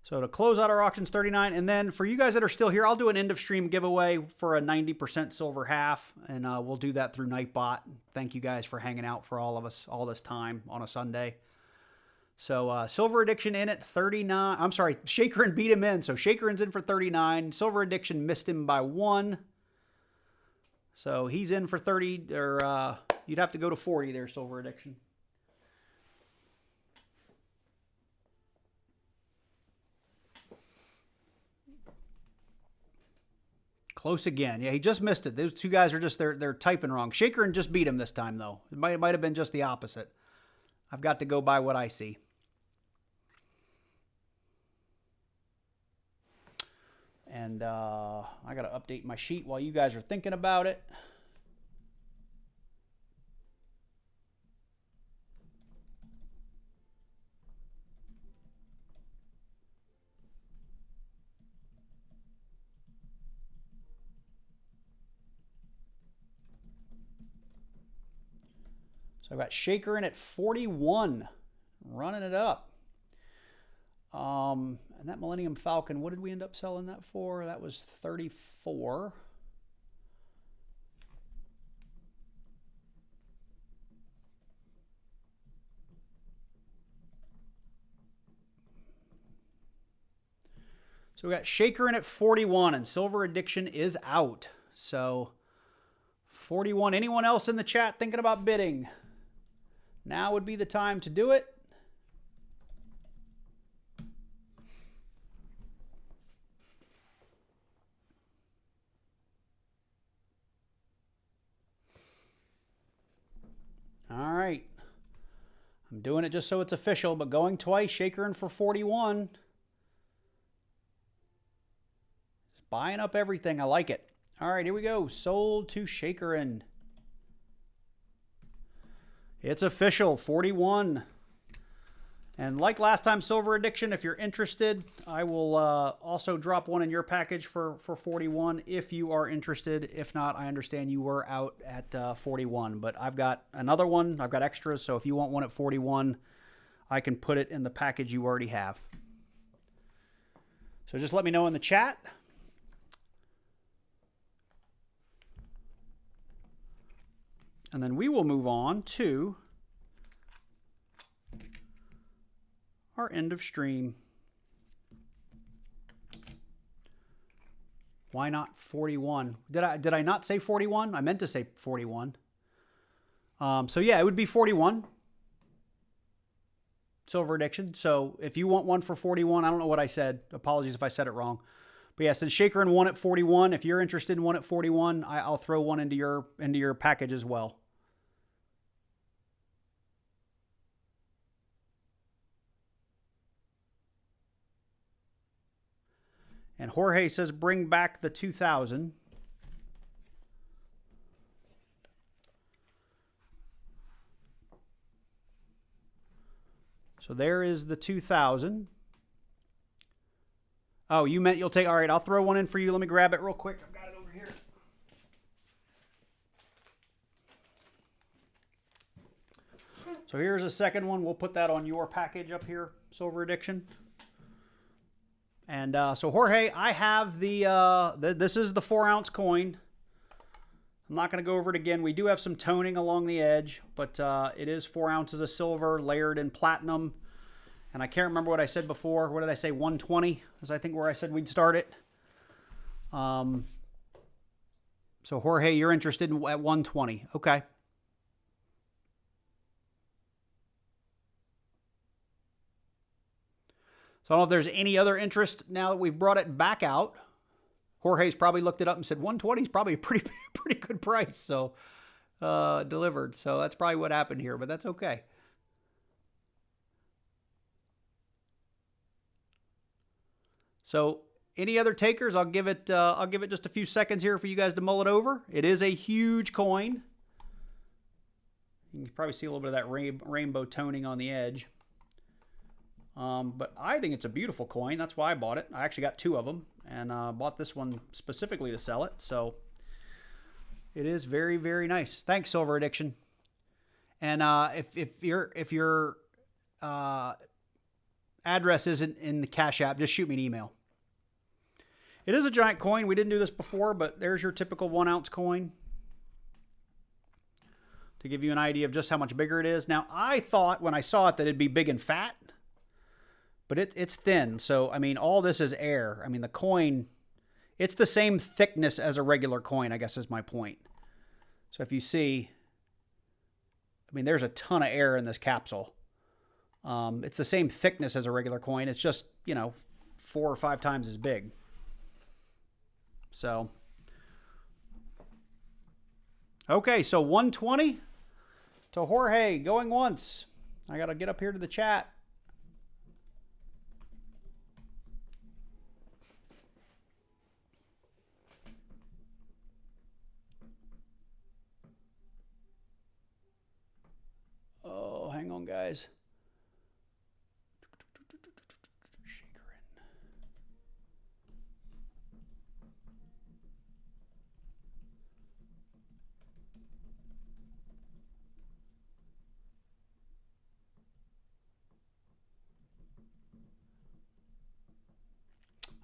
So to close out our auctions, $39, and then for you guys that are still here, I'll do an end of stream giveaway for a 90% silver half, and we'll do that through Nightbot. Thank you guys for hanging out for all of us all this time on a Sunday. So Silver Addiction in at 39. I'm sorry, Shakerin beat him in. So Shakerin's in for 39. Silver Addiction missed him by 1. So he's in for 30, or you'd have to go to 40 there, Silver Addiction. close again. Yeah, he just missed it. Those two guys are just, they're typing wrong. Shaker and just beat him this time, though. It might have been just the opposite. I've got to go by what I see. And I got to update my sheet while you guys are thinking about it. So I've got Shaker in at 41, running it up. And that Millennium Falcon, what did we end up selling that for? That was 34. So we got Shaker in at 41, and Silver Addiction is out. So 41. Anyone else in the chat thinking about bidding? Now would be the time to do it. All right. I'm doing it just so it's official, but going twice, Shaker in for 41. Just buying up everything. I like it. All right, here we go. Sold to Shaker in. It's official, 41. And like last time, Silver Addiction, if you're interested, I will also drop one in your package for 41 if you are interested. If not, I understand you were out at 41. But I've got another one. I've got extras, so if you want one at 41, I can put it in the package you already have. So just let me know in the chat. And then we will move on to our end of stream. Why not 41? Did I not say 41? I meant to say 41. So yeah, it would be 41. Silver Addiction. So if you want one for 41, I don't know what I said. Apologies if I said it wrong. But yeah, since Shaker in one at 41, if you're interested in one at 41, I'll throw one into your package as well. And Jorge says, bring back the 2000. So there is the 2000. Oh, you meant you'll take... All right, I'll throw one in for you. Let me grab it real quick. I've got it over here. So here's a second one. We'll put that on your package up here, Silver Addiction. And so Jorge, I have this is the 4-ounce coin. I'm not going to go over it again. We do have some toning along the edge, but it is 4 ounces of silver layered in platinum. And I can't remember what I said before. What did I say? 120 is I think where I said we'd start it. So Jorge, you're interested at 120. Okay. So I don't know if there's any other interest now that we've brought it back out. Jorge's probably looked it up and said 120 is probably a pretty good price. So delivered. So that's probably what happened here, but that's okay. So any other takers? I'll give it just a few seconds here for you guys to mull it over. It is a huge coin. You can probably see a little bit of that rainbow toning on the edge. But I think it's a beautiful coin. That's why I bought it. I actually got 2 of them and bought this one specifically to sell it. So it is very, very nice. Thanks, Silver Addiction. And if your address isn't in the Cash App, just shoot me an email. It is a giant coin. We didn't do this before, but there's your typical 1-ounce coin to give you an idea of just how much bigger it is. Now, I thought when I saw it that it'd be big and fat. But it's thin, so, I mean, all this is air. I mean, the coin, it's the same thickness as a regular coin, I guess is my point. So if you see, I mean, there's a ton of air in this capsule. It's the same thickness as a regular coin. It's just, 4 or 5 times as big. So, Okay, so 120 to Jorge, going once. I got to get up here to the chat. Oh, hang on, guys.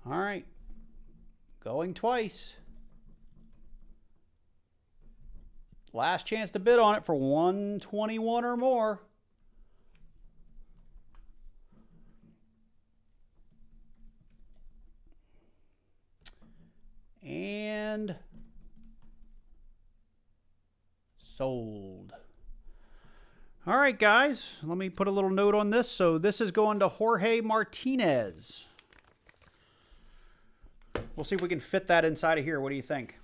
All right, going twice. Last chance to bid on it for 121 or more. And sold. All right, guys, let me put a little note on this. So this is going to Jorge Martinez. We'll see if we can fit that inside of here. What do you think?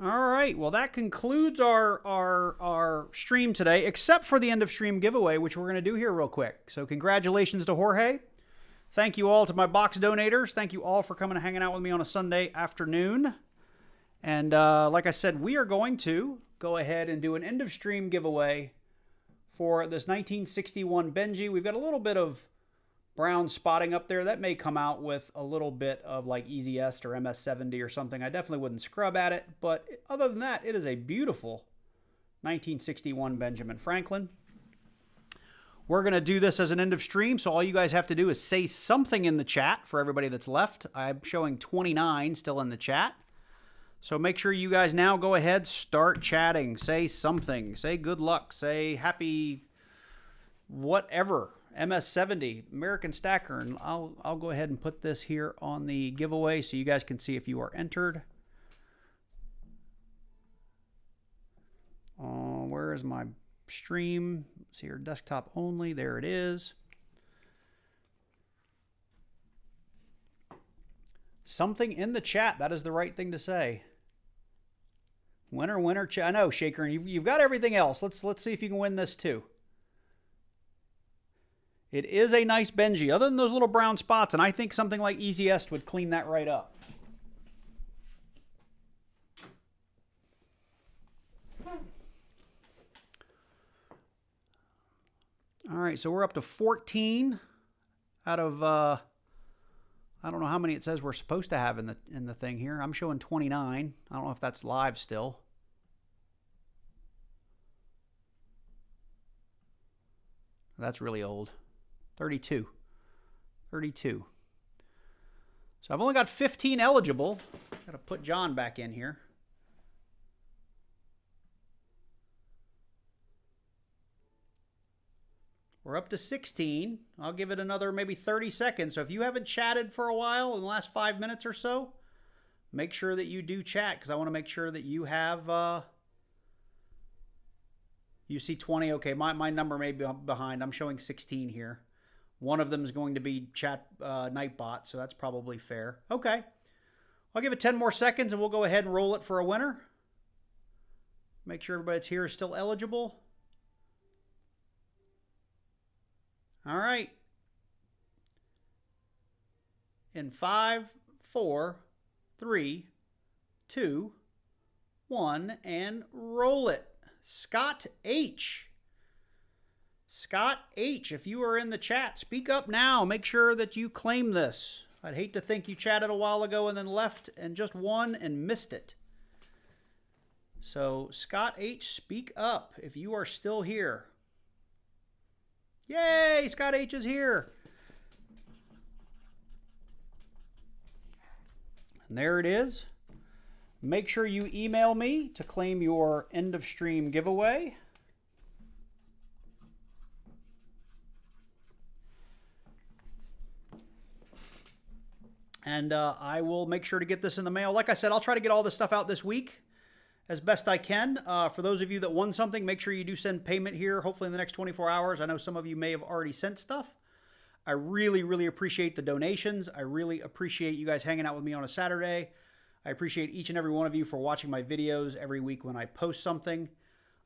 All right, well, that concludes our stream today, except for the end of stream giveaway, which we're going to do here real quick. So congratulations to Jorge. Thank you all to my box donators. Thank you all for coming and hanging out with me on a Sunday afternoon. And like I said, we are going to go ahead and do an end of stream giveaway for this 1961 Benji. We've got a little bit of brown spotting up there. That may come out with a little bit of like Easy Est or MS70 or something. I definitely wouldn't scrub at it, but other than that, it is a beautiful 1961 Benjamin Franklin. We're going to do this as an end of stream, so all you guys have to do is say something in the chat for everybody that's left. I'm showing 29 still in the chat. So make sure you guys now go ahead, start chatting, say something, say good luck, say happy whatever, MS70, American Stacker, and I'll go ahead and put this here on the giveaway so you guys can see if you are entered. Where is my stream? It's here, desktop only, there it is. Something in the chat, that is the right thing to say. Winner, winner, I know, Shaker, you've got everything else. Let's see if you can win this too. It is a nice Benji, other than those little brown spots, and I think something like Easy Est would clean that right up. All right, so we're up to 14 out of I don't know how many it says we're supposed to have in the thing here. I'm showing 29. I don't know if that's live still. That's really old. 32. 32. So I've only got 15 eligible. Got to put John back in here. We're up to 16. I'll give it another maybe 30 seconds. So if you haven't chatted for a while in the last 5 minutes or so, make sure that you do chat because I want to make sure that you have... You see 20. Okay, my number may be behind. I'm showing 16 here. One of them is going to be chat Nightbot, so that's probably fair. Okay. I'll give it 10 more seconds and we'll go ahead and roll it for a winner. Make sure everybody that's here is still eligible. All right. In 5, 4, 3, 2, 1, and roll it. Scott H. Scott H, if you are in the chat, speak up now. Make sure that you claim this. I'd hate to think you chatted a while ago and then left and just won and missed it. So, Scott H, speak up if you are still here. Yay, Scott H is here. And there it is. Make sure you email me to claim your end of stream giveaway. And I will make sure to get this in the mail. Like I said, I'll try to get all this stuff out this week as best I can. For those of you that won something, make sure you do send payment here, hopefully in the next 24 hours. I know some of you may have already sent stuff. I really, really appreciate the donations. I really appreciate you guys hanging out with me on a Saturday. I appreciate each and every one of you for watching my videos every week when I post something.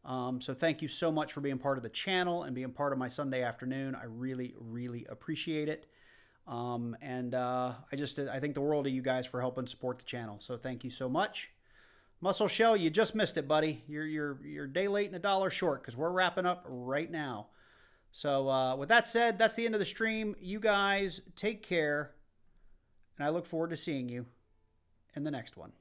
So thank you so much for being part of the channel and being part of my Sunday afternoon. I really, really appreciate it. I think the world of you guys for helping support the channel. So thank you so much. Muscle Shell, you just missed it, buddy. You're a day late and $1 short because we're wrapping up right now. So with that said, that's the end of the stream. You guys take care, and I look forward to seeing you in the next one.